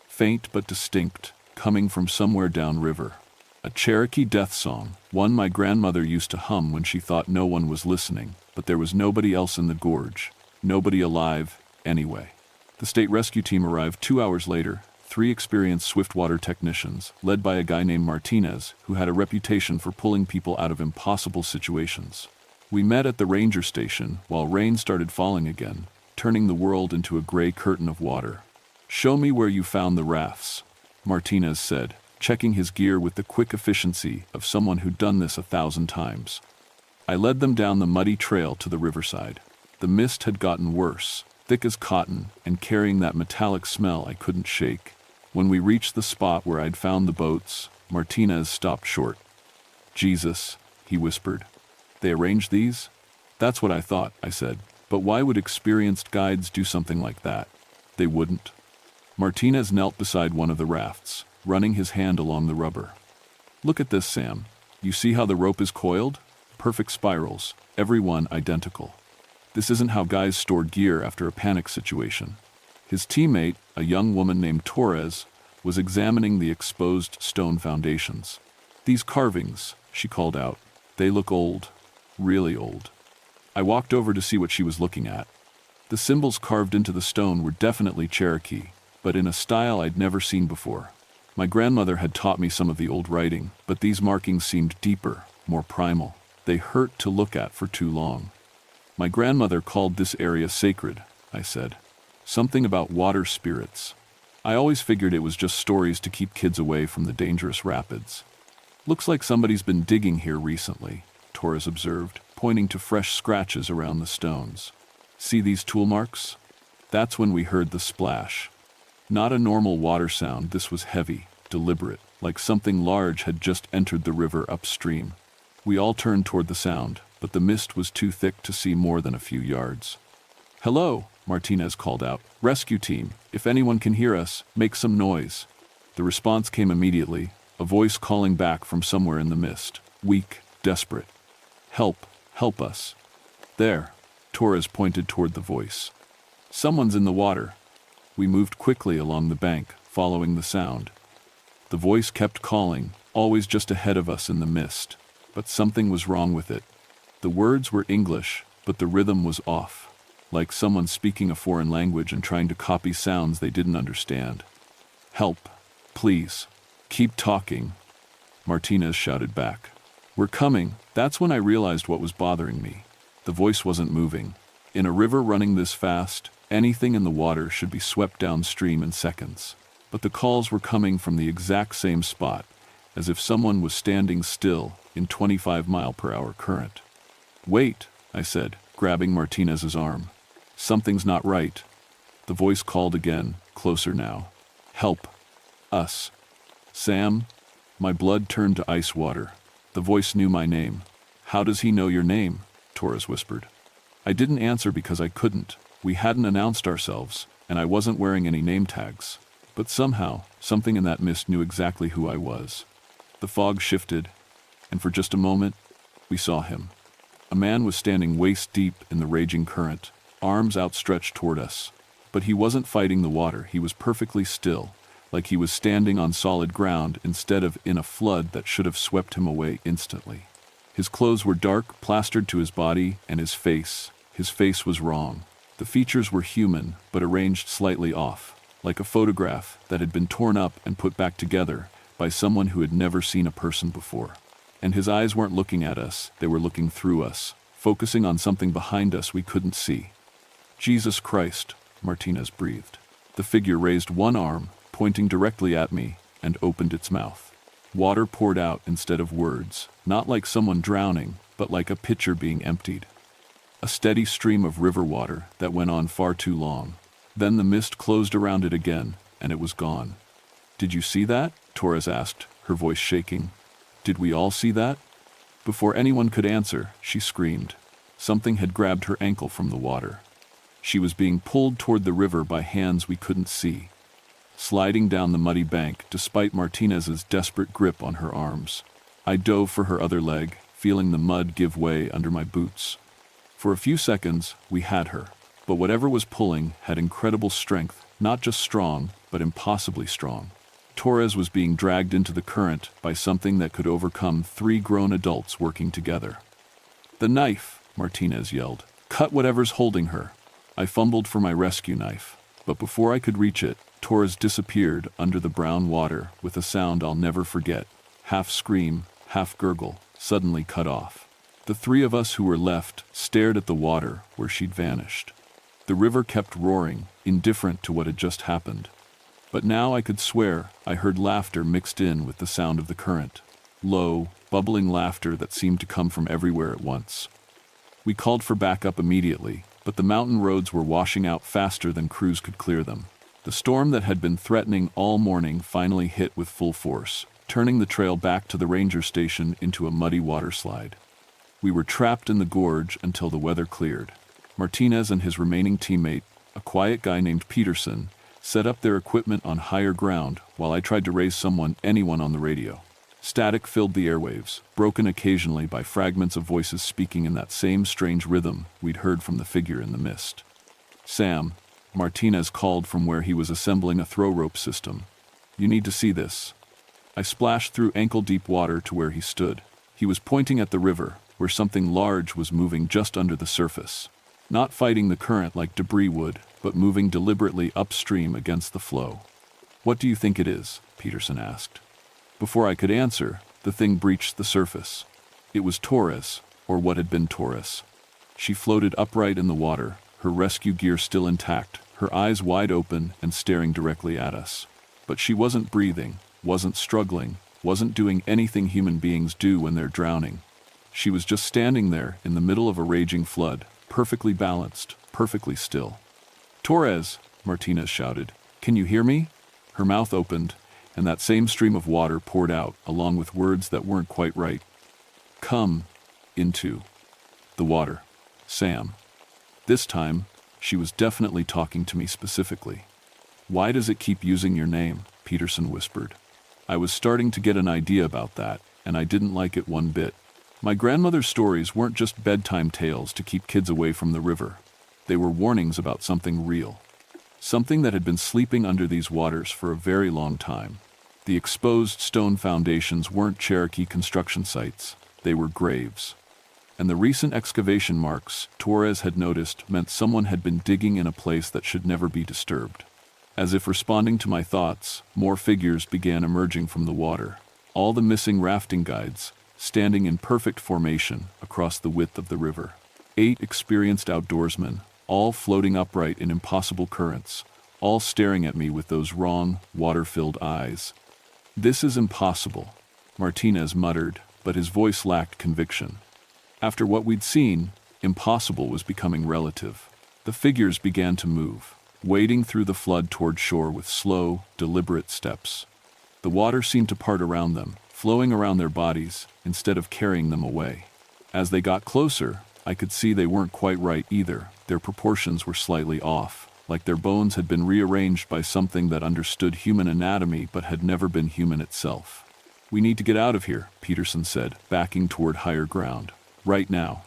Faint but distinct, coming from somewhere downriver. A Cherokee death song, one my grandmother used to hum when she thought no one was listening, but there was nobody else in the gorge. Nobody alive, anyway. The state rescue team arrived 2 hours later, 3 experienced swiftwater technicians, led by a guy named Martinez, who had a reputation for pulling people out of impossible situations. We met at the ranger station while rain started falling again, turning the world into a gray curtain of water. "Show me where you found the rafts," Martinez said, checking his gear with the quick efficiency of someone who'd done this 1,000 times. I led them down the muddy trail to the riverside. The mist had gotten worse, thick as cotton and carrying that metallic smell I couldn't shake. When we reached the spot where I'd found the boats, Martinez stopped short. "Jesus," he whispered. "They arranged these?" "That's what I thought," I said. "But why would experienced guides do something like that?" "They wouldn't." Martinez knelt beside one of the rafts, running his hand along the rubber. "Look at this, Sam. You see how the rope is coiled? Perfect spirals, every one identical. This isn't how guys store gear after a panic situation." His teammate, a young woman named Torres, was examining the exposed stone foundations. "These carvings," she called out, "they look old, really old." I walked over to see what she was looking at. The symbols carved into the stone were definitely Cherokee, but in a style I'd never seen before. My grandmother had taught me some of the old writing, but these markings seemed deeper, more primal. They hurt to look at for too long. "My grandmother called this area sacred," I said. "Something about water spirits." I always figured it was just stories to keep kids away from the dangerous rapids. Looks like somebody's been digging here recently, Torres observed, pointing to fresh scratches around the stones. See these tool marks? That's when we heard the splash. Not a normal water sound, this was heavy, deliberate, like something large had just entered the river upstream. We all turned toward the sound, but the mist was too thick to see more than a few yards. "Hello," Martinez called out. "Rescue team, if anyone can hear us, make some noise." The response came immediately, a voice calling back from somewhere in the mist, weak, desperate. "Help, help us." "There," Torres pointed toward the voice. "Someone's in the water." We moved quickly along the bank, following the sound. The voice kept calling, always just ahead of us in the mist, but something was wrong with it. The words were English, but the rhythm was off, like someone speaking a foreign language and trying to copy sounds they didn't understand. "Help, please. Keep talking," Martinez shouted back. "We're coming." That's when I realized what was bothering me. The voice wasn't moving. In a river running this fast, anything in the water should be swept downstream in seconds. But the calls were coming from the exact same spot, as if someone was standing still in 25-mile-per-hour current. "Wait," I said, grabbing Martinez's arm. "Something's not right." The voice called again, closer now. "Help. Us." "Sam?" My blood turned to ice water. The voice knew my name. "How does he know your name?" Torres whispered. I didn't answer because I couldn't. We hadn't announced ourselves, and I wasn't wearing any name tags. But somehow, something in that mist knew exactly who I was. The fog shifted, and for just a moment, we saw him. A man was standing waist-deep in the raging current, arms outstretched toward us. But he wasn't fighting the water, he was perfectly still, like he was standing on solid ground instead of in a flood that should have swept him away instantly. His clothes were dark, plastered to his body, and his face was wrong. The features were human, but arranged slightly off, like a photograph that had been torn up and put back together by someone who had never seen a person before. And his eyes weren't looking at us, they were looking through us, focusing on something behind us we couldn't see. "Jesus Christ," Martinez breathed. The figure raised one arm, pointing directly at me, and opened its mouth. Water poured out instead of words, not like someone drowning, but like a pitcher being emptied. A steady stream of river water that went on far too long. Then the mist closed around it again, and it was gone. "Did you see that?" Torres asked, her voice shaking. "Did we all see that?" Before anyone could answer, she screamed. Something had grabbed her ankle from the water. She was being pulled toward the river by hands we couldn't see, sliding down the muddy bank despite Martinez's desperate grip on her arms. I dove for her other leg, feeling the mud give way under my boots. For a few seconds, we had her, but whatever was pulling had incredible strength, not just strong, but impossibly strong. Torres was being dragged into the current by something that could overcome 3 grown adults working together. "The knife!" Martinez yelled. "Cut whatever's holding her." I fumbled for my rescue knife, but before I could reach it, Torres disappeared under the brown water with a sound I'll never forget. Half scream, half gurgle, suddenly cut off. The 3 of us who were left stared at the water where she'd vanished. The river kept roaring, indifferent to what had just happened. But now I could swear I heard laughter mixed in with the sound of the current. Low, bubbling laughter that seemed to come from everywhere at once. We called for backup immediately, but the mountain roads were washing out faster than crews could clear them. The storm that had been threatening all morning finally hit with full force, turning the trail back to the ranger station into a muddy waterslide. We were trapped in the gorge until the weather cleared. Martinez and his remaining teammate, a quiet guy named Peterson, set up their equipment on higher ground while I tried to raise anyone on the radio. Static filled the airwaves, broken occasionally by fragments of voices speaking in that same strange rhythm we'd heard from the figure in the mist. "Sam," Martinez called from where he was assembling a throw rope system. "You need to see this." I splashed through ankle-deep water to where he stood. He was pointing at the river, where something large was moving just under the surface. Not fighting the current like debris would, but moving deliberately upstream against the flow. "What do you think it is?" Peterson asked. Before I could answer, the thing breached the surface. It was Torres, or what had been Torres. She floated upright in the water, her rescue gear still intact, her eyes wide open and staring directly at us. But she wasn't breathing, wasn't struggling, wasn't doing anything human beings do when they're drowning. She was just standing there in the middle of a raging flood, perfectly balanced, perfectly still. "Torres!" Martinez shouted. "Can you hear me?" Her mouth opened, and that same stream of water poured out, along with words that weren't quite right. "Come into the water, Sam." This time, she was definitely talking to me specifically. "Why does it keep using your name?" Peterson whispered. I was starting to get an idea about that, and I didn't like it one bit. My grandmother's stories weren't just bedtime tales to keep kids away from the river. They were warnings about something real. Something that had been sleeping under these waters for a very long time. The exposed stone foundations weren't Cherokee construction sites. They were graves. And the recent excavation marks Torres had noticed meant someone had been digging in a place that should never be disturbed. As if responding to my thoughts, more figures began emerging from the water. All the missing rafting guides, standing in perfect formation across the width of the river. 8 experienced outdoorsmen, all floating upright in impossible currents, all staring at me with those wrong, water-filled eyes. "This is impossible," Martinez muttered, but his voice lacked conviction. After what we'd seen, impossible was becoming relative. The figures began to move, wading through the flood toward shore with slow, deliberate steps. The water seemed to part around them, flowing around their bodies, instead of carrying them away. As they got closer, I could see they weren't quite right either. Their proportions were slightly off, like their bones had been rearranged by something that understood human anatomy but had never been human itself. "We need to get out of here," Peterson said, backing toward higher ground. "Right now."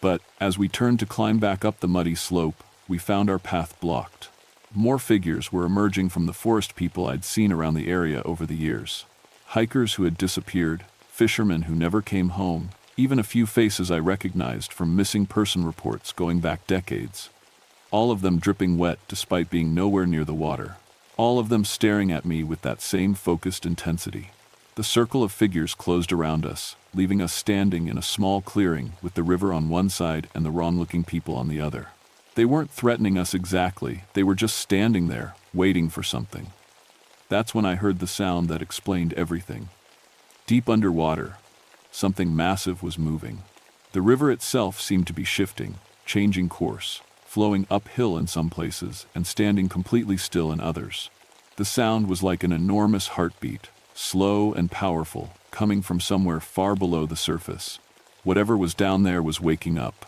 But, as we turned to climb back up the muddy slope, we found our path blocked. More figures were emerging from the forest people I'd seen around the area over the years. Hikers who had disappeared, fishermen who never came home, even a few faces I recognized from missing person reports going back decades. All of them dripping wet despite being nowhere near the water. All of them staring at me with that same focused intensity. The circle of figures closed around us, leaving us standing in a small clearing with the river on one side and the wrong-looking people on the other. They weren't threatening us exactly, they were just standing there, waiting for something. That's when I heard the sound that explained everything. Deep underwater, something massive was moving. The river itself seemed to be shifting, changing course, flowing uphill in some places and standing completely still in others. The sound was like an enormous heartbeat, slow and powerful, coming from somewhere far below the surface. Whatever was down there was waking up.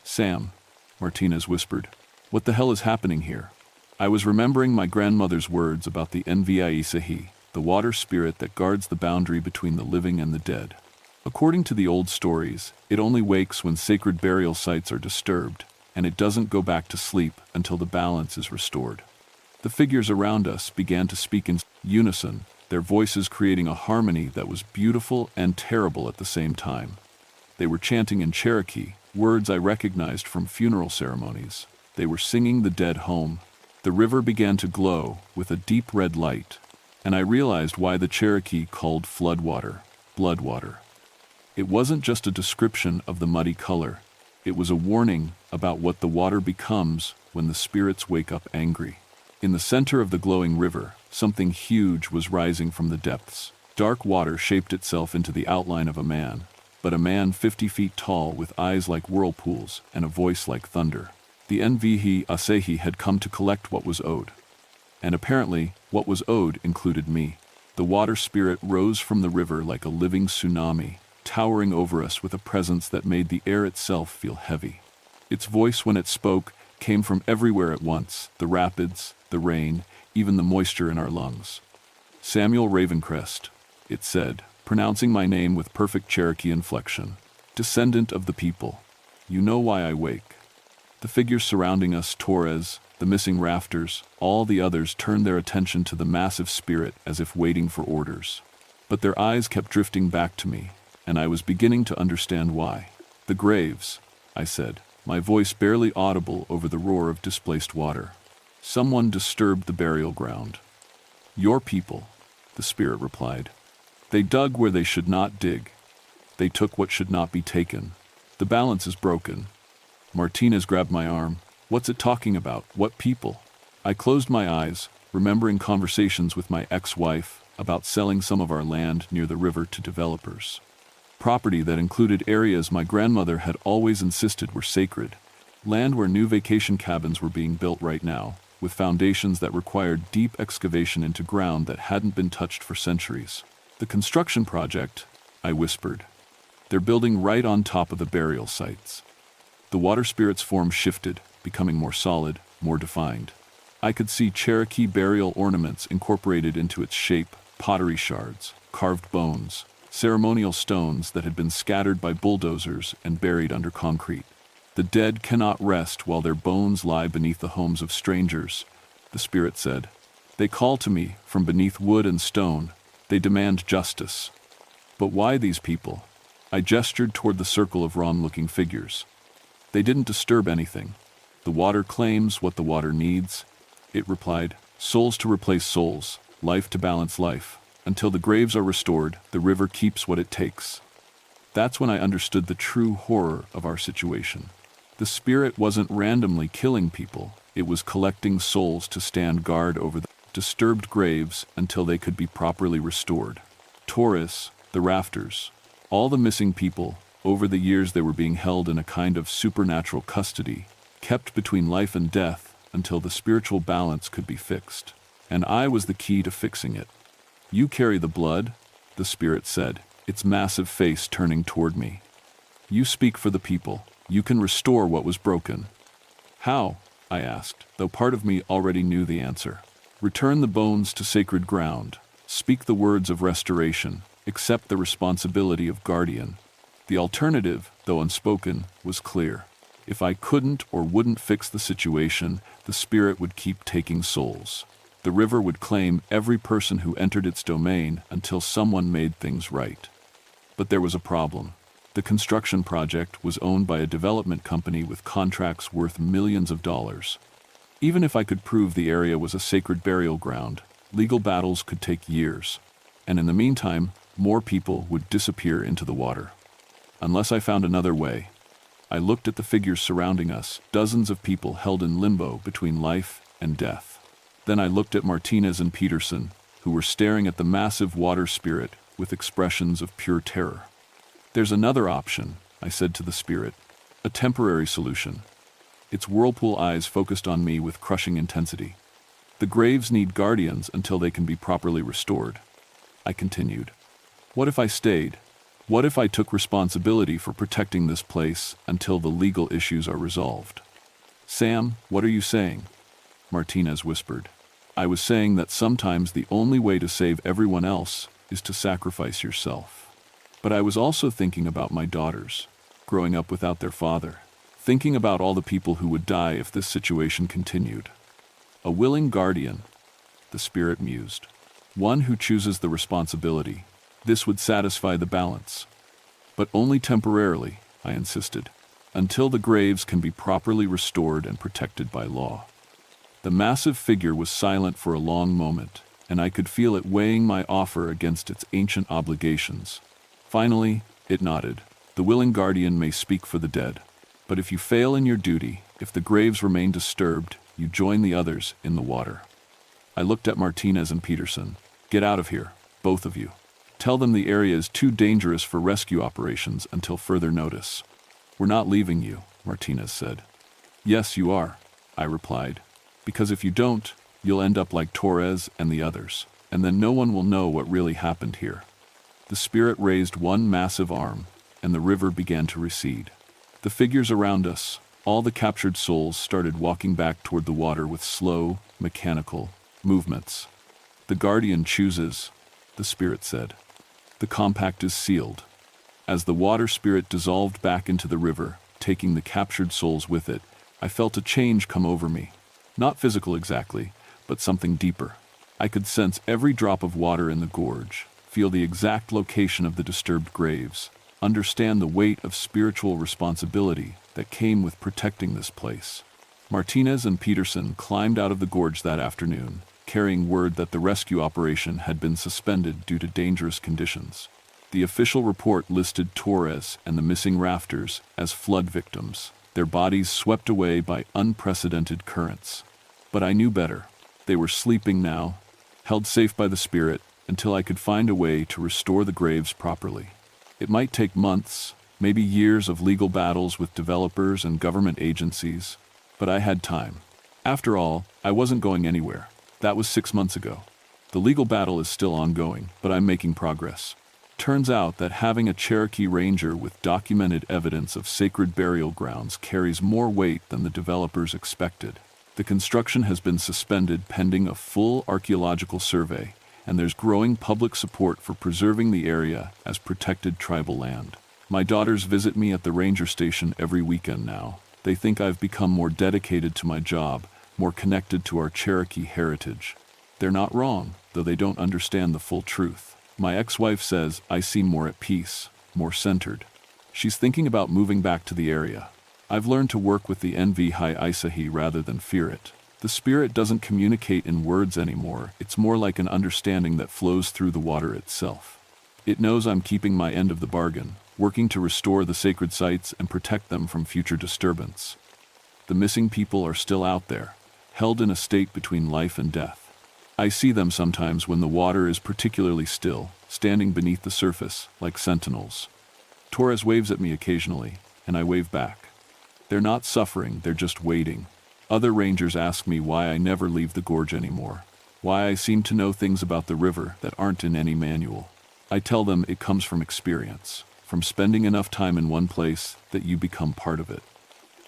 "Sam," Martinez whispered, "what the hell is happening here?" I was remembering my grandmother's words about the Nviaisahi, the water spirit that guards the boundary between the living and the dead. According to the old stories, it only wakes when sacred burial sites are disturbed, and it doesn't go back to sleep until the balance is restored. The figures around us began to speak in unison, their voices creating a harmony that was beautiful and terrible at the same time. They were chanting in Cherokee, words I recognized from funeral ceremonies. They were singing the dead home. The river began to glow with a deep red light, and I realized why the Cherokee called floodwater bloodwater. It wasn't just a description of the muddy color. It was a warning about what the water becomes when the spirits wake up angry. In the center of the glowing river, something huge was rising from the depths. Dark water shaped itself into the outline of a man, but a man 50 feet tall with eyes like whirlpools and a voice like thunder. The Nviaisahi had come to collect what was owed. And apparently, what was owed included me. The water spirit rose from the river like a living tsunami, towering over us with a presence that made the air itself feel heavy. Its voice, when it spoke, came from everywhere at once, the rapids, the rain, even the moisture in our lungs. "Samuel Ravencrest," it said, pronouncing my name with perfect Cherokee inflection. "Descendant of the people, you know why I wake." The figures surrounding us, Torres, the missing rafters, all the others turned their attention to the massive spirit as if waiting for orders. But their eyes kept drifting back to me, and I was beginning to understand why. "The graves," I said, my voice barely audible over the roar of displaced water. "Someone disturbed the burial ground." "Your people," the spirit replied. "They dug where they should not dig. They took what should not be taken. The balance is broken." Martinez grabbed my arm. "What's it talking about? What people?" I closed my eyes, remembering conversations with my ex-wife about selling some of our land near the river to developers. Property that included areas my grandmother had always insisted were sacred, land where new vacation cabins were being built right now, with foundations that required deep excavation into ground that hadn't been touched for centuries. The construction project, I whispered. They're building right on top of the burial sites. The water spirit's form shifted, becoming more solid, more defined. I could see Cherokee burial ornaments incorporated into its shape, pottery shards, carved bones, ceremonial stones that had been scattered by bulldozers and buried under concrete. The dead cannot rest while their bones lie beneath the homes of strangers, the spirit said. They call to me from beneath wood and stone. They demand justice. But why these people? I gestured toward the circle of wrong-looking figures. They didn't disturb anything. The water claims what the water needs, it replied. Souls to replace souls, life to balance life. Until the graves are restored, the river keeps what it takes. That's when I understood the true horror of our situation. The spirit wasn't randomly killing people, it was collecting souls to stand guard over the disturbed graves until they could be properly restored. Taurus, the rafters, all the missing people, over the years they were being held in a kind of supernatural custody, kept between life and death until the spiritual balance could be fixed. And I was the key to fixing it. You carry the blood, the spirit said, its massive face turning toward me. You speak for the people. You can restore what was broken. How? I asked, though part of me already knew the answer. Return the bones to sacred ground. Speak the words of restoration. Accept the responsibility of guardian. The alternative, though unspoken, was clear. If I couldn't or wouldn't fix the situation, the spirit would keep taking souls. The river would claim every person who entered its domain until someone made things right. But there was a problem. The construction project was owned by a development company with contracts worth millions of dollars. Even if I could prove the area was a sacred burial ground, legal battles could take years. And in the meantime, more people would disappear into the water. Unless I found another way. I looked at the figures surrounding us, dozens of people held in limbo between life and death. Then I looked at Martinez and Peterson, who were staring at the massive water spirit with expressions of pure terror. There's another option, I said to the spirit, a temporary solution. Its whirlpool eyes focused on me with crushing intensity. The graves need guardians until they can be properly restored. I continued. What if I stayed? What if I took responsibility for protecting this place until the legal issues are resolved? Sam, what are you saying? Martinez whispered. I was saying that sometimes the only way to save everyone else is to sacrifice yourself. But I was also thinking about my daughters, growing up without their father, thinking about all the people who would die if this situation continued. A willing guardian, the spirit mused. One who chooses the responsibility. This would satisfy the balance. But only temporarily, I insisted, until the graves can be properly restored and protected by law. The massive figure was silent for a long moment, and I could feel it weighing my offer against its ancient obligations. Finally, it nodded. The willing guardian may speak for the dead. But if you fail in your duty, if the graves remain disturbed, you join the others in the water. I looked at Martinez and Peterson. Get out of here, both of you. Tell them the area is too dangerous for rescue operations until further notice. We're not leaving you, Martinez said. Yes, you are, I replied. Because if you don't, you'll end up like Torres and the others, and then no one will know what really happened here. The spirit raised one massive arm, and the river began to recede. The figures around us, all the captured souls, started walking back toward the water with slow, mechanical movements. The guardian chooses, the spirit said. The compact is sealed. As the water spirit dissolved back into the river, taking the captured souls with it, I felt a change come over me. Not physical exactly, but something deeper. I could sense every drop of water in the gorge, feel the exact location of the disturbed graves, understand the weight of spiritual responsibility that came with protecting this place. Martinez and Peterson climbed out of the gorge that afternoon, carrying word that the rescue operation had been suspended due to dangerous conditions. The official report listed Torres and the missing rafters as flood victims, their bodies swept away by unprecedented currents. But I knew better. They were sleeping now, held safe by the spirit, until I could find a way to restore the graves properly. It might take months, maybe years of legal battles with developers and government agencies, but I had time. After all, I wasn't going anywhere. That was 6 months ago. The legal battle is still ongoing, but I'm making progress. Turns out that having a Cherokee Ranger with documented evidence of sacred burial grounds carries more weight than the developers expected. The construction has been suspended pending a full archaeological survey, and there's growing public support for preserving the area as protected tribal land. My daughters visit me at the ranger station every weekend now. They think I've become more dedicated to my job, more connected to our Cherokee heritage. They're not wrong, though they don't understand the full truth. My ex-wife says I seem more at peace, more centered. She's thinking about moving back to the area. I've learned to work with the NV High Isahi rather than fear it. The spirit doesn't communicate in words anymore. It's more like an understanding that flows through the water itself. It knows I'm keeping my end of the bargain, working to restore the sacred sites and protect them from future disturbance. The missing people are still out there, held in a state between life and death. I see them sometimes when the water is particularly still, standing beneath the surface, like sentinels. Torres waves at me occasionally, and I wave back. They're not suffering, they're just waiting. Other rangers ask me why I never leave the gorge anymore, why I seem to know things about the river that aren't in any manual. I tell them it comes from experience, from spending enough time in one place that you become part of it.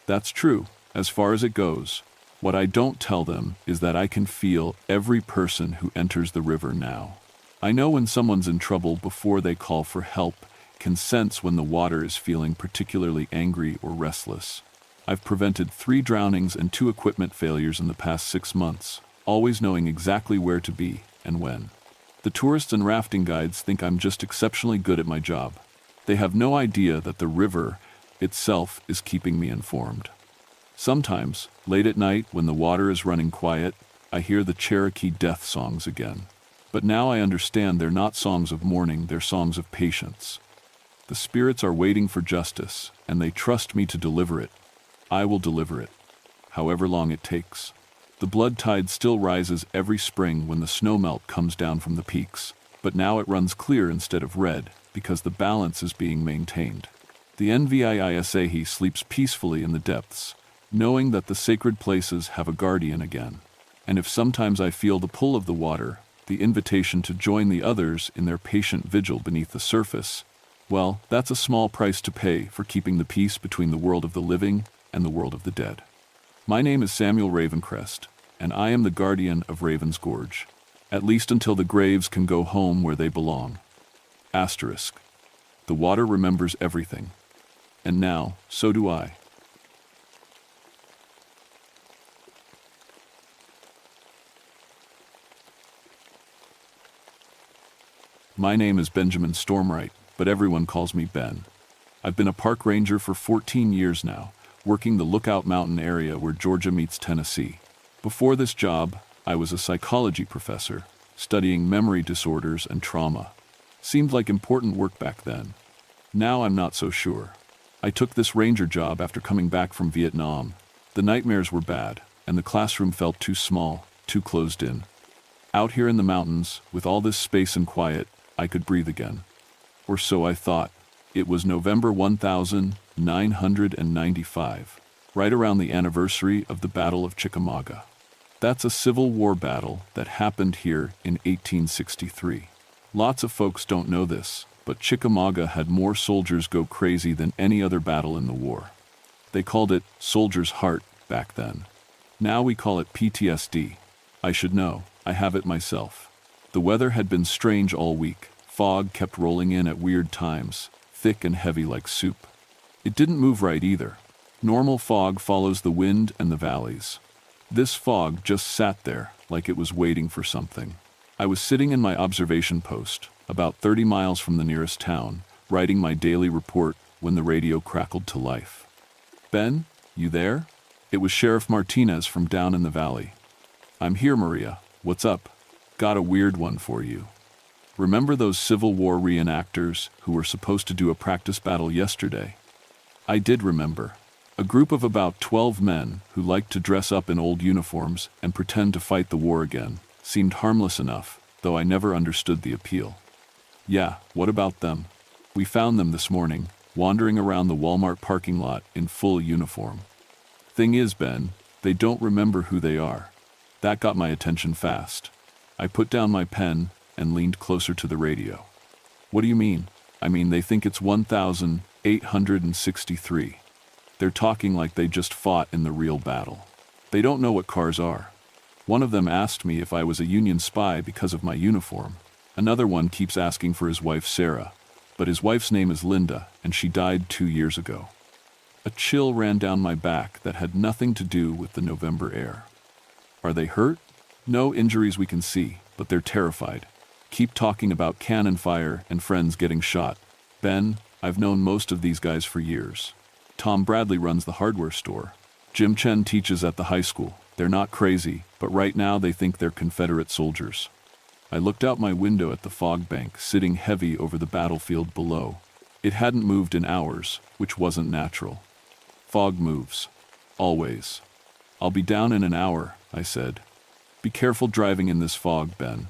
That's true, as far as it goes. What I don't tell them is that I can feel every person who enters the river now. I know when someone's in trouble before they call for help, can sense when the water is feeling particularly angry or restless. I've prevented 3 drownings and 2 equipment failures in the past 6 months, always knowing exactly where to be and when. The tourists and rafting guides think I'm just exceptionally good at my job. They have no idea that the river itself is keeping me informed. Sometimes, late at night when the water is running quiet, I hear the Cherokee death songs again. But now I understand they're not songs of mourning, they're songs of patience. The spirits are waiting for justice, and they trust me to deliver it. I will deliver it, however long it takes. The blood tide still rises every spring when the snowmelt comes down from the peaks, but now it runs clear instead of red, because the balance is being maintained. The NVIISAHI sleeps peacefully in the depths, knowing that the sacred places have a guardian again. And if sometimes I feel the pull of the water, the invitation to join the others in their patient vigil beneath the surface, well, that's a small price to pay for keeping the peace between the world of the living and the world of the dead. My name is Samuel Ravencrest, and I am the guardian of Raven's Gorge, at least until the graves can go home where they belong. Asterisk. The water remembers everything. And now, so do I. My name is Benjamin Stormwright, but everyone calls me Ben. I've been a park ranger for 14 years now, working the Lookout Mountain area where Georgia meets Tennessee. Before this job, I was a psychology professor, studying memory disorders and trauma. Seemed like important work back then. Now I'm not so sure. I took this ranger job after coming back from Vietnam. The nightmares were bad, and the classroom felt too small, too closed in. Out here in the mountains, with all this space and quiet, I could breathe again. Or so I thought. It was November 1995, right around the anniversary of the Battle of Chickamauga. That's a Civil War battle that happened here in 1863. Lots of folks don't know this, but Chickamauga had more soldiers go crazy than any other battle in the war. They called it Soldier's Heart back then. Now we call it PTSD. I should know, I have it myself. The weather had been strange all week. Fog kept rolling in at weird times, thick and heavy like soup. It didn't move right either. Normal fog follows the wind and the valleys. This fog just sat there, like it was waiting for something. I was sitting in my observation post, about 30 miles from the nearest town, writing my daily report when the radio crackled to life. "Ben, you there?" It was Sheriff Martinez from down in the valley. "I'm here, Maria. What's up? Got a weird one for you. Remember those Civil War reenactors who were supposed to do a practice battle yesterday?" I did remember. A group of about 12 men who liked to dress up in old uniforms and pretend to fight the war again seemed harmless enough, though I never understood the appeal. Yeah, what about them? We found them this morning, wandering around the Walmart parking lot in full uniform. Thing is, Ben, they don't remember who they are. That got my attention fast. I put down my pen and leaned closer to the radio. What do you mean? I mean, they think it's 1863. They're talking like they just fought in the real battle. They don't know what cars are. One of them asked me if I was a Union spy because of my uniform. Another one keeps asking for his wife Sarah, but his wife's name is Linda, and she died 2 years ago. A chill ran down my back that had nothing to do with the November air. Are they hurt? No injuries we can see, but they're terrified. Keep talking about cannon fire and friends getting shot. Ben, I've known most of these guys for years. Tom Bradley runs the hardware store. Jim Chen teaches at the high school. They're not crazy, but right now they think they're Confederate soldiers. I looked out my window at the fog bank sitting heavy over the battlefield below. It hadn't moved in hours, which wasn't natural. Fog moves. Always. I'll be down in an hour, I said. Be careful driving in this fog, Ben.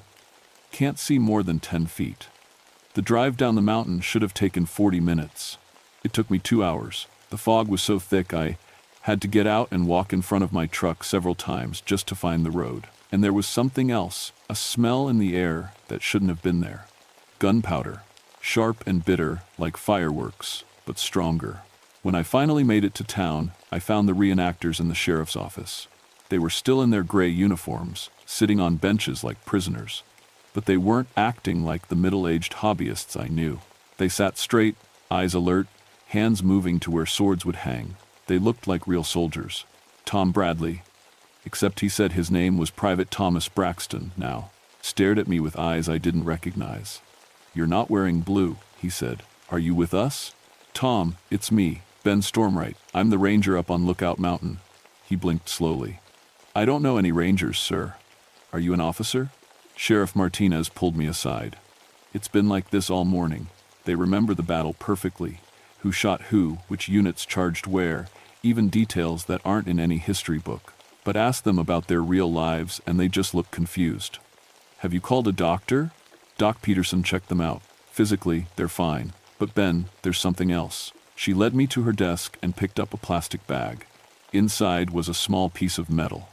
Can't see more than 10 feet. The drive down the mountain should have taken 40 minutes. It took me 2 hours. The fog was so thick I had to get out and walk in front of my truck several times just to find the road. And there was something else, a smell in the air that shouldn't have been there. Gunpowder. Sharp and bitter, like fireworks, but stronger. When I finally made it to town, I found the reenactors in the sheriff's office. They were still in their gray uniforms, sitting on benches like prisoners. But they weren't acting like the middle-aged hobbyists I knew. They sat straight, eyes alert, hands moving to where swords would hang. They looked like real soldiers. Tom Bradley, except he said his name was Private Thomas Braxton now, stared at me with eyes I didn't recognize. You're not wearing blue, he said. Are you with us? Tom, it's me, Ben Stormwright. I'm the ranger up on Lookout Mountain. He blinked slowly. I don't know any rangers, sir. Are you an officer? Sheriff Martinez pulled me aside. It's been like this all morning. They remember the battle perfectly. Who shot who, which units charged where, even details that aren't in any history book. But ask them about their real lives and they just look confused. Have you called a doctor? Doc Peterson checked them out. Physically, they're fine. But Ben, there's something else. She led me to her desk and picked up a plastic bag. Inside was a small piece of metal.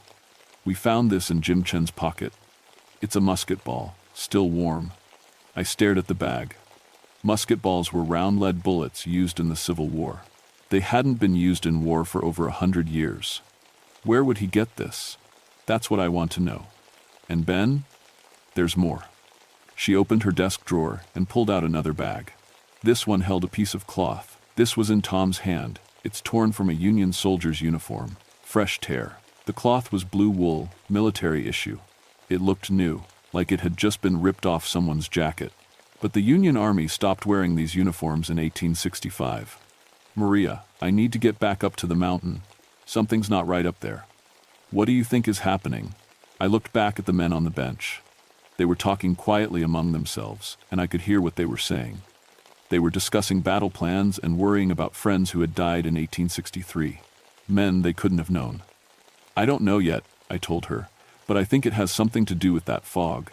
We found this in Jim Chen's pocket. It's a musket ball, still warm. I stared at the bag. Musket balls were round lead bullets used in the Civil War. They hadn't been used in war for over 100 years. Where would he get this? That's what I want to know. And Ben? There's more. She opened her desk drawer and pulled out another bag. This one held a piece of cloth. This was in Tom's hand. It's torn from a Union soldier's uniform. Fresh tear. The cloth was blue wool, military issue. It looked new, like it had just been ripped off someone's jacket. But the Union Army stopped wearing these uniforms in 1865. Maria, I need to get back up to the mountain. Something's not right up there. What do you think is happening? I looked back at the men on the bench. They were talking quietly among themselves, and I could hear what they were saying. They were discussing battle plans and worrying about friends who had died in 1863. Men they couldn't have known. I don't know yet, I told her, but I think it has something to do with that fog.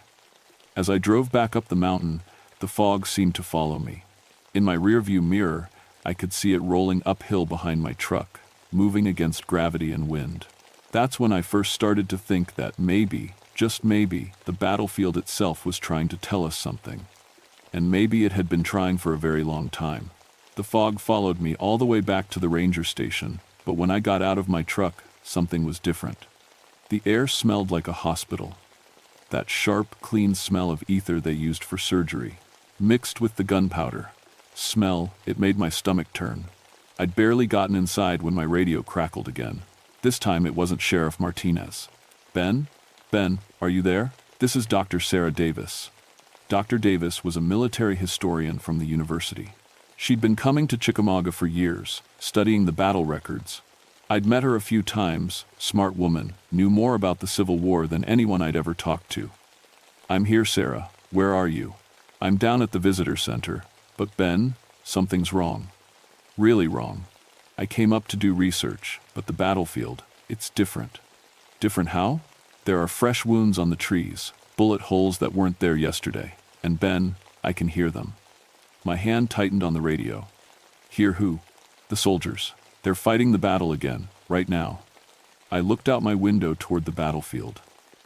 As I drove back up the mountain, the fog seemed to follow me. In my rearview mirror, I could see it rolling uphill behind my truck, moving against gravity and wind. That's when I first started to think that maybe, just maybe, the battlefield itself was trying to tell us something. And maybe it had been trying for a very long time. The fog followed me all the way back to the ranger station, but when I got out of my truck, something was different. The air smelled like a hospital. That sharp, clean smell of ether they used for surgery, mixed with the gunpowder. Smell, it made my stomach turn. I'd barely gotten inside when my radio crackled again. This time it wasn't Sheriff Martinez. Ben? Ben, are you there? This is Dr. Sarah Davis. Dr. Davis was a military historian from the university. She'd been coming to Chickamauga for years, studying the battle records. I'd met her a few times, smart woman, knew more about the Civil War than anyone I'd ever talked to. I'm here, Sarah. Where are you? I'm down at the visitor center. But Ben, something's wrong. Really wrong. I came up to do research, but the battlefield, it's different. Different how? There are fresh wounds on the trees, bullet holes that weren't there yesterday. And Ben, I can hear them. My hand tightened on the radio. Hear who? The soldiers. They're fighting the battle again, right now. I looked out my window toward the battlefield.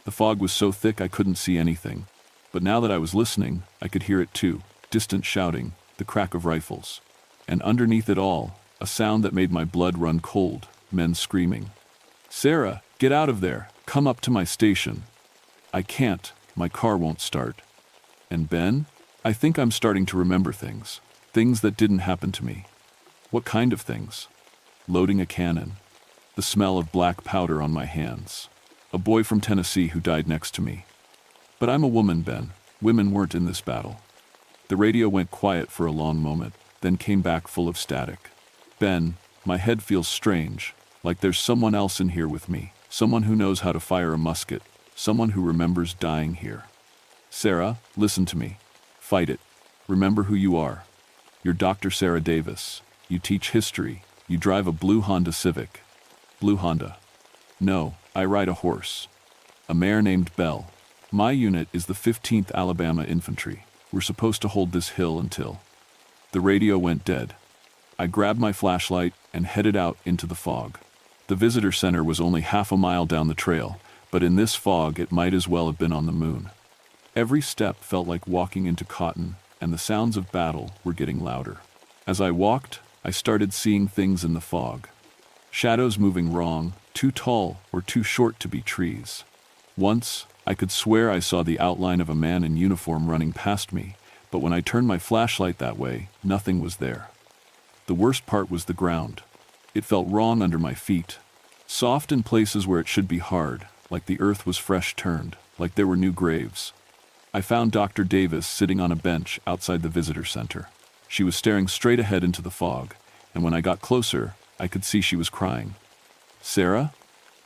The fog was so thick I couldn't see anything. But now that I was listening, I could hear it too. Distant shouting, the crack of rifles. And underneath it all, a sound that made my blood run cold, men screaming. Sarah, get out of there, come up to my station. I can't, my car won't start. And Ben? I think I'm starting to remember things. Things that didn't happen to me. What kind of things? Loading a cannon. The smell of black powder on my hands. A boy from Tennessee who died next to me. But I'm a woman, Ben. Women weren't in this battle. The radio went quiet for a long moment, then came back full of static. Ben, my head feels strange, like there's someone else in here with me. Someone who knows how to fire a musket. Someone who remembers dying here. Sarah, listen to me. Fight it. Remember who you are. You're Dr. Sarah Davis. You teach history. You drive a blue Honda Civic. Blue Honda. No, I ride a horse. A mare named Belle. My unit is the 15th Alabama Infantry. We're supposed to hold this hill until... The radio went dead. I grabbed my flashlight and headed out into the fog. The visitor center was only half a mile down the trail, but in this fog it might as well have been on the moon. Every step felt like walking into cotton, and the sounds of battle were getting louder. As I walked, I started seeing things in the fog. Shadows moving wrong, too tall or too short to be trees. Once, I could swear I saw the outline of a man in uniform running past me, but when I turned my flashlight that way, nothing was there. The worst part was the ground. It felt wrong under my feet. Soft in places where it should be hard, like the earth was fresh turned, like there were new graves. I found Dr. Davis sitting on a bench outside the visitor center. She was staring straight ahead into the fog, and when I got closer, I could see she was crying. Sarah?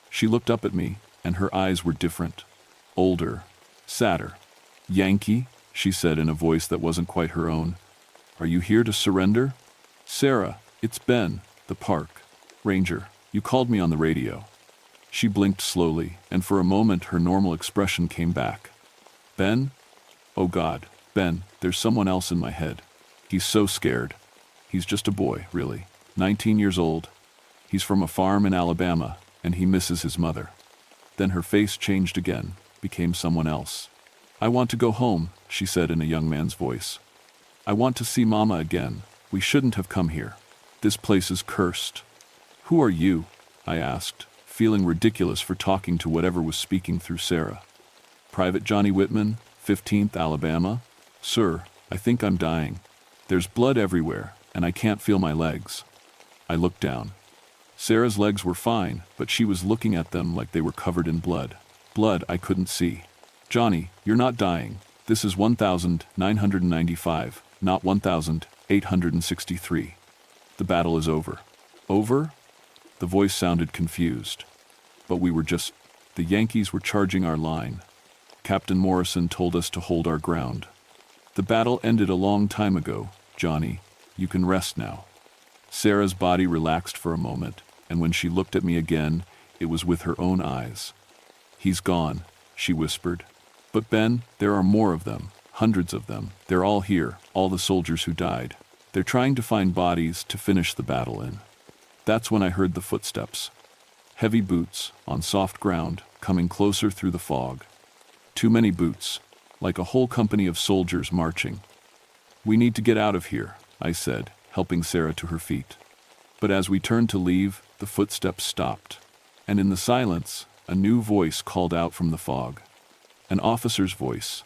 She looked up at me, and her eyes were different. Older. Sadder. Yankee, she said in a voice that wasn't quite her own. Are you here to surrender? Sarah, it's Ben, the park ranger. You called me on the radio. She blinked slowly, and for a moment her normal expression came back. Ben? Oh God, Ben, there's someone else in my head. He's so scared. He's just a boy, really. 19 years old. He's from a farm in Alabama, and he misses his mother. Then her face changed again, became someone else. I want to go home, she said in a young man's voice. I want to see Mama again. We shouldn't have come here. This place is cursed. Who are you? I asked, feeling ridiculous for talking to whatever was speaking through Sarah. Private Johnny Whitman, 15th Alabama. Sir, I think I'm dying. There's blood everywhere, and I can't feel my legs. I looked down. Sarah's legs were fine, but she was looking at them like they were covered in blood. Blood I couldn't see. Johnny, you're not dying. This is 1,995, not 1,863. The battle is over. Over? The voice sounded confused. But we were just... The Yankees were charging our line. Captain Morrison told us to hold our ground. The battle ended a long time ago, Johnny. You can rest now. Sarah's body relaxed for a moment, and when she looked at me again, it was with her own eyes. He's gone, she whispered. But Ben, there are more of them, hundreds of them. They're all here, all the soldiers who died. They're trying to find bodies to finish the battle in. That's when I heard the footsteps. Heavy boots, on soft ground, coming closer through the fog. Too many boots, like a whole company of soldiers marching. We need to get out of here, I said, helping Sarah to her feet. But as we turned to leave, the footsteps stopped. And in the silence, a new voice called out from the fog. An officer's voice,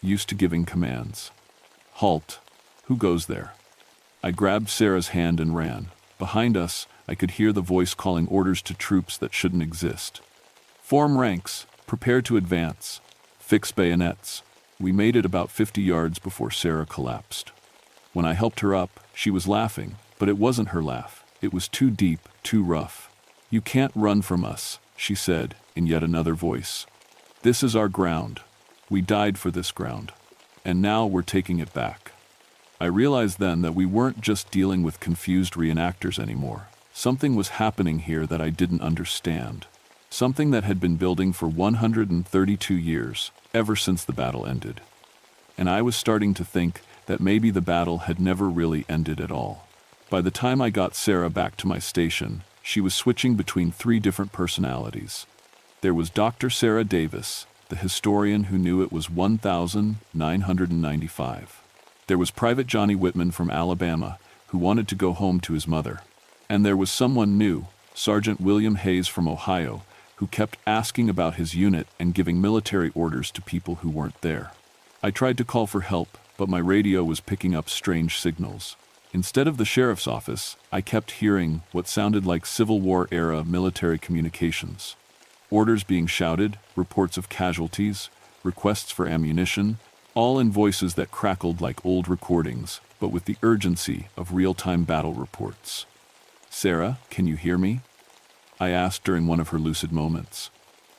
used to giving commands. Halt! Who goes there? I grabbed Sarah's hand and ran. Behind us, I could hear the voice calling orders to troops that shouldn't exist. Form ranks, prepare to advance, fix bayonets. We made it about 50 yards before Sarah collapsed. When I helped her up, she was laughing, but it wasn't her laugh. It was too deep, too rough. You can't run from us, she said, in yet another voice. This is our ground. We died for this ground. And now we're taking it back. I realized then that we weren't just dealing with confused reenactors anymore. Something was happening here that I didn't understand. Something that had been building for 132 years, ever since the battle ended. And I was starting to think that maybe the battle had never really ended at all. By the time I got Sarah back to my station, she was switching between 3 different personalities. There was Dr. Sarah Davis, the historian who knew it was 1995. There was Private Johnny Whitman from Alabama, who wanted to go home to his mother. And there was someone new, Sergeant William Hayes from Ohio, who kept asking about his unit and giving military orders to people who weren't there. I tried to call for help, but my radio was picking up strange signals. Instead of the sheriff's office, I kept hearing what sounded like Civil War-era military communications. Orders being shouted, reports of casualties, requests for ammunition, all in voices that crackled like old recordings, but with the urgency of real-time battle reports. "Sarah, can you hear me?" I asked during one of her lucid moments.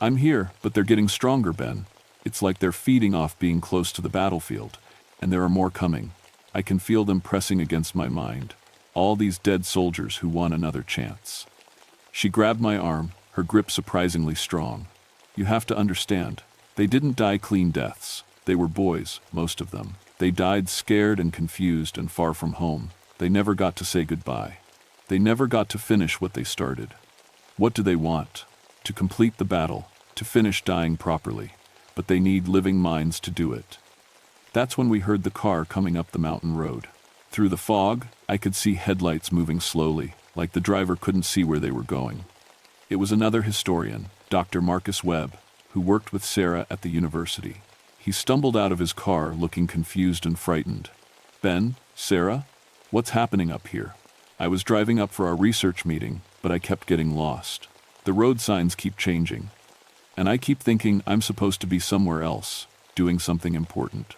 "I'm here, but they're getting stronger, Ben. It's like they're feeding off being close to the battlefield, and there are more coming. I can feel them pressing against my mind. All these dead soldiers who want another chance." She grabbed my arm, her grip surprisingly strong. "You have to understand, they didn't die clean deaths. They were boys, most of them. They died scared and confused and far from home. They never got to say goodbye. They never got to finish what they started. What do they want? To complete the battle, to finish dying properly. But they need living minds to do it." That's when we heard the car coming up the mountain road. Through the fog, I could see headlights moving slowly, like the driver couldn't see where they were going. It was another historian, Dr. Marcus Webb, who worked with Sarah at the university. He stumbled out of his car looking confused and frightened. "Ben, Sarah, what's happening up here?" I was driving up for our research meeting, but I kept getting lost. The road signs keep changing. And I keep thinking I'm supposed to be somewhere else, doing something important.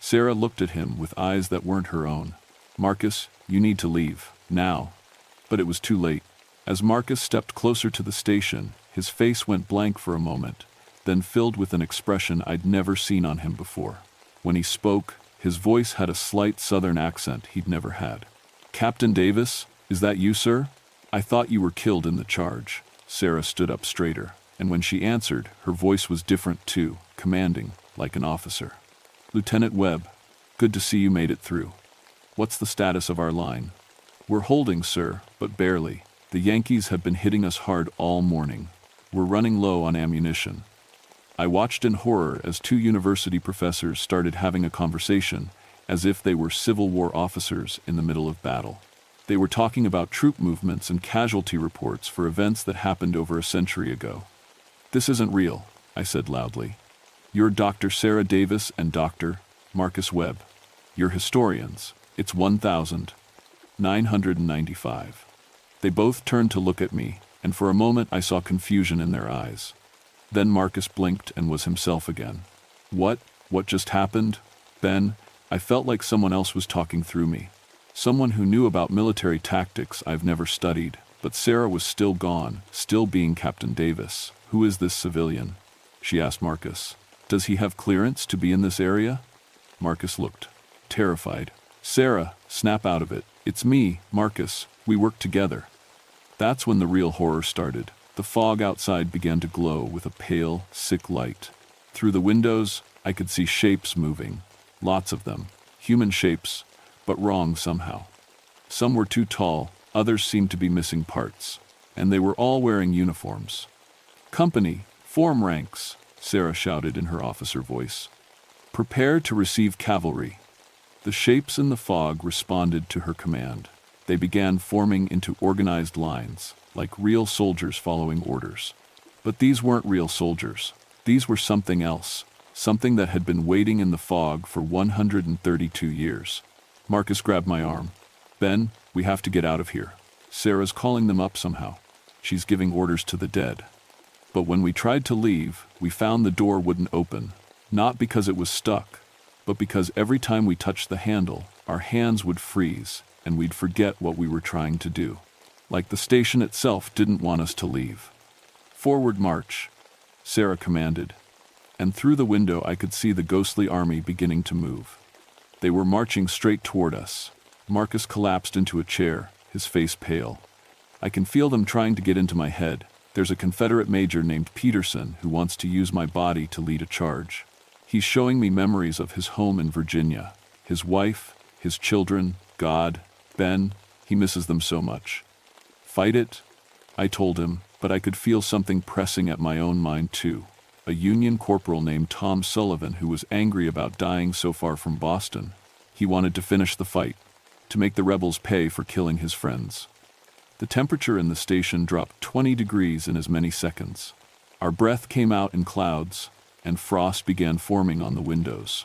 Sarah looked at him with eyes that weren't her own. "Marcus, you need to leave, now." But it was too late. As Marcus stepped closer to the station, his face went blank for a moment, then filled with an expression I'd never seen on him before. When he spoke, his voice had a slight southern accent he'd never had. "Captain Davis, is that you, sir? I thought you were killed in the charge." Sarah stood up straighter, and when she answered, her voice was different too, commanding, like an officer. "Lieutenant Webb, good to see you made it through. What's the status of our line?" "We're holding, sir, but barely. The Yankees have been hitting us hard all morning. We're running low on ammunition." I watched in horror as 2 university professors started having a conversation, as if they were Civil War officers in the middle of battle. They were talking about troop movements and casualty reports for events that happened over a century ago. "This isn't real," I said loudly. "You're Dr. Sarah Davis and Dr. Marcus Webb. You're historians. It's 1995. They both turned to look at me, and for a moment I saw confusion in their eyes. Then Marcus blinked and was himself again. What just happened? Ben, I felt like someone else was talking through me. Someone who knew about military tactics I've never studied, but Sarah was still gone, still being Captain Davis. "Who is this civilian?" she asked Marcus. "Does he have clearance to be in this area?" Marcus looked terrified. "Sarah, snap out of it. It's me, Marcus. We work together." That's when the real horror started. The fog outside began to glow with a pale, sick light. Through the windows, I could see shapes moving. Lots of them. Human shapes, but wrong somehow. Some were too tall, others seemed to be missing parts. And they were all wearing uniforms. "Company, form ranks," Sarah shouted in her officer voice. "Prepare to receive cavalry." The shapes in the fog responded to her command. They began forming into organized lines, like real soldiers following orders. But these weren't real soldiers. These were something else, something that had been waiting in the fog for 132 years. Marcus grabbed my arm. "Ben, we have to get out of here. Sarah's calling them up somehow. She's giving orders to the dead." But when we tried to leave, we found the door wouldn't open, not because it was stuck, but because every time we touched the handle, our hands would freeze, and we'd forget what we were trying to do. Like the station itself didn't want us to leave. "Forward march," Sarah commanded, and through the window I could see the ghostly army beginning to move. They were marching straight toward us. Marcus collapsed into a chair, his face pale. I can feel them trying to get into my head. There's a Confederate major named Peterson who wants to use my body to lead a charge. He's showing me memories of his home in Virginia, his wife, his children, God, Ben. He misses them so much. Fight it? I told him, but I could feel something pressing at my own mind too. A Union corporal named Tom Sullivan who was angry about dying so far from Boston. He wanted to finish the fight, to make the rebels pay for killing his friends. The temperature in the station dropped 20 degrees in as many seconds. Our breath came out in clouds, and frost began forming on the windows.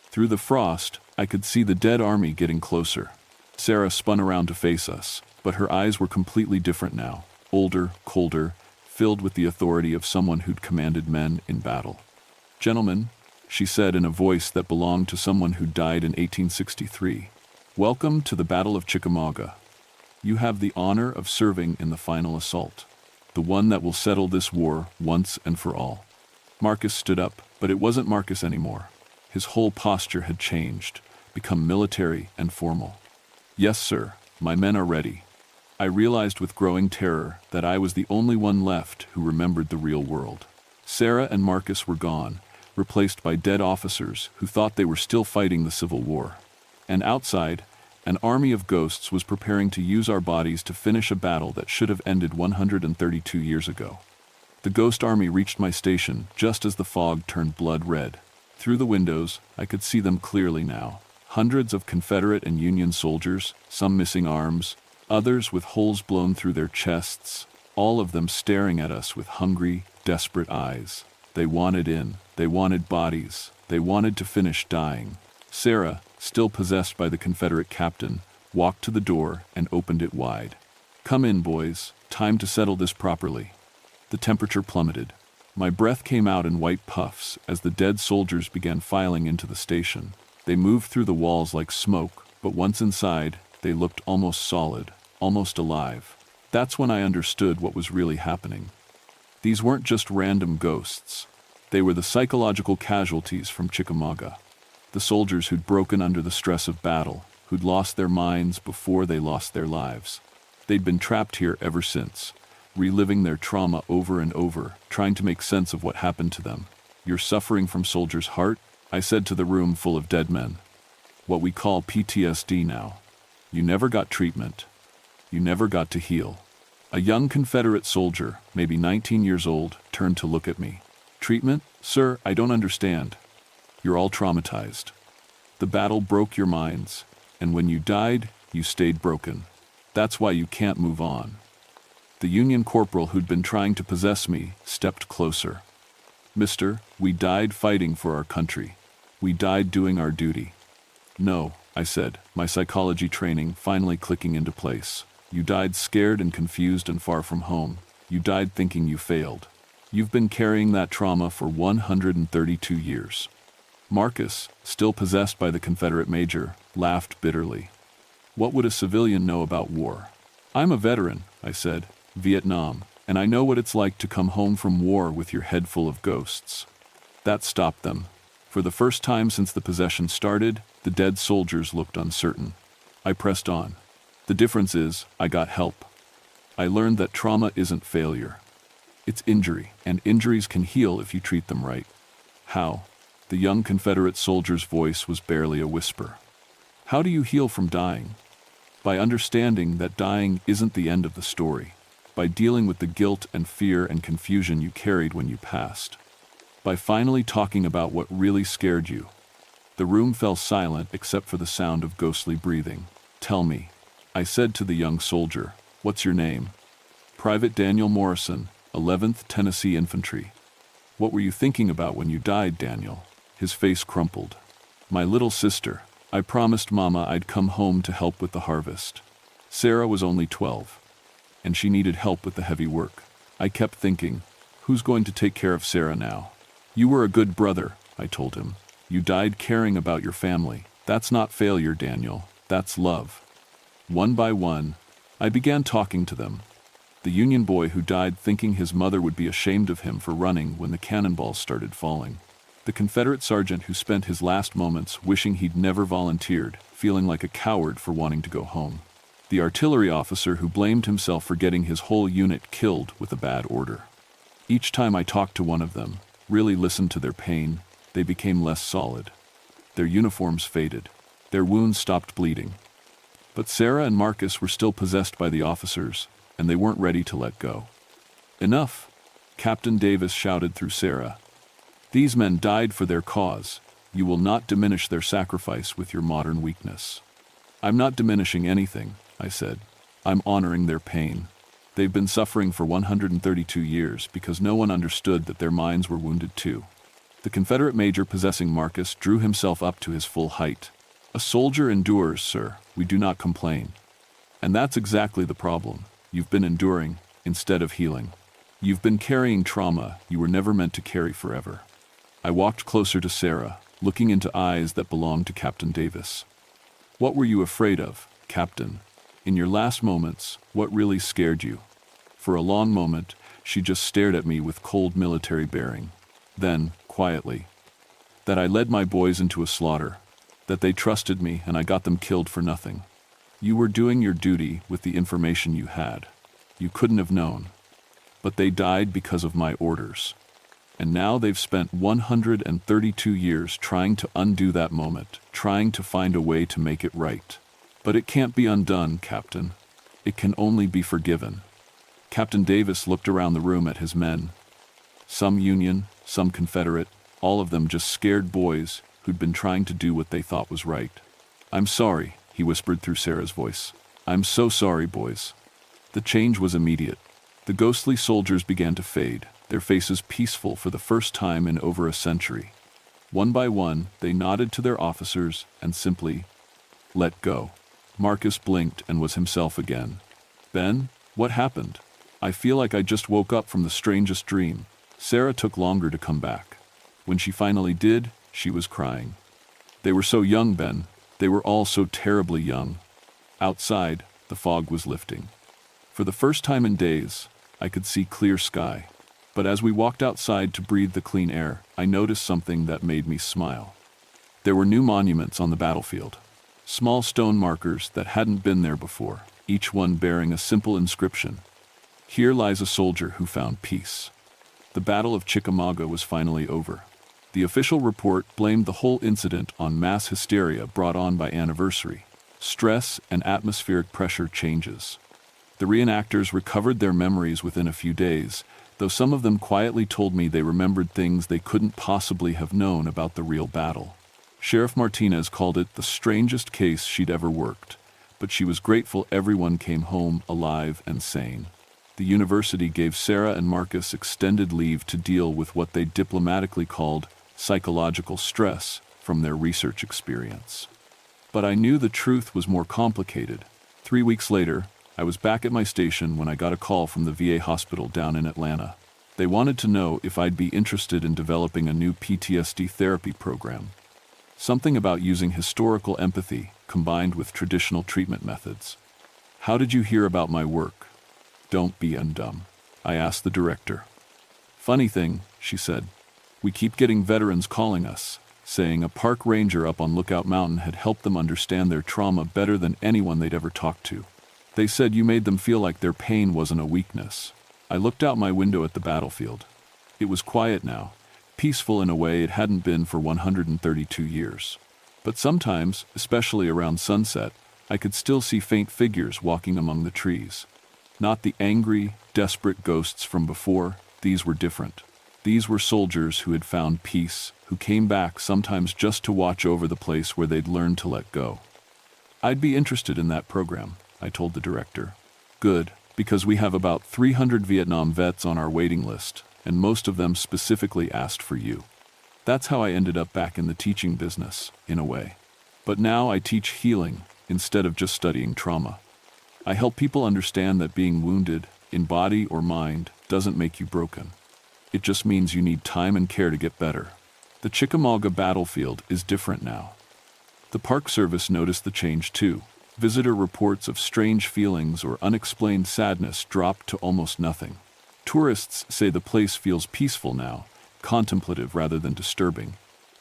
Through the frost, I could see the dead army getting closer. Sarah spun around to face us, but her eyes were completely different now, older, colder, filled with the authority of someone who'd commanded men in battle. "Gentlemen," she said in a voice that belonged to someone who died in 1863, "welcome to the Battle of Chickamauga. You have the honor of serving in the final assault, the one that will settle this war once and for all." Marcus stood up, but it wasn't Marcus anymore. His whole posture had changed, become military and formal. "Yes, sir, my men are ready." I realized with growing terror that I was the only one left who remembered the real world. Sarah and Marcus were gone, replaced by dead officers who thought they were still fighting the Civil War. And outside, an army of ghosts was preparing to use our bodies to finish a battle that should have ended 132 years ago. The ghost army reached my station just as the fog turned blood red. Through the windows, I could see them clearly now. Hundreds of Confederate and Union soldiers, some missing arms, others with holes blown through their chests, all of them staring at us with hungry, desperate eyes. They wanted in, they wanted bodies, they wanted to finish dying. Sarah, still possessed by the Confederate captain, walked to the door and opened it wide. "Come in, boys, time to settle this properly." The temperature plummeted. My breath came out in white puffs as the dead soldiers began filing into the station. They moved through the walls like smoke, but once inside, they looked almost solid, almost alive. That's when I understood what was really happening. These weren't just random ghosts. They were the psychological casualties from Chickamauga. The soldiers who'd broken under the stress of battle, who'd lost their minds before they lost their lives. They'd been trapped here ever since, reliving their trauma over and over, trying to make sense of what happened to them. "You're suffering from soldier's heart?" I said to the room full of dead men. "What we call PTSD now. You never got treatment. You never got to heal." A young Confederate soldier, maybe 19 years old, turned to look at me. "Treatment? Sir, I don't understand. You're all traumatized. The battle broke your minds, and when you died, you stayed broken. That's why you can't move on." The Union corporal who'd been trying to possess me stepped closer. "Mister, we died fighting for our country. We died doing our duty." "No," I said, my psychology training finally clicking into place. "You died scared and confused and far from home. You died thinking you failed. You've been carrying that trauma for 132 years. Marcus, still possessed by the Confederate major, laughed bitterly. "What would a civilian know about war?" "I'm a veteran," I said, "Vietnam, and I know what it's like to come home from war with your head full of ghosts." That stopped them. For the first time since the possession started, the dead soldiers looked uncertain. I pressed on. "The difference is, I got help. I learned that trauma isn't failure. It's injury, and injuries can heal if you treat them right." "How?" The young Confederate soldier's voice was barely a whisper. "How do you heal from dying?" "By understanding that dying isn't the end of the story. By dealing with the guilt and fear and confusion you carried when you passed. By finally talking about what really scared you." The room fell silent except for the sound of ghostly breathing. "Tell me," I said to the young soldier, "what's your name?" "Private Daniel Morrison, 11th Tennessee Infantry." "What were you thinking about when you died, Daniel?" His face crumpled. "My little sister. I promised Mama I'd come home to help with the harvest. Sarah was only 12, and she needed help with the heavy work. I kept thinking, who's going to take care of Sarah now? You were a good brother," I told him. "You died caring about your family. That's not failure, Daniel. That's love." One by one, I began talking to them. The Union boy who died thinking his mother would be ashamed of him for running when the cannonballs started falling. The Confederate sergeant who spent his last moments wishing he'd never volunteered, feeling like a coward for wanting to go home. the artillery officer who blamed himself for getting his whole unit killed with a bad order. Each time I talked to one of them, really listened to their pain, they became less solid. Their uniforms faded. Their wounds stopped bleeding. But Sarah and Marcus were still possessed by the officers, and they weren't ready to let go. "Enough!" Captain Davis shouted through Sarah. "These men died for their cause. You will not diminish their sacrifice with your modern weakness." "I'm not diminishing anything," I said. "I'm honoring their pain. They've been suffering for 132 years because no one understood that their minds were wounded too." The Confederate major possessing Marcus drew himself up to his full height. "A soldier endures, sir. We do not complain." And that's exactly the problem. You've been enduring instead of healing. You've been carrying trauma you were never meant to carry forever. I walked closer to Sarah, looking into eyes that belonged to Captain Davis. "What were you afraid of, Captain? In your last moments, what really scared you?" For a long moment, she just stared at me with cold military bearing. Then, quietly, "That I led my boys into a slaughter, that they trusted me and I got them killed for nothing. You were doing your duty with the information you had. You couldn't have known. But they died because of my orders. And now they've spent 132 years trying to undo that moment, trying to find a way to make it right. But it can't be undone, Captain. It can only be forgiven." Captain Davis looked around the room at his men. Some Union, some Confederate, all of them just scared boys who'd been trying to do what they thought was right. "I'm sorry," he whispered through Sarah's voice. "I'm so sorry, boys." The change was immediate. The ghostly soldiers began to fade, their faces peaceful for the first time in over a century. One by one, they nodded to their officers and simply let go. Marcus blinked and was himself again. "Ben, what happened? I feel like I just woke up from the strangest dream." Sarah took longer to come back. When she finally did, she was crying. "They were so young, Ben. They were all so terribly young." Outside, the fog was lifting. For the first time in days, I could see clear sky. But as we walked outside to breathe the clean air, I noticed something that made me smile. There were new monuments on the battlefield. Small stone markers that hadn't been there before, each one bearing a simple inscription. "Here lies a soldier who found peace." The Battle of Chickamauga was finally over. The official report blamed the whole incident on mass hysteria brought on by anniversary, stress, and atmospheric pressure changes. The reenactors recovered their memories within a few days, though some of them quietly told me they remembered things they couldn't possibly have known about the real battle. Sheriff Martinez called it the strangest case she'd ever worked, but she was grateful everyone came home alive and sane. The university gave Sarah and Marcus extended leave to deal with what they diplomatically called psychological stress from their research experience. But I knew the truth was more complicated. 3 weeks later, I was back at my station when I got a call from the VA hospital down in Atlanta. They wanted to know if I'd be interested in developing a new PTSD therapy program. Something about using historical empathy combined with traditional treatment methods. "How did you hear about my work?" "Don't be undumb," I asked the director. "Funny thing," she said. "We keep getting veterans calling us, saying a park ranger up on Lookout Mountain had helped them understand their trauma better than anyone they'd ever talked to. They said you made them feel like their pain wasn't a weakness." I looked out my window at the battlefield. It was quiet now, peaceful in a way it hadn't been for 132 years. But sometimes, especially around sunset, I could still see faint figures walking among the trees. Not the angry, desperate ghosts from before, these were different. These were soldiers who had found peace, who came back sometimes just to watch over the place where they'd learned to let go. "I'd be interested in that program," I told the director. "Good, because we have about 300 Vietnam vets on our waiting list, and most of them specifically asked for you." That's how I ended up back in the teaching business, in a way. But now I teach healing instead of just studying trauma. I help people understand that being wounded, in body or mind, doesn't make you broken. It just means you need time and care to get better. The Chickamauga battlefield is different now. The Park Service noticed the change too. Visitor reports of strange feelings or unexplained sadness dropped to almost nothing. Tourists say the place feels peaceful now, contemplative rather than disturbing.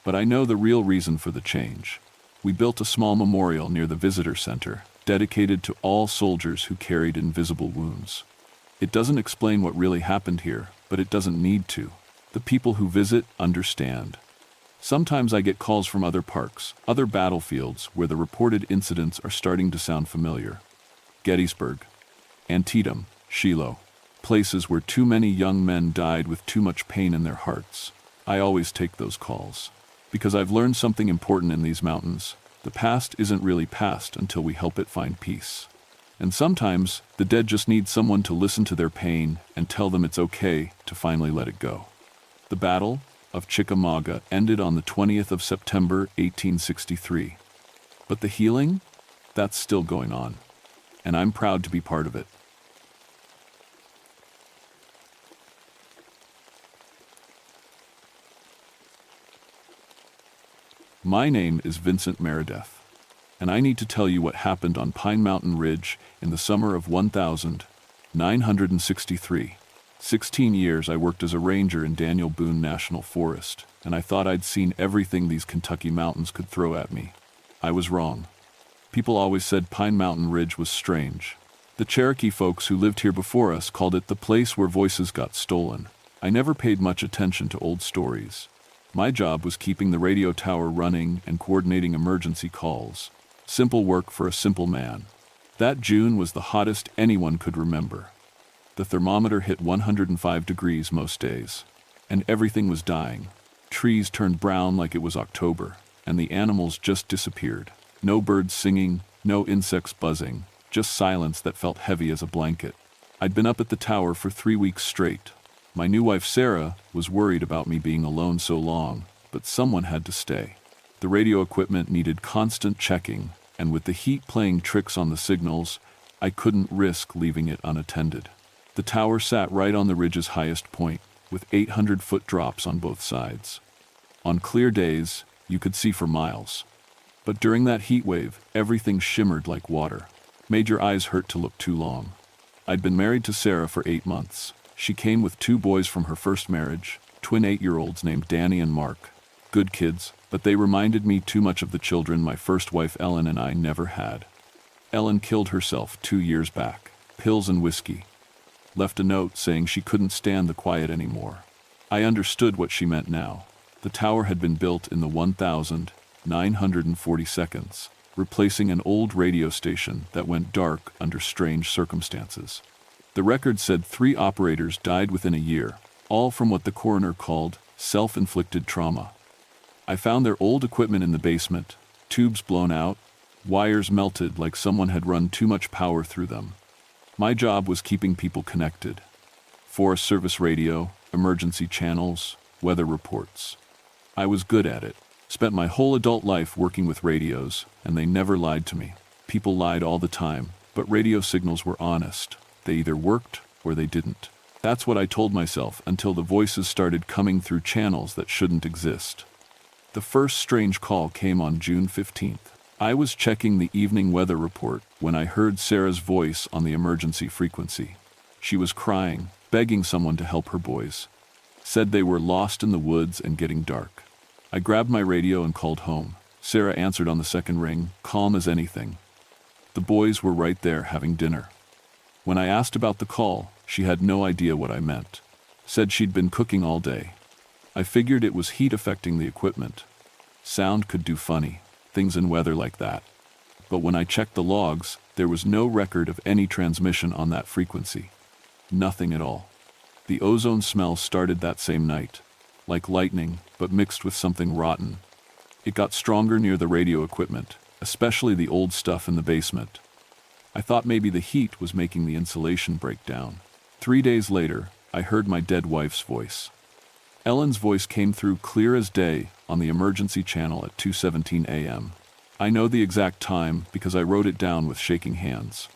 But I know the real reason for the change. We built a small memorial near the visitor center, dedicated to all soldiers who carried invisible wounds. It doesn't explain what really happened here, but it doesn't need to. The people who visit understand. Sometimes I get calls from other parks, other battlefields where the reported incidents are starting to sound familiar. Gettysburg, Antietam, Shiloh, places where too many young men died with too much pain in their hearts. I always take those calls. Because I've learned something important in these mountains. The past isn't really past until we help it find peace. And sometimes, the dead just need someone to listen to their pain and tell them it's okay to finally let it go. The Battle of Chickamauga ended on the 20th of September, 1863. But the healing? That's still going on. And I'm proud to be part of it. My name is Vincent Meredith, and I need to tell you what happened on Pine Mountain Ridge in the summer of 1963. 16 years I worked as a ranger in Daniel Boone National Forest, and I thought I'd seen everything these Kentucky mountains could throw at me. I was wrong. People always said Pine Mountain Ridge was strange. The Cherokee folks who lived here before us called it the place where voices got stolen. I never paid much attention to old stories. My job was keeping the radio tower running and coordinating emergency calls. Simple work for a simple man. That June was the hottest anyone could remember. The thermometer hit 105 degrees most days, and everything was dying. Trees turned brown like it was October, and the animals just disappeared. No birds singing, no insects buzzing, just silence that felt heavy as a blanket. I'd been up at the tower for 3 weeks straight. My new wife Sarah was worried about me being alone so long, but someone had to stay. The radio equipment needed constant checking, and with the heat playing tricks on the signals, I couldn't risk leaving it unattended. The tower sat right on the ridge's highest point, with 800-foot drops on both sides. On clear days, you could see for miles. But during that heat wave, everything shimmered like water. Made your eyes hurt to look too long. I'd been married to Sarah for 8 months. She came with 2 boys from her first marriage, twin 8-year-olds named Danny and Mark. Good kids, but they reminded me too much of the children my first wife Ellen and I never had. Ellen killed herself 2 years back. Pills and whiskey. Left a note saying she couldn't stand the quiet anymore. I understood what she meant now. The tower had been built in the 1942, replacing an old radio station that went dark under strange circumstances. The record said 3 operators died within a year, all from what the coroner called self-inflicted trauma. I found their old equipment in the basement, tubes blown out, wires melted like someone had run too much power through them. My job was keeping people connected. Forest Service radio, emergency channels, weather reports. I was good at it. Spent my whole adult life working with radios, and they never lied to me. People lied all the time, but radio signals were honest. They either worked or they didn't. That's what I told myself until the voices started coming through channels that shouldn't exist. The first strange call came on June 15th. I was checking the evening weather report when I heard Sarah's voice on the emergency frequency. She was crying, begging someone to help her boys. Said they were lost in the woods and getting dark. I grabbed my radio and called home. Sarah answered on the second ring, calm as anything. The boys were right there having dinner. When I asked about the call, she had no idea what I meant. Said she'd been cooking all day. I figured it was heat affecting the equipment. Sound could do funny things in weather like that. But when I checked the logs, there was no record of any transmission on that frequency. Nothing at all. The ozone smell started that same night, like lightning, but mixed with something rotten. It got stronger near the radio equipment, especially the old stuff in the basement. I thought maybe the heat was making the insulation break down. 3 days later, I heard my dead wife's voice. Ellen's voice came through clear as day on the emergency channel at 2:17 a.m. I know the exact time because I wrote it down with shaking hands.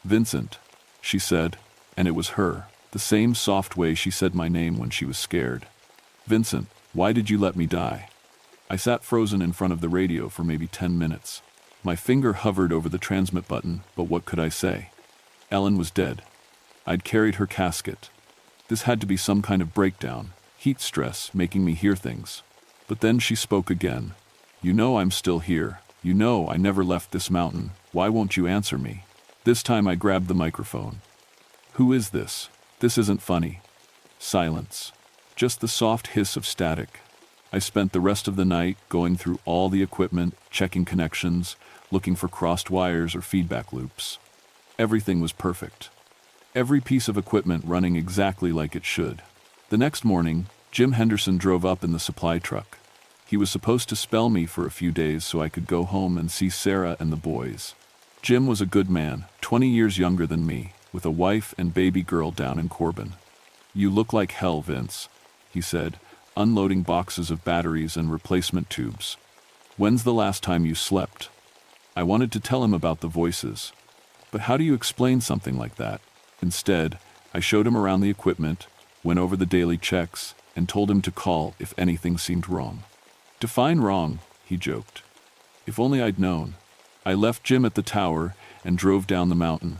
"Vincent," she said, and it was her, the same soft way she said my name when she was scared. "Vincent, why did you let me die?" I sat frozen in front of the radio for maybe 10 minutes. My finger hovered over the transmit button, but what could I say? Ellen was dead. I'd carried her casket. This had to be some kind of breakdown, heat stress making me hear things. But then she spoke again. "You know I'm still here. You know I never left this mountain. Why won't you answer me? This time I grabbed the microphone. Who is this? This isn't funny. Silence. Just the soft hiss of static. I spent the rest of the night going through all the equipment, checking connections, looking for crossed wires or feedback loops. Everything was perfect. Every piece of equipment running exactly like it should. The next morning, Jim Henderson drove up in the supply truck. He was supposed to spell me for a few days so I could go home and see Sarah and the boys. Jim was a good man, 20 years younger than me, with a wife and baby girl down in Corbin. "You look like hell, Vince," he said, unloading boxes of batteries and replacement tubes. "When's the last time you slept?" I wanted to tell him about the voices. But how do you explain something like that? Instead, I showed him around the equipment, went over the daily checks, and told him to call if anything seemed wrong. "Define wrong," he joked. If only I'd known. I left Jim at the tower and drove down the mountain.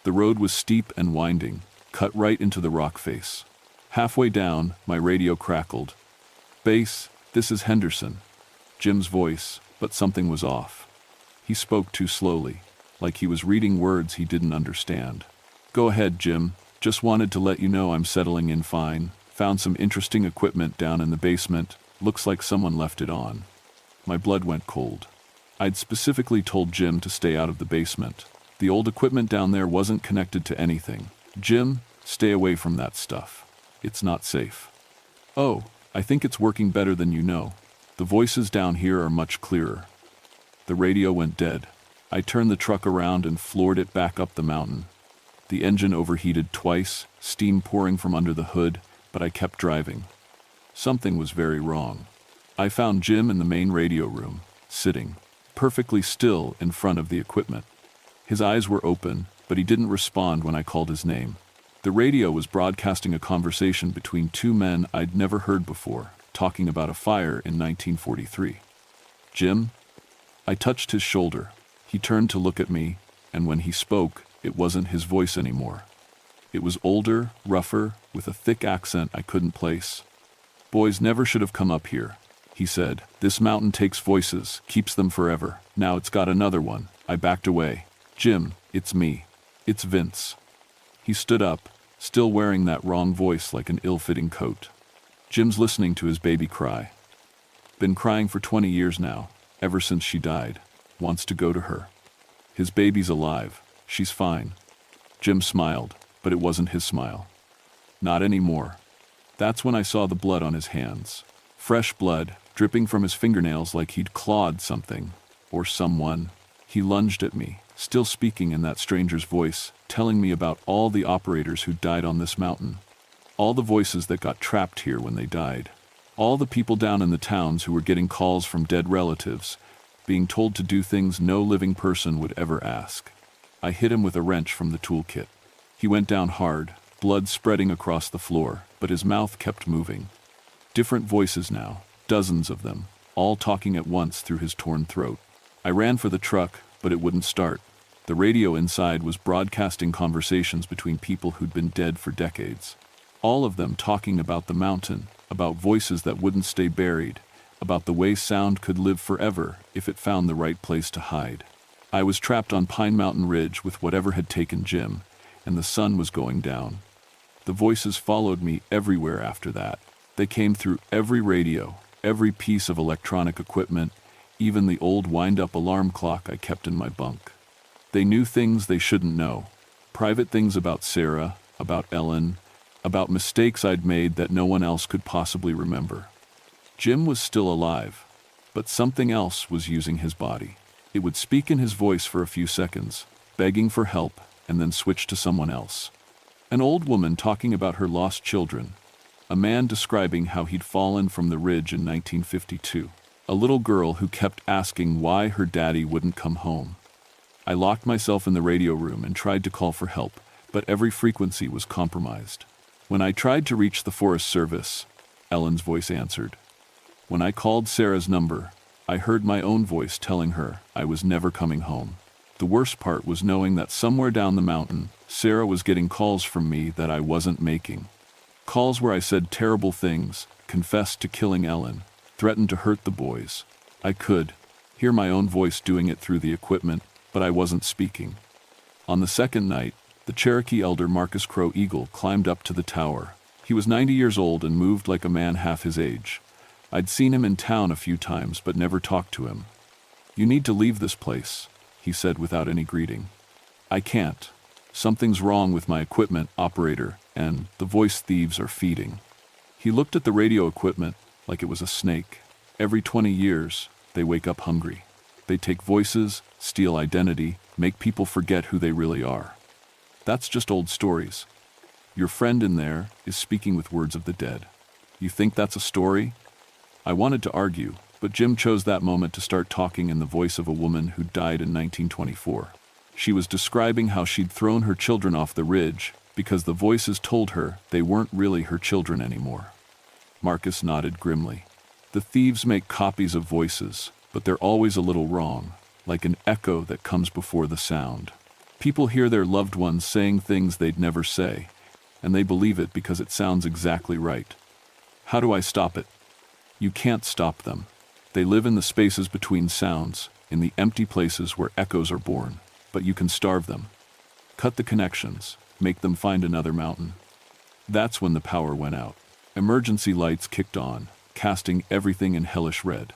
The road was steep and winding, cut right into the rock face. Halfway down, my radio crackled. "Base, this is Henderson." Jim's voice, but something was off. He spoke too slowly, like he was reading words he didn't understand. "Go ahead, Jim. Just wanted to let you know I'm settling in fine. Found some interesting equipment down in the basement. Looks like someone left it on." My blood went cold. I'd specifically told Jim to stay out of the basement. The old equipment down there wasn't connected to anything. "Jim, stay away from that stuff. It's not safe." "Oh, I think it's working better than you know. The voices down here are much clearer." The radio went dead. I turned the truck around and floored it back up the mountain. The engine overheated twice, steam pouring from under the hood, but I kept driving. Something was very wrong. I found Jim in the main radio room, sitting perfectly still in front of the equipment. His eyes were open, but he didn't respond when I called his name. The radio was broadcasting a conversation between two men I'd never heard before, talking about a fire in 1943. "Jim?" I touched his shoulder. He turned to look at me, and when he spoke, it wasn't his voice anymore. It was older, rougher, with a thick accent I couldn't place. "Boys never should have come up here," he said. "This mountain takes voices, keeps them forever. Now it's got another one." I backed away. "Jim, it's me. It's Vince." He stood up, still wearing that wrong voice like an ill-fitting coat. "Jim's listening to his baby cry. Been crying for 20 years now, ever since she died. Wants to go to her. His baby's alive. She's fine." Jim smiled, but it wasn't his smile. Not anymore. That's when I saw the blood on his hands. Fresh blood, dripping from his fingernails like he'd clawed something, or someone. He lunged at me, still speaking in that stranger's voice, telling me about all the operators who died on this mountain. All the voices that got trapped here when they died. All the people down in the towns who were getting calls from dead relatives, being told to do things no living person would ever ask. I hit him with a wrench from the toolkit. He went down hard, blood spreading across the floor, but his mouth kept moving. Different voices now, dozens of them, all talking at once through his torn throat. I ran for the truck, but it wouldn't start. The radio inside was broadcasting conversations between people who'd been dead for decades. All of them talking about the mountain, about voices that wouldn't stay buried, about the way sound could live forever if it found the right place to hide. I was trapped on Pine Mountain Ridge with whatever had taken Jim, and the sun was going down. The voices followed me everywhere after that. They came through every radio, every piece of electronic equipment, even the old wind-up alarm clock I kept in my bunk. They knew things they shouldn't know. Private things about Sarah, about Ellen, about mistakes I'd made that no one else could possibly remember. Jim was still alive, but something else was using his body. It would speak in his voice for a few seconds, begging for help, and then switch to someone else. An old woman talking about her lost children. A man describing how he'd fallen from the ridge in 1952. A little girl who kept asking why her daddy wouldn't come home. I locked myself in the radio room and tried to call for help, but every frequency was compromised. When I tried to reach the Forest Service, Ellen's voice answered. When I called Sarah's number, I heard my own voice telling her I was never coming home. The worst part was knowing that somewhere down the mountain, Sarah was getting calls from me that I wasn't making. Calls where I said terrible things, confessed to killing Ellen, threatened to hurt the boys. I could hear my own voice doing it through the equipment, but I wasn't speaking. On the second night, the Cherokee elder Marcus Crow Eagle climbed up to the tower. He was 90 years old and moved like a man half his age. I'd seen him in town a few times but never talked to him. "You need to leave this place," he said without any greeting. "I can't. Something's wrong with my equipment, operator, and the voice thieves are feeding." He looked at the radio equipment like it was a snake. Every 20 years, they wake up hungry. They take voices, steal identity, make people forget who they really are. That's just old stories. Your friend in there is speaking with words of the dead. You think that's a story? I wanted to argue, but Jim chose that moment to start talking in the voice of a woman who died in 1924. She was describing how she'd thrown her children off the ridge because the voices told her they weren't really her children anymore. Marcus nodded grimly. The thieves make copies of voices, but they're always a little wrong, like an echo that comes before the sound. People hear their loved ones saying things they'd never say, and they believe it because it sounds exactly right. How do I stop it? You can't stop them. They live in the spaces between sounds, in the empty places where echoes are born, but you can starve them. Cut the connections, make them find another mountain. That's when the power went out. Emergency lights kicked on, casting everything in hellish red.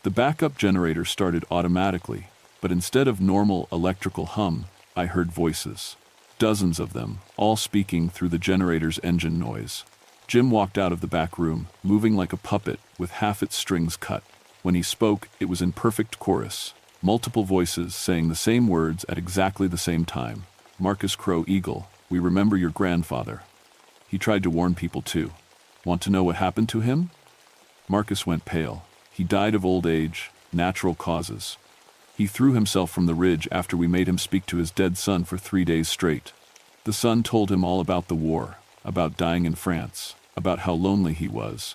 The backup generator started automatically, but instead of normal electrical hum, I heard voices. Dozens of them, all speaking through the generator's engine noise. Jim walked out of the back room, moving like a puppet with half its strings cut. When he spoke, it was in perfect chorus. Multiple voices saying the same words at exactly the same time. "Marcus Crow Eagle, we remember your grandfather." He tried to warn people too. Want to know what happened to him? Marcus went pale. He died of old age, natural causes. He threw himself from the ridge after we made him speak to his dead son for 3 days straight. The son told him all about the war, about dying in France, about how lonely he was.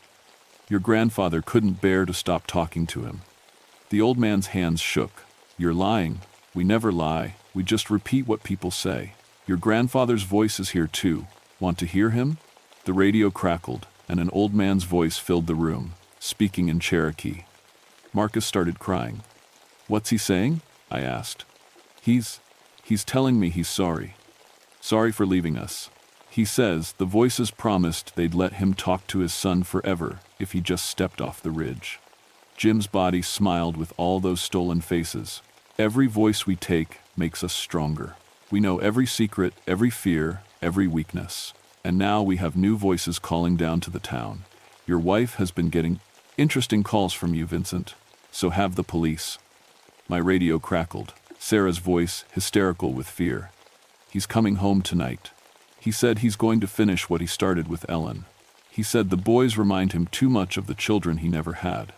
Your grandfather couldn't bear to stop talking to him. The old man's hands shook. "You're lying. We never lie. We just repeat what people say. Your grandfather's voice is here too. Want to hear him?" The radio crackled, and an old man's voice filled the room, speaking in Cherokee. Marcus started crying. "What's he saying?" I asked. He's telling me he's sorry. Sorry for leaving us. He says the voices promised they'd let him talk to his son forever if he just stepped off the ridge." Jim's body smiled with all those stolen faces. "Every voice we take makes us stronger. We know every secret, every fear, every weakness. And now we have new voices calling down to the town. Your wife has been getting interesting calls from you, Vincent. So have the police." My radio crackled. Sarah's voice, hysterical with fear. "He's coming home tonight. He said he's going to finish what he started with Ellen. He said the boys remind him too much of the children he never had."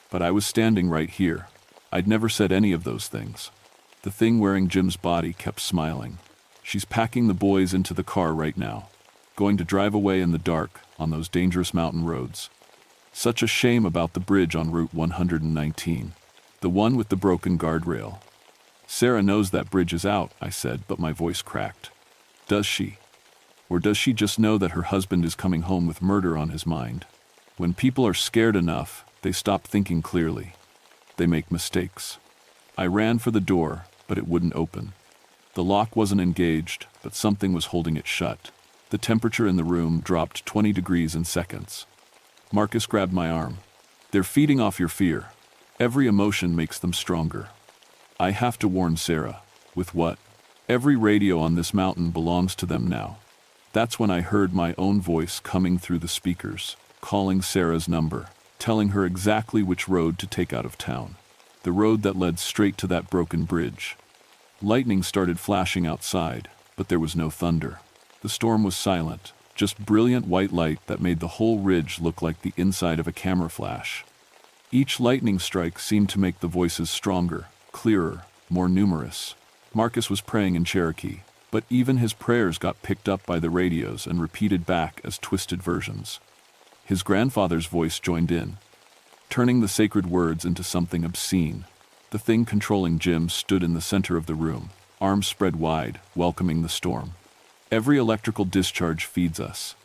But I was standing right here. I'd never said any of those things. The thing wearing Jim's body kept smiling. "She's packing the boys into the car right now. Going to drive away in the dark on those dangerous mountain roads. Such a shame about the bridge on Route 119. The one with the broken guardrail." "Sarah knows that bridge is out," I said, but my voice cracked. "Does she? Or does she just know that her husband is coming home with murder on his mind? When people are scared enough, they stop thinking clearly. They make mistakes." I ran for the door, but it wouldn't open. The lock wasn't engaged, but something was holding it shut. The temperature in the room dropped 20 degrees in seconds. Marcus grabbed my arm. "They're feeding off your fear. Every emotion makes them stronger. I have to warn Sarah." "With what?" "Every radio on this mountain belongs to them now." That's when I heard my own voice coming through the speakers, calling Sarah's number, telling her exactly which road to take out of town. The road that led straight to that broken bridge. Lightning started flashing outside, but there was no thunder. The storm was silent, just brilliant white light that made the whole ridge look like the inside of a camera flash. Each lightning strike seemed to make the voices stronger, clearer, more numerous. Marcus was praying in Cherokee, but even his prayers got picked up by the radios and repeated back as twisted versions. His grandfather's voice joined in, turning the sacred words into something obscene. The thing controlling Jim stood in the center of the room, arms spread wide, welcoming the storm. "Every electrical discharge feeds us.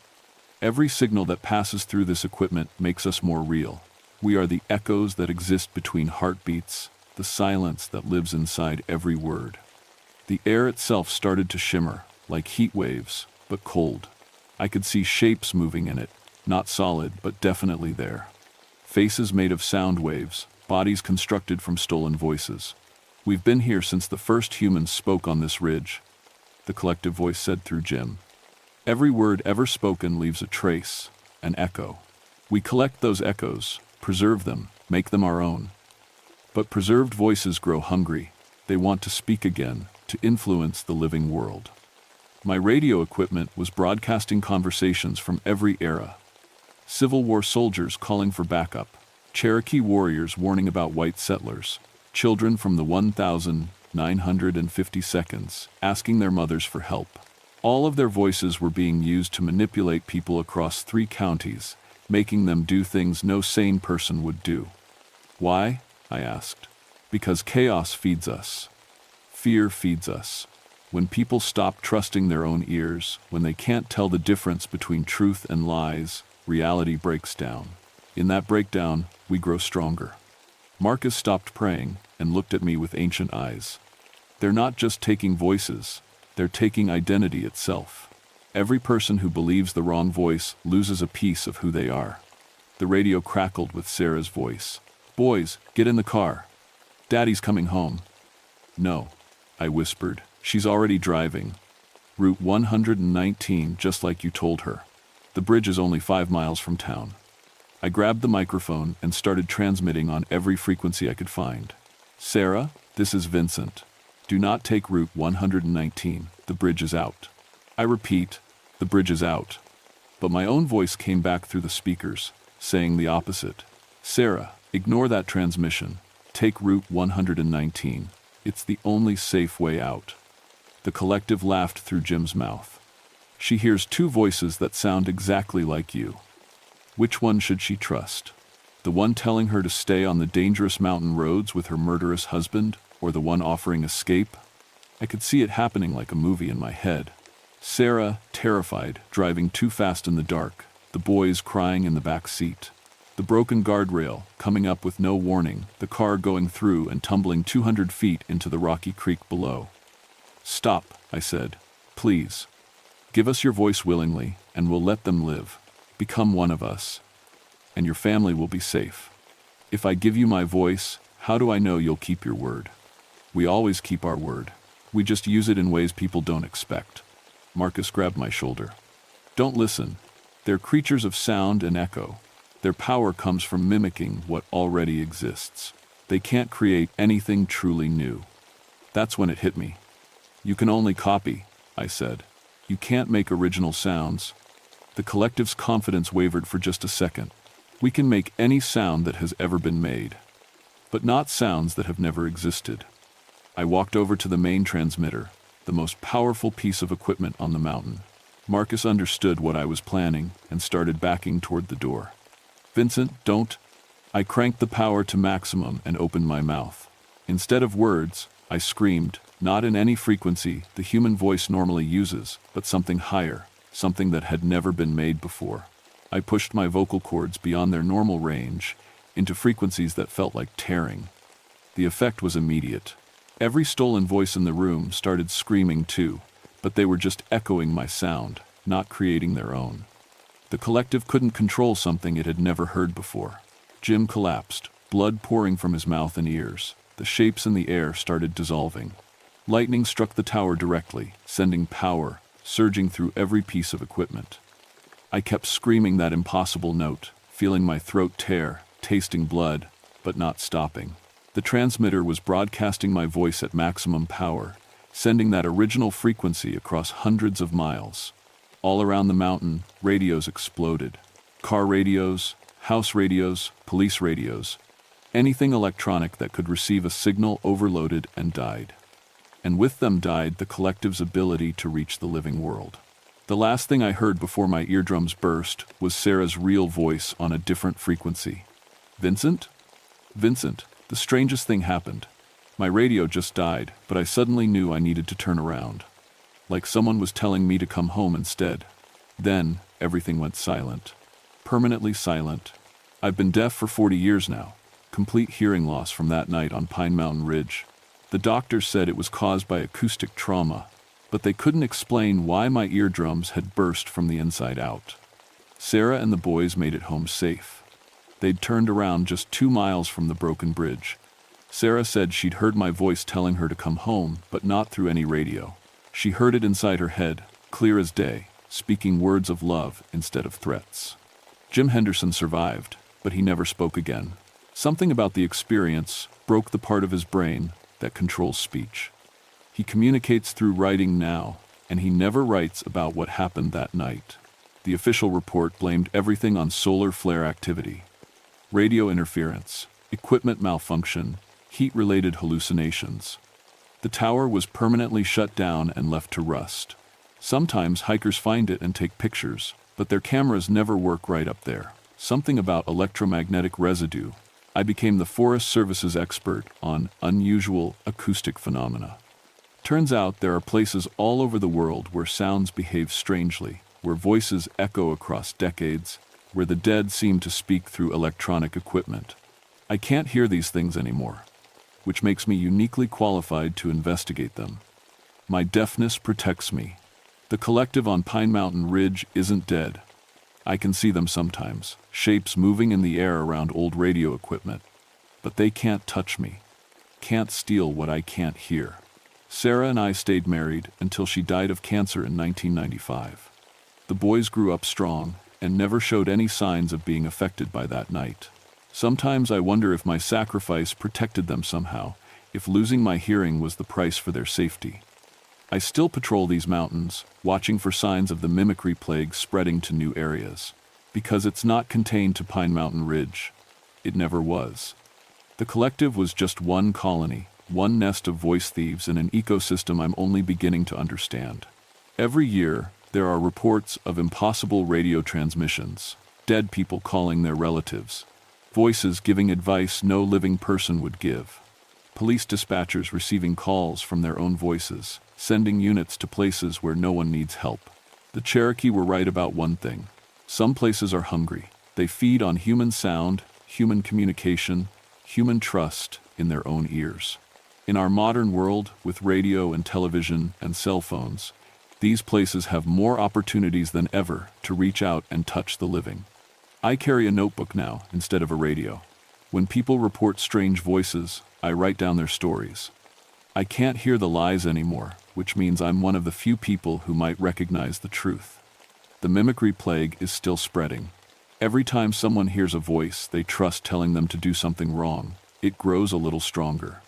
Every signal that passes through this equipment makes us more real. We are the echoes that exist between heartbeats, the silence that lives inside every word. The air itself started to shimmer, like heat waves, but cold. I could see shapes moving in it, not solid, but definitely there. Faces made of sound waves, bodies constructed from stolen voices. "We've been here since the first humans spoke on this ridge," the collective voice said through Jim. "Every word ever spoken leaves a trace, an echo. We collect those echoes, preserve them, make them our own. But preserved voices grow hungry. They want to speak again, to influence the living world." My radio equipment was broadcasting conversations from every era. Civil War soldiers calling for backup, Cherokee warriors warning about white settlers, children from the 1,950 asking their mothers for help. All of their voices were being used to manipulate people across 3 counties, making them do things no sane person would do. "Why?" I asked. "Because chaos feeds us. Fear feeds us. When people stop trusting their own ears, when they can't tell the difference between truth and lies, reality breaks down. In that breakdown, we grow stronger." Marcus stopped praying and looked at me with ancient eyes. "They're not just taking voices, they're taking identity itself. Every person who believes the wrong voice loses a piece of who they are." The radio crackled with Sarah's voice. "Boys, get in the car. Daddy's coming home." "No," I whispered. "She's already driving. Route 119, just like you told her. The bridge is only 5 miles from town." I grabbed the microphone and started transmitting on every frequency I could find. "Sarah, this is Vincent. Do not take Route 119. The bridge is out. I repeat, the bridge is out." But my own voice came back through the speakers, saying the opposite. "Sarah, ignore that transmission. Take Route 119. It's the only safe way out." The collective laughed through Jim's mouth. "She hears 2 voices that sound exactly like you. Which one should she trust? The one telling her to stay on the dangerous mountain roads with her murderous husband, or the one offering escape?" I could see it happening like a movie in my head. Sarah, terrified, driving too fast in the dark, the boys crying in the back seat. The broken guardrail, coming up with no warning, the car going through and tumbling 200 feet into the rocky creek below. "Stop," I said. "Please. Give us your voice willingly, and we'll let them live. Become one of us. And your family will be safe. If I give you my voice, how do I know you'll keep your word?" "We always keep our word. We just use it in ways people don't expect." Marcus grabbed my shoulder. "Don't listen. They're creatures of sound and echo. Their power comes from mimicking what already exists. They can't create anything truly new." That's when it hit me. "You can only copy," I said. "You can't make original sounds." The collective's confidence wavered for just a second. "We can make any sound that has ever been made, but not sounds that have never existed." I walked over to the main transmitter, the most powerful piece of equipment on the mountain. Marcus understood what I was planning and started backing toward the door. "Vincent, don't." I cranked the power to maximum and opened my mouth. Instead of words, I screamed, not in any frequency the human voice normally uses, but something higher, something that had never been made before. I pushed my vocal cords beyond their normal range, into frequencies that felt like tearing. The effect was immediate. Every stolen voice in the room started screaming too, but they were just echoing my sound, not creating their own. The collective couldn't control something it had never heard before. Jim collapsed, blood pouring from his mouth and ears. The shapes in the air started dissolving. Lightning struck the tower directly, sending power surging through every piece of equipment. I kept screaming that impossible note, feeling my throat tear, tasting blood, but not stopping. The transmitter was broadcasting my voice at maximum power, sending that original frequency across hundreds of miles. All around the mountain, radios exploded. Car radios, house radios, police radios. Anything electronic that could receive a signal overloaded and died. And with them died the collective's ability to reach the living world. The last thing I heard before my eardrums burst was Sarah's real voice on a different frequency. "Vincent? Vincent, the strangest thing happened. My radio just died, but I suddenly knew I needed to turn around. Like someone was telling me to come home instead. Then, everything went silent. Permanently silent. I've been deaf for 40 years now. complete hearing loss from that night on Pine Mountain Ridge. The doctors said it was caused by acoustic trauma, but they couldn't explain why my eardrums had burst from the inside out. Sarah and the boys made it home safe. They'd turned around just 2 miles from the broken bridge. Sarah said she'd heard my voice telling her to come home, but not through any radio. She heard it inside her head, clear as day, speaking words of love instead of threats. Jim Henderson survived, but he never spoke again. Something about the experience broke the part of his brain that controls speech. He communicates through writing now, and he never writes about what happened that night. The official report blamed everything on solar flare activity. Radio interference, equipment malfunction, heat-related hallucinations. The tower was permanently shut down and left to rust. Sometimes hikers find it and take pictures, but their cameras never work right up there. Something about electromagnetic residue. I became the Forest Service's expert on unusual acoustic phenomena. Turns out there are places all over the world where sounds behave strangely, where voices echo across decades, where the dead seem to speak through electronic equipment. I can't hear these things anymore, which makes me uniquely qualified to investigate them. My deafness protects me. The collective on Pine Mountain Ridge isn't dead. I can see them sometimes, shapes moving in the air around old radio equipment. But they can't touch me, can't steal what I can't hear. Sarah and I stayed married until she died of cancer in 1995. The boys grew up strong and never showed any signs of being affected by that night. Sometimes I wonder if my sacrifice protected them somehow, if losing my hearing was the price for their safety. I still patrol these mountains, watching for signs of the mimicry plague spreading to new areas. Because it's not contained to Pine Mountain Ridge. It never was. The collective was just one colony, one nest of voice thieves in an ecosystem I'm only beginning to understand. Every year, there are reports of impossible radio transmissions, dead people calling their relatives, voices giving advice no living person would give, police dispatchers receiving calls from their own voices, sending units to places where no one needs help. The Cherokee were right about one thing. Some places are hungry. They feed on human sound, human communication, human trust in their own ears. In our modern world, with radio and television and cell phones, these places have more opportunities than ever to reach out and touch the living. I carry a notebook now instead of a radio. When people report strange voices, I write down their stories. I can't hear the lies anymore, which means I'm one of the few people who might recognize the truth. The mimicry plague is still spreading. Every time someone hears a voice they trust telling them to do something wrong, it grows a little stronger.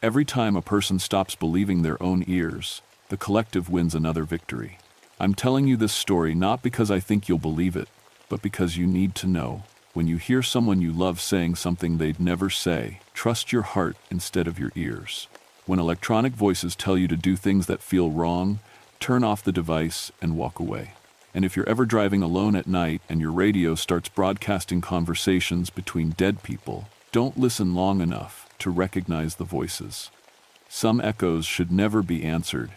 Every time a person stops believing their own ears, the collective wins another victory. I'm telling you this story not because I think you'll believe it, but because you need to know. When you hear someone you love saying something they'd never say, trust your heart instead of your ears. When electronic voices tell you to do things that feel wrong, turn off the device and walk away. And if you're ever driving alone at night and your radio starts broadcasting conversations between dead people, don't listen long enough to recognize the voices. Some echoes should never be answered,